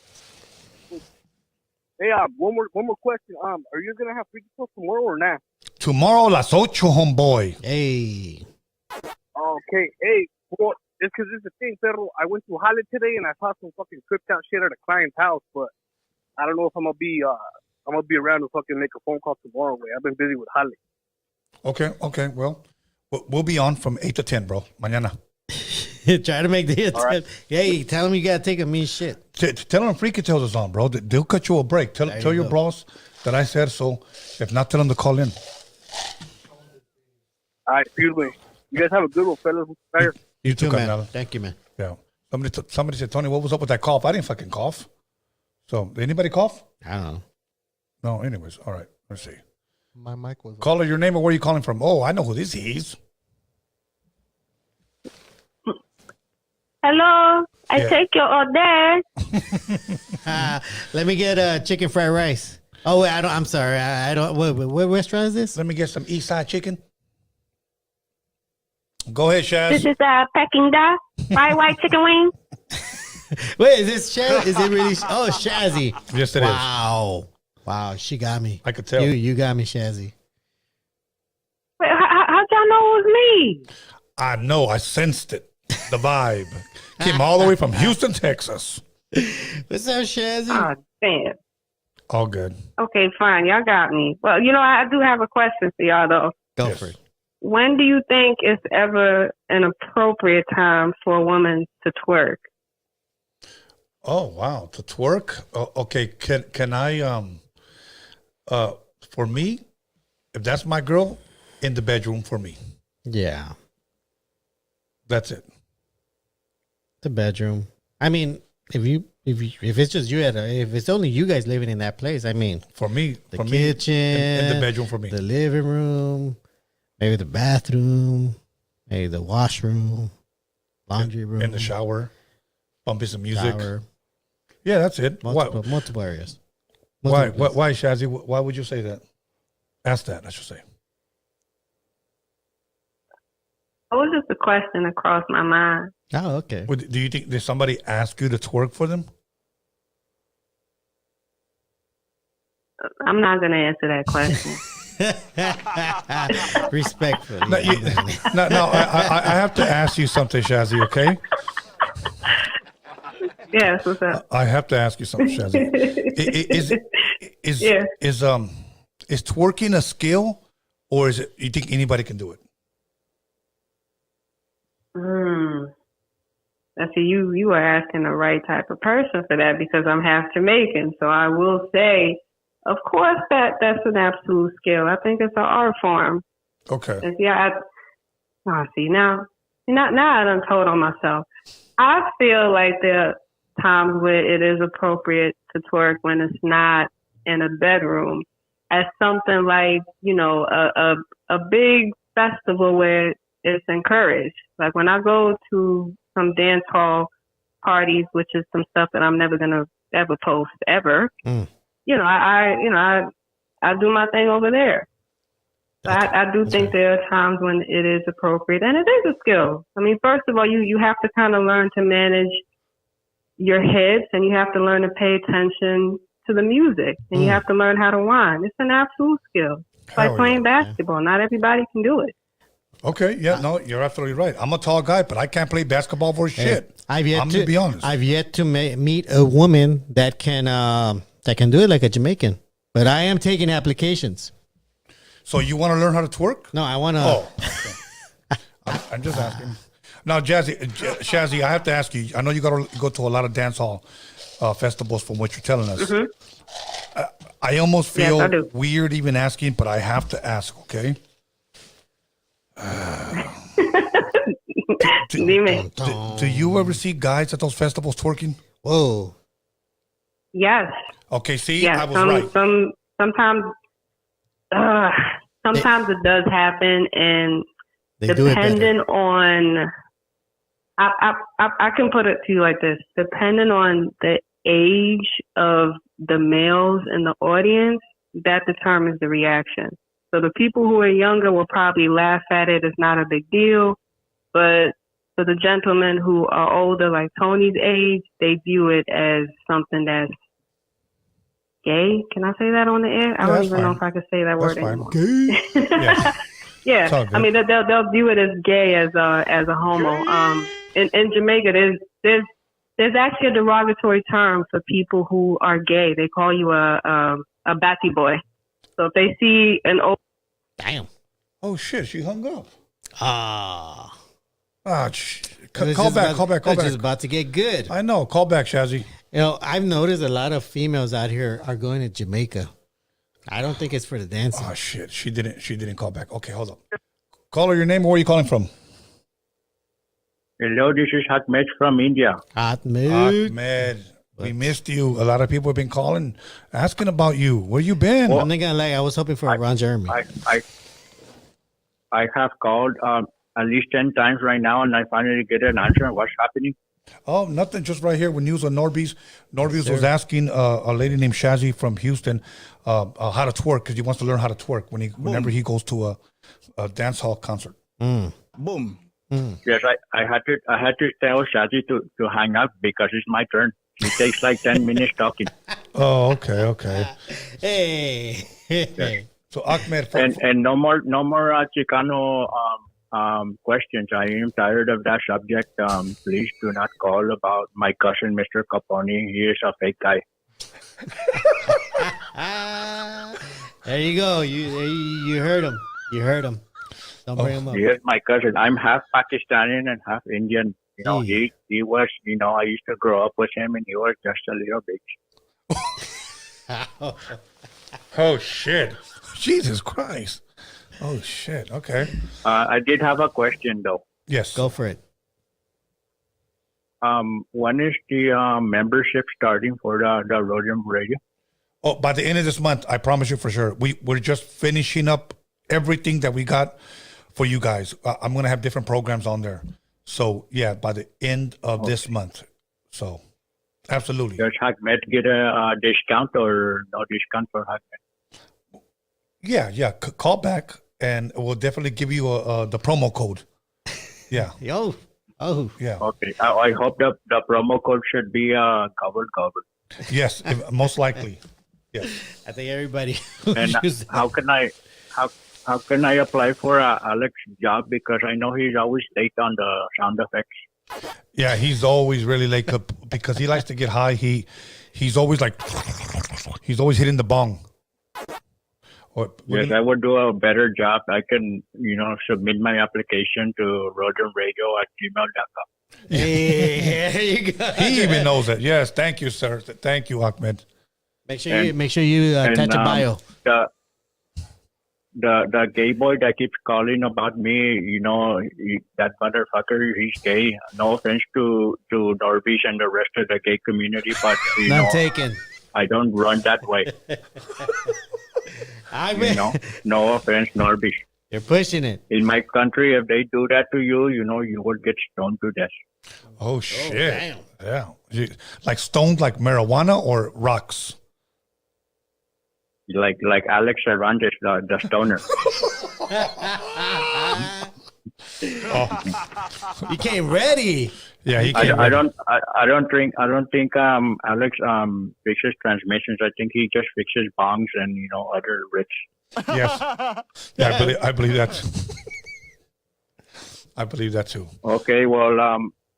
Hey, one more question. Are you gonna have freaky pills tomorrow or not? Tomorrow, las 8, homeboy. Hey. Okay. Hey, well, it's because it's the thing, Perro. I went to Hollywood today and I saw some fucking tripped out shit at a client's house, but I don't know if I'm gonna be around to fucking make a phone call tomorrow. I've been busy with Holly. Okay. Well, we'll be on from 8 to 10, bro. Mañana. Try to make the hit. Right. Hey, tell him you gotta take a mean shit. Tell them Freaky Tales is on, bro. They'll cut you a break. Tell your bros that I said so. If not, tell them to call in. All right, beautiful. You guys have a good one, fellas. Right. You too, man. Carnal. Thank you, man. Yeah. Somebody said, Tony, what was up with that cough? I didn't fucking cough. So, did anybody cough? I don't know. No, anyways. All right. Let's see. My mic was. Caller, your name or where you calling from? Oh, I know who this is. Hello, I Yeah. take your order. Let me get chicken fried rice. Oh wait, I'm sorry. I don't. What restaurant is this? Let me get some East Side chicken. Go ahead, Shaz. This is Peking duck, fried white chicken wing. Wait, is this Shaz? Is it really? Oh, Shazzy. Yes, it is. Wow, she got me. I could tell. You got me, Shazzy. Wait, how'd y'all know it was me? I know. I sensed it. The vibe. Came all the way from Houston, Texas. What's up, Shazzy? Oh, damn. All good. Okay, fine. Y'all got me. Well, I do have a question for y'all, though. Go for it. When do you think it's ever an appropriate time for a woman to twerk? Oh, wow. To twerk? Oh, okay. Can I, for me, if that's my girl, in the bedroom for me. Yeah. That's it. The bedroom. I mean, if it's just you if it's only you guys living in that place, I mean, For me, the for kitchen, me, in the bedroom for me. the living room, maybe the bathroom, maybe the washroom, laundry room, In the shower, bumping some music. shower, Yeah, that's it. multiple areas. Why, Multiple places. why, Shazzy? Why would you say that? Ask that, I should say. It was just a question that crossed my mind. Oh, okay. Do you think, did somebody ask you to twerk for them? I'm not going to answer that question. Respectfully. No, I have to ask you something, Shazzy, okay? Yes, what's up? I have to ask you something, Shazzy. Yeah. Is twerking a skill, or is it, you think anybody can do it? I see you are asking the right type of person for that, because I'm half Jamaican. So I will say of course that's an absolute skill. I think it's an art form. Okay. And see, now I done told on myself. I feel like there are times where it is appropriate to twerk when it's not in a bedroom, as something like, you know, a big festival where it's encouraged. Like when I go to some dance hall parties, which is some stuff that I'm never gonna ever post ever. You know, I do my thing over there. I do think there are times when it is appropriate, and it is a skill. I mean, first of all, you have to kind of learn to manage your hips, and you have to learn to pay attention to the music, and you have to learn how to whine. It's an absolute skill. It's like playing basketball. Not everybody can do it. Okay, yeah, no, you're absolutely right. I'm a tall guy, but I can't play basketball for shit. I'm gonna be honest. I've yet to meet a woman that can do it like a Jamaican. But I am taking applications. So you want to learn how to twerk? No, I want to. Oh, okay. I'm just asking. Now, Shazzy, I have to ask you. I know you got to go to a lot of dance hall festivals, from what you're telling us. Mm-hmm. I almost feel weird even asking, but I have to ask. Okay. Do you ever see guys at those festivals twerking? Whoa. Yes. Okay, see, yes. I was right. Sometimes it does happen, and depending on, I can put it to you like this: depending on the age of the males in the audience, that determines the reaction. So the people who are younger will probably laugh at it. It's not a big deal. But for the gentlemen who are older, like Tony's age, they view it as something that's gay. Can I say that on the air? I don't even know if I can say that word anymore. Gay? Yeah. I mean, they'll view it as gay as a homo. In Jamaica, there's actually a derogatory term for people who are gay. They call you a batty boy. So if they see an old... Damn. Oh, shit. She hung up. Call back. It's just about to get good. I know. Call back, Shazzy. You know, I've noticed a lot of females out here are going to Jamaica. I don't think it's for the dancing. Oh, shit. She didn't call back. Okay, hold up. Call her your name. Where are you calling from? Hello, this is Ahmed from India. Ahmed. We missed you. A lot of people have been calling, asking about you. Where you been? I'm not gonna lie. I was hoping for a Ron Jeremy. I have called at least 10 times right now, and I finally get an answer. What's happening? Oh, nothing. Just right here with news on Norbeez. Norbeez was asking a lady named Shazzy from Houston how to twerk, because he wants to learn how to twerk whenever he goes to a dance hall concert. Boom. Yes, I had to tell Shazzy to hang up because it's my turn. It takes like 10 minutes talking. Oh, okay. Hey. Yes. So Ahmed, and no more Chicano questions. I am tired of that subject. Please do not call about my cousin, Mr. Capone. He is a fake guy. There you go. You heard him. Don't bring him up. He is my cousin. I'm half Pakistani and half Indian. You know, he was, I used to grow up with him, and he was just a little bitch. Oh, shit. Jesus Christ. Oh, shit. Okay. I did have a question, though. Yes. Go for it. When is the membership starting for the Roadium Radio? Oh, by the end of this month, I promise you for sure. We're just finishing up everything that we got for you guys. I'm going to have different programs on there. So, yeah, by the end of this month. So, absolutely. Does Ahmed get a discount or no discount for Ahmed? Yeah. Call back, and we'll definitely give you the promo code. Yeah. Oh. Yeah. Okay. I hope the promo code should be covered. Yes, most likely. Yes. I think everybody. And how can I apply for Alex's job? Because I know he's always late on the sound effects. Yeah, he's always really late because he likes to get high. He's always hitting the bong. Yes, I would do a better job. I can, submit my application to roadiumradio@gmail.com. Hey, there you go. He even knows it. Yes, thank you, sir. Thank you, Ahmed. Make sure you attach a bio. The gay boy that keeps calling about me, that motherfucker, he's gay. No offense to Norbeez and the rest of the gay community, but None taken. I don't run that way. No offense, Norbeez. You're pushing it. In my country, if they do that to you, you will get stoned to death. Oh shit! Damn. Yeah, like stoned, like marijuana or rocks. Like Alex Cervantes, the stoner. He came ready. Yeah, he came. I don't think Alex fixes transmissions. I think he just fixes bongs and other rigs. Yes. Yeah, I believe that. I believe that too. Okay, well,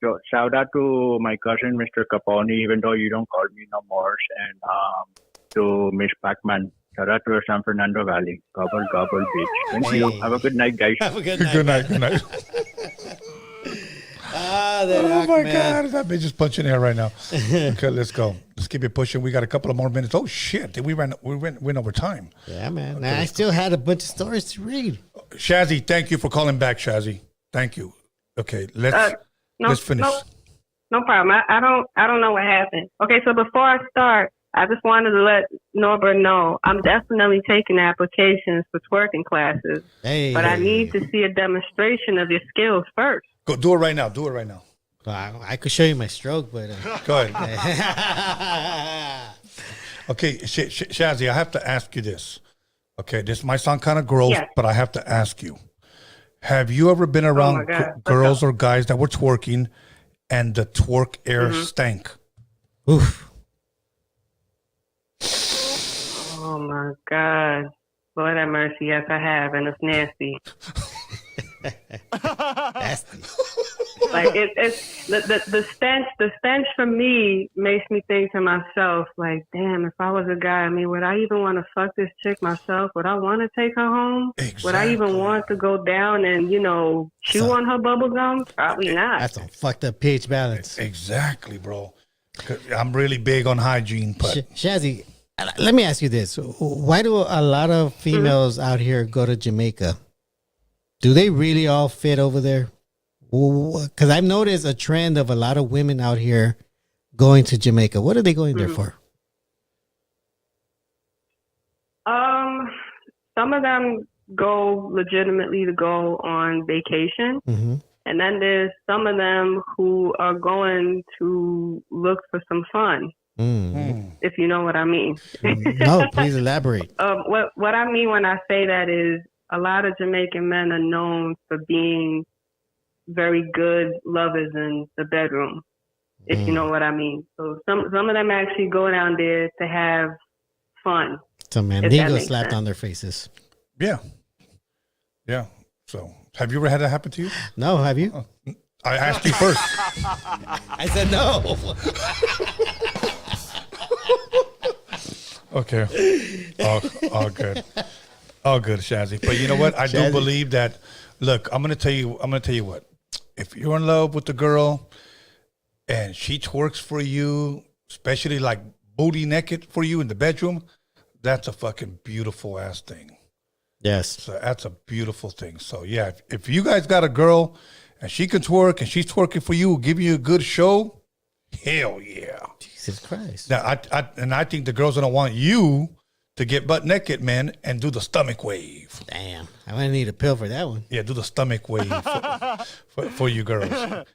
so shout out to my cousin, Mr. Capone, even though you don't call me no more, and to Miss Pacman. Shout out to San Fernando Valley. Gobble, gobble, beach. Thank you. Have a good night, guys. Have a good night. Good night. Good night. Oh my God, that bitch is punching air right now. Okay, let's go. Let's keep it pushing. We got a couple of more minutes. Oh shit, we went over time. Yeah, man. Okay, I still had a bunch of stories to read. Shazzy, thank you for calling back, Shazzy. Thank you. Okay, let's finish. No problem. I don't know what happened. Okay, so before I start, I just wanted to let Norbert know I'm definitely taking applications for twerking classes, but I need to see a demonstration of your skills first. Go do it right now. Do it right now. I could show you my stroke, but go ahead. Okay, Shazzy, I have to ask you this. Okay, this might sound kind of gross, but I have to ask you: have you ever been around girls or guys that were twerking, and the twerk air stank? Oof. Oh my God. Lord have mercy. Yes, I have, and it's nasty. Nasty. Like it's the stench. The stench for me makes me think to myself, like, damn, if I was a guy, I mean, would I even want to fuck this chick myself? Would I want to take her home? Exactly. Would I even want to go down and chew on her bubble gum? Probably not. That's a fucked up pH balance. Exactly, bro. I'm really big on hygiene, but Shazzy, let me ask you this: why do a lot of females out here go to Jamaica? Do they really all fit over there? Because I've noticed a trend of a lot of women out here going to Jamaica. What are they going there for? Some of them go legitimately to go on vacation. And then there's some of them who are going to look for some fun. If you know what I mean. No, please elaborate. What I mean when I say that is a lot of Jamaican men are known for being very good lovers in the bedroom, if you know what I mean. So some of them actually go down there to have fun. Some mandingo slapped on their faces. Yeah. Yeah. So have you ever had that happen to you? No, have you? I asked you first. I said no. Okay. All good. All good, Shazzy. But you know what? I do believe that. Look, I'm gonna tell you what. If you're in love with the girl and she twerks for you, especially like booty naked for you in the bedroom, that's a fucking beautiful ass thing. Yes. So that's a beautiful thing. So yeah, if you guys got a girl and she can twerk and she's twerking for you, giving you a good show, hell yeah. Jesus Christ. Now I think the girls gonna want you to get butt naked, man, and do the stomach wave. Damn, I'm gonna need a pill for that one. Yeah, do the stomach wave for you girls.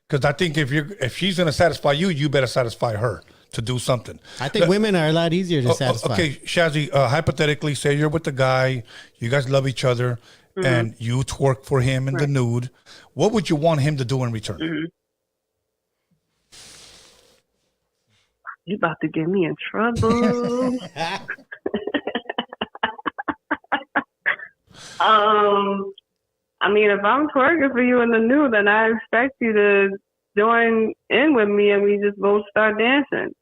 Because I think if she's gonna satisfy you, you better satisfy her to do something. I think women are a lot easier to satisfy. Okay, Shazzy, hypothetically, say you're with the guy, you guys love each other, and you twerk for him in the nude. What would you want him to do in return? You about to get me in trouble. I mean, if I'm twerking for you in the nude, then I expect you to join in with me and we just both start dancing.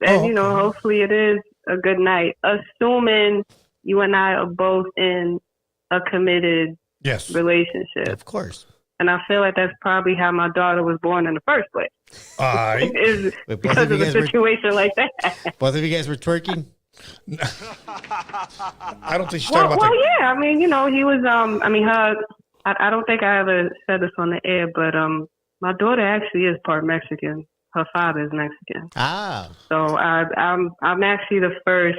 And, hopefully it is a good night, assuming you and I are both in a committed relationship. Of course. And I feel like that's probably how my daughter was born in the first place. Because of a situation like that. Both of you guys were twerking? I don't think she's talking about Well, yeah. I mean, you know, he was. I mean, her. I don't think I ever said this on the air, but my daughter actually is part Mexican. Her father is Mexican. Ah. So I'm actually the first.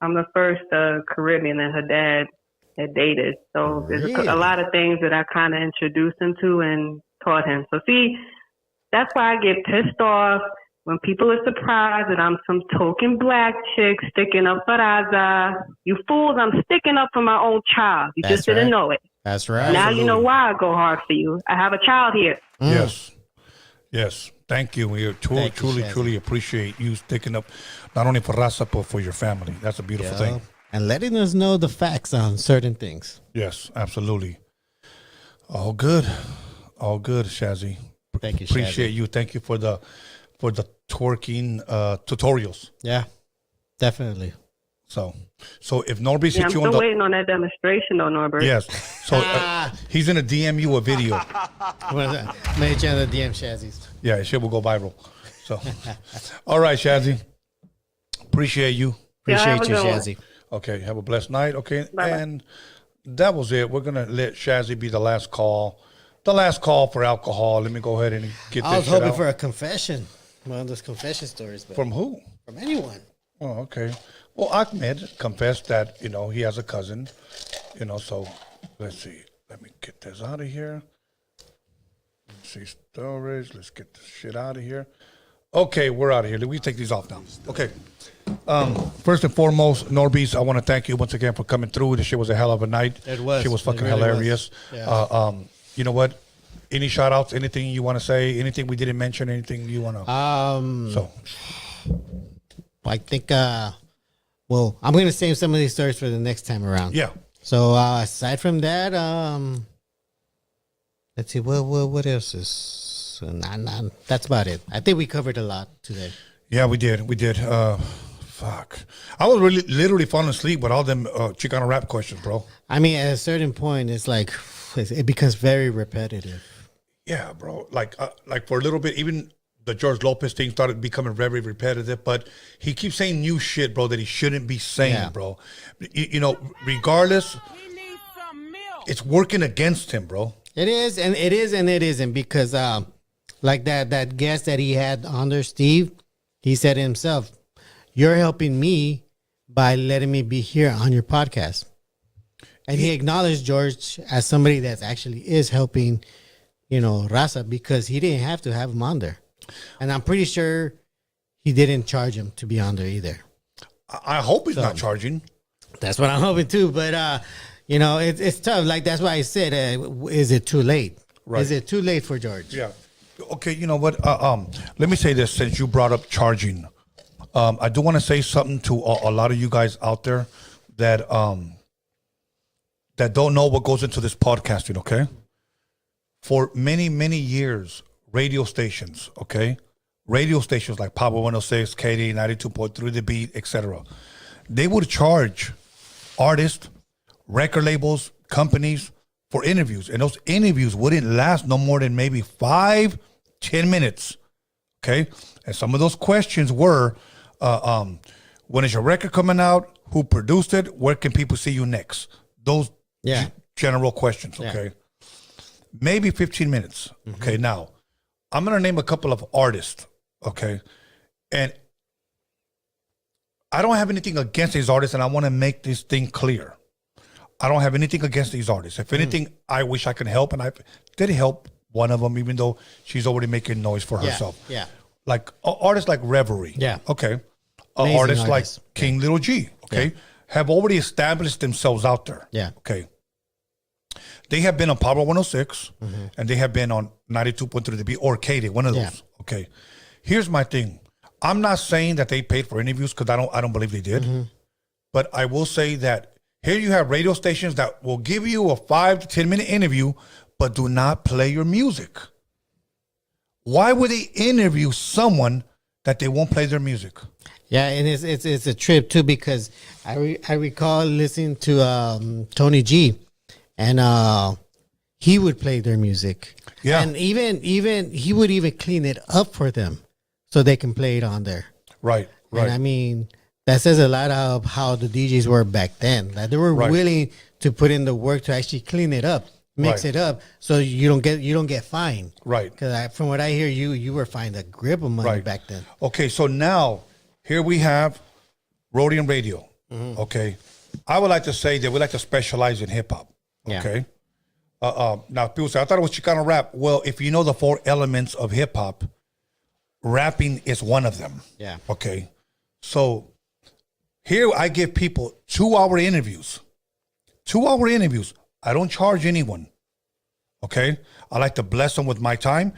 I'm the first Caribbean that her dad had dated. So there's a lot of things that I kind of introduced him to and taught him. So see, that's why I get pissed off when people are surprised that I'm some token black chick sticking up for Raza. You fools, I'm sticking up for my own child. You just didn't know it. That's right. Now you know why I go hard for you. I have a child here. Yes. Yes. Thank you. We truly appreciate you sticking up not only for Raza, but for your family. That's a beautiful thing. And letting us know the facts on certain things. Yes, absolutely. All good. All good, Shazzy. Thank you, Appreciate Shazzy. you. Thank you for the twerking tutorials. Yeah, definitely. So if Norbeez Yeah, hit I'm you on still the waiting on that demonstration, though, Norbert. yes, so he's gonna DM you a video. Made you on the DM Shazzies. Yeah, shit will go viral. So, all right, Shazzy. Appreciate you. Appreciate you, Shazzy. Okay, have a blessed night. Okay, Bye-bye. and that was it. We're gonna let Shazzy be the last call. The last call for alcohol. Let me go ahead and get this I was shit hoping out. for a confession. One of those confession stories. But From who? From anyone. Oh, okay. Well, Ahmed confessed that, he has a cousin, so let's see. Let me get this out of here. Let's see, storage. Let's get this shit out of here. Okay, we're out of here. We take these off now. Okay. First and foremost, Norbeez, I want to thank you once again for coming through. This shit was a hell of a night. It was. Shit was fucking It really hilarious. was. Yeah. You know what? Any shout outs, anything you want to say, anything we didn't mention, anything you want to... So, I think, well, I'm going to save some of these stories for the next time around. yeah. So, aside from that, let's see, what else is, that's about it. I think we covered a lot today. Yeah, we did. Fuck. I was literally falling asleep with all them Chicano rap questions, bro. I mean, at a certain point, it's like, it becomes very repetitive. Yeah, bro. Like for a little bit, even the George Lopez thing started becoming very repetitive, but he keeps saying new shit, bro, that he shouldn't be saying, bro. Regardless, it's working against him, bro. It is, and it is, and it isn't, because like that guest that he had on there, Steve, he said himself, "You're helping me by letting me be here on your podcast." And he acknowledged George as somebody that actually is helping, Raza, because he didn't have to have him on there. And I'm pretty sure he didn't charge him to be on there either. I hope he's not charging. That's what I'm hoping too. But, it's tough. Like, that's why I said, is it too late? Right. Is it too late for George? Yeah. Okay, you know what? Let me say this since you brought up charging. I do want to say something to a lot of you guys out there that don't know what goes into this podcasting, okay? For many, many years, radio stations like Power 106, KD 92.3, The Beat, etc. They would charge artists, record labels, companies for interviews. And those interviews wouldn't last no more than maybe 5-10 minutes, okay? And some of those questions were, when is your record coming out? Who produced it? Where can people see you next? Those general questions, okay? Maybe 15 minutes, okay? Now, I'm going to name a couple of artists, okay? And I don't have anything against these artists, and I want to make this thing clear. I don't have anything against these artists. If anything, I wish I could help, and I did help one of them, even though she's already making noise for herself. Yeah. Like artists like Reverie. Yeah. Okay. Amazing Artists like artists. King Little G. Okay. Have already established themselves out there. Yeah. Okay. They have been on Power 106 and they have been on 92.3 The Beat or KD, one of those. Yeah. Okay. Here's my thing. I'm not saying that they paid for interviews because I don't believe they did. But I will say that here you have radio stations that will give you a 5 to 10 minute interview, but do not play your music. Why would they interview someone that they won't play their music? Yeah, and it's a trip too, because I recall listening to Tony G, and he would play their music. Yeah, and even he would even clean it up for them so they can play it on there. Right. And I mean, that says a lot of how the DJs were back then. That they were Right. willing to put in the work to actually clean it up, mix Right. it up, so you don't get fined. Right. Because from what I hear, you were fined a grip of money Right. back then. Okay, so now here we have Roadium Radio. Mm-hmm. Okay, I would like to say that we like to specialize in hip hop. Yeah. Okay. Now people say I thought it was Chicano rap. Well, if you know the 4 elements of hip hop, rapping is one of them. Yeah. Okay. So here I give people 2-hour interviews. 2-hour interviews. I don't charge anyone. Okay. I like to bless them with my time.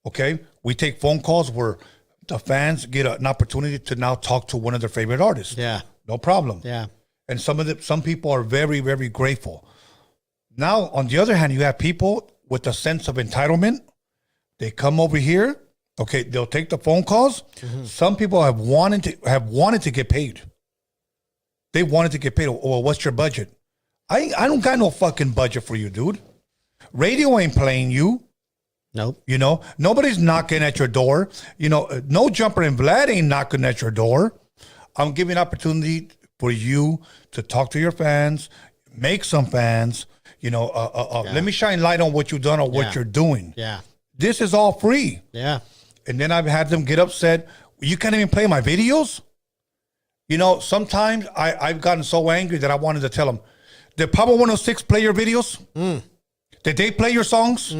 Okay. We take phone calls where the fans get an opportunity to now talk to one of their favorite artists. Yeah. No problem. Yeah. And some people are very, very grateful. Now, on the other hand, you have people with a sense of entitlement. They come over here. Okay, they'll take the phone calls. Mm-hmm. Some people have wanted to get paid. They wanted to get paid. Well, what's your budget? I don't got no fucking budget for you, dude. Radio ain't playing you. Nope. You know, nobody's knocking at your door. You know, no Jumper and Vlad ain't knocking at your door. I'm giving opportunity for you to talk to your fans, make some fans. You know, let me shine light on what you've done or what you're doing. Yeah. This is all free. Yeah. And then I've had them get upset. You can't even play my videos. You know, sometimes I've gotten so angry that I wanted to tell them, did Papa 106 play your videos? Did they play your songs?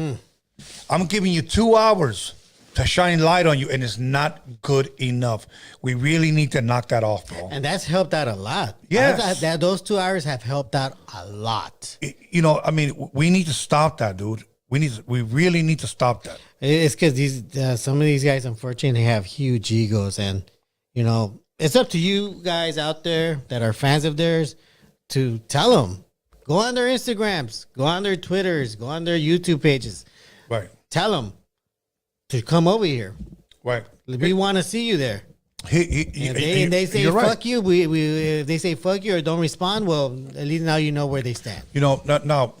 I'm giving you 2 hours to shine light on you, and it's not good enough. We really need to knock that off, bro. And that's helped out a lot. Yes. Those 2 hours have helped out a lot. You know, I mean, we need to stop that, dude. We really need to stop that. It's because some of these guys, unfortunately, have huge egos, and you know, it's up to you guys out there that are fans of theirs to tell them. Go on their Instagrams, go on their Twitters, go on their YouTube pages. Right. Tell them to come over here. Right. We want to see you there. If they say fuck you, if they say fuck you or don't respond, well, at least now you know where they stand. You know, now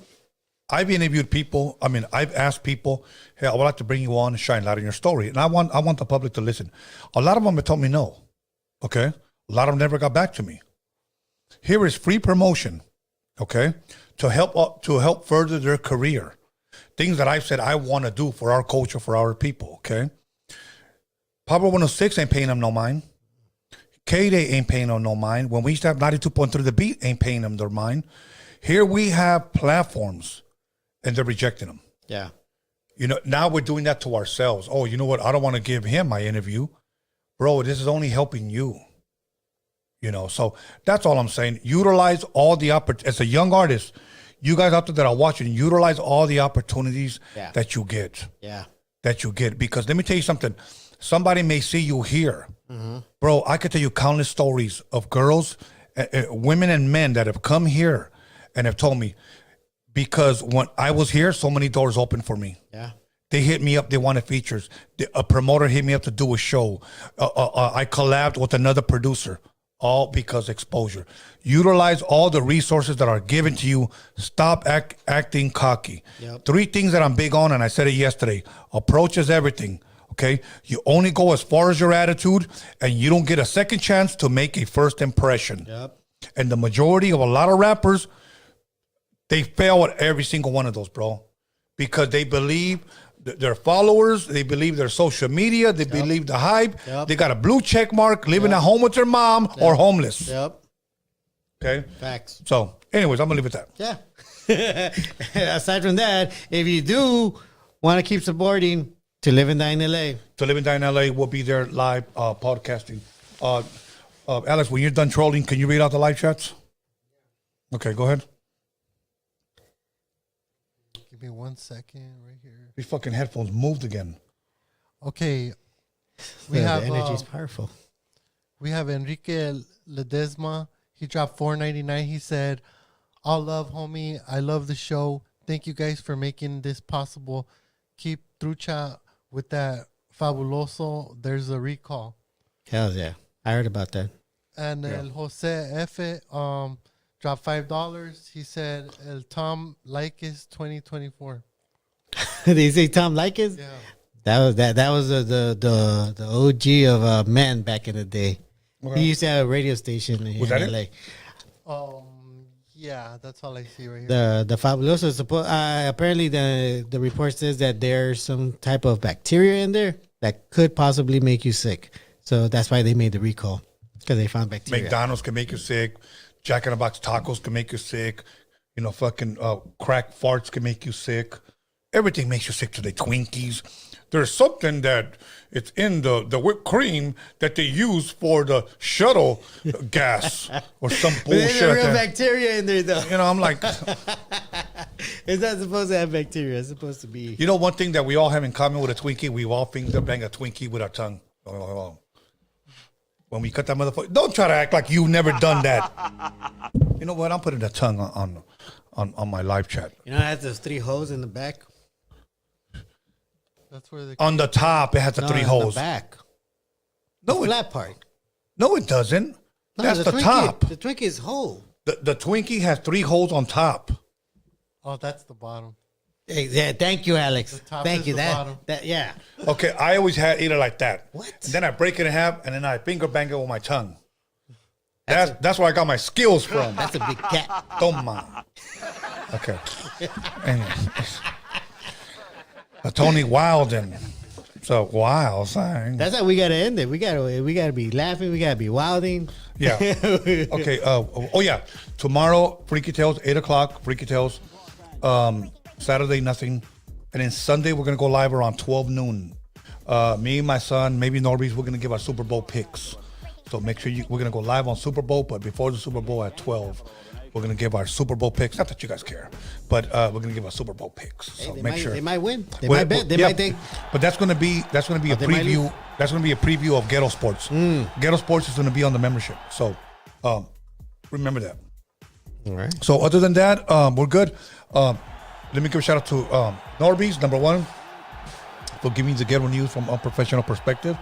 I've interviewed people. I mean, I've asked people, hey, I would like to bring you on and shine light on your story. And I want the public to listen. A lot of them have told me no. Okay. A lot of them never got back to me. Here is free promotion. Okay. To help further their career. Things that I've said I want to do for our culture, for our people. Okay. Pablo 106 ain't paying them no mind. A.DA ain't paying them no mind. When we used to have 92.3 The Beat ain't paying them their mind. Here we have platforms and they're rejecting them. Yeah. You know, now we're doing that to ourselves. Oh, you know what? I don't want to give him my interview. Bro, this is only helping you. You know, so that's all I'm saying. Utilize all the opportunities. As a young artist, you guys out there that are watching, utilize all the opportunities that you get. Yeah. That you get. Because let me tell you something. Somebody may see you here. Bro, I could tell you countless stories of girls, women and men that have come here and have told me, because when I was here, so many doors opened for me. Yeah. They hit me up. They wanted features. A promoter hit me up to do a show. I collabed with another producer, all because exposure. Utilize all the resources that are given to you. Stop acting cocky. Yep. 3 things that I'm big on, and I said it yesterday. Approach is everything. Okay, you only go as far as your attitude, and you don't get a second chance to make a first impression. Yep. And the majority of a lot of rappers, they fail at every single one of those, bro, because they believe their followers, they believe their social media, they believe the hype. Yep. They got a blue check mark, living at home with their mom or homeless. Yep. Okay. Facts. So, anyways, I'm gonna leave it at that. Yeah. Aside from that, if you do want to keep supporting To Live and Die in LA. To Live and Die in LA, we'll be there live podcasting. Alex, when you're done trolling, can you read out the live chats? Okay, go ahead. Give me 1 second right here. These fucking headphones moved again. Okay. The energy is powerful. We have Enrique Ledesma. He dropped $4.99. He said, all love, homie. I love the show. Thank you guys for making this possible. Keep trucha with that fabuloso. There's a recall. Hell yeah. I heard about that. And El Jose F. dropped $5. He said, El Tom Likes 2024. Did he say Tom Likes? Yeah. That was the OG of men back in the day. Okay. He used to have a radio station in Was that LA. it? Yeah, that's all I see right here. The Fabuloso apparently the report says that there's some type of bacteria in there that could possibly make you sick. So that's why they made the recall, because they found bacteria. McDonald's can make you sick. Jack in the Box tacos can make you sick. You know, fucking crack farts can make you sick. Everything makes you sick today. Twinkies. There's something that it's in the whipped cream that they use for the shuttle gas or some bullshit. There's a real bacteria in there, though. You know, I'm like, it's not supposed to have bacteria. It's supposed to be. you know, one thing that we all have in common with a Twinkie, we all finger bang a Twinkie with our tongue. When we cut that motherfucker, don't try to act like you've never done that. You know what? I'm putting the tongue on my live chat. You know, it has those 3 holes in the back. That's where the On the top, it has the 3 on holes. the back. No, The flat part. No, it doesn't. No, That's the Twinkie, top. The Twinkie is whole. The Twinkie has 3 holes on top. Oh, that's the bottom. Hey, yeah, thank you, Alex. The top Thank is you. the bottom. Yeah. Okay, I always had it like that. What? And then I break it in half, and then I finger bang it with my tongue. That's where I got my skills from. That's a big cat. Toma. Okay. Anyway. Tony Wilden. So wild thing. That's how we gotta end it. We gotta be laughing. We gotta be wilding. Yeah. Okay. Oh yeah. Tomorrow, Freaky Tales, 8:00. Freaky Tales. Saturday, nothing, and then Sunday we're gonna go live around 12 noon. Me, my son, maybe Norbeez. We're gonna give our Super Bowl picks. So make sure we're gonna go live on Super Bowl, but before the Super Bowl at 12, we're gonna give our Super Bowl picks. Not that you guys care, but we're gonna give our Super Bowl picks. So make sure they might win. They might bet. They might think. But that's gonna be a preview. That's gonna be a preview of Ghetto Sports. Ghetto Sports is gonna be on the membership. So remember that. All right. So other than that, we're good. Let me give a shout out to Norbeez, number 1, for giving the ghetto news from a professional perspective.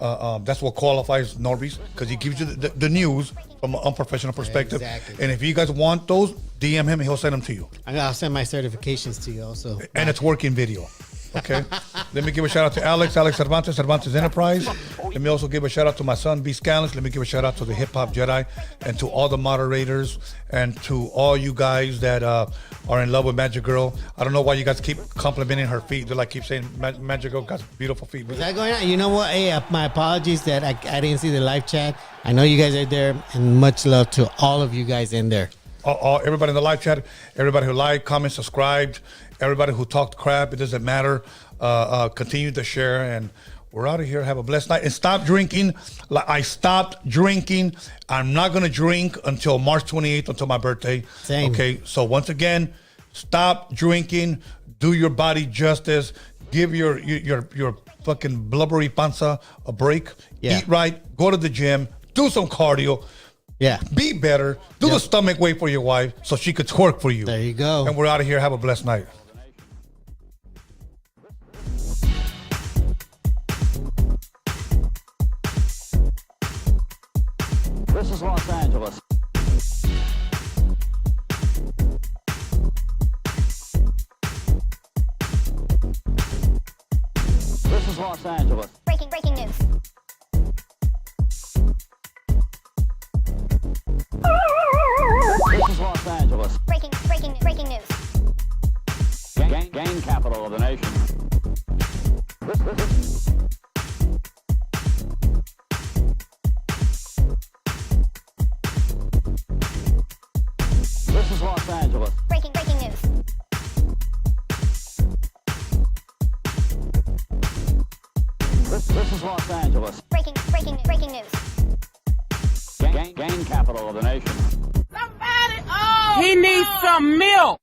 That's what qualifies Norbeez, because he gives you the news from an unprofessional perspective. Exactly. And if you guys want those, DM him and he'll send them to you. I'll send my certifications to you also. And it's working video. Okay. Let me give a shout out to Alex Cervantes Enterprise. Let me also give a shout out to my son, B-SKANLESS. Let me give a shout out to the Hip Hop Jedi and to all the moderators and to all you guys that are in love with Magic Girl. I don't know why you guys keep complimenting her feet. They keep saying Magic Girl got beautiful feet. Is that going on? You know what? Hey, my apologies that I didn't see the live chat. I know you guys are there, and much love to all of you guys in there. Everybody in the live chat, everybody who liked, commented, subscribed, everybody who talked crap, it doesn't matter. Continue to share, and we're out of here. Have a blessed night. And stop drinking. I stopped drinking. I'm not going to drink until March 28th, until my birthday. Same. Okay, so once again, stop drinking. Do your body justice. Give your fucking blubbery panza a break. Yeah. Eat right. Go to the gym. Do some cardio. Yeah. Be better. Do the stomach weight for your wife so she could twerk for you. There you go. And we're out of here. Have a blessed night. This is Los Angeles. This is Los Angeles. Breaking news. This is Los Angeles. Breaking news. Gang capital of the nation. This is Los Angeles. Breaking news. This is Los Angeles. Breaking news. Gang capital of the nation. He needs some milk.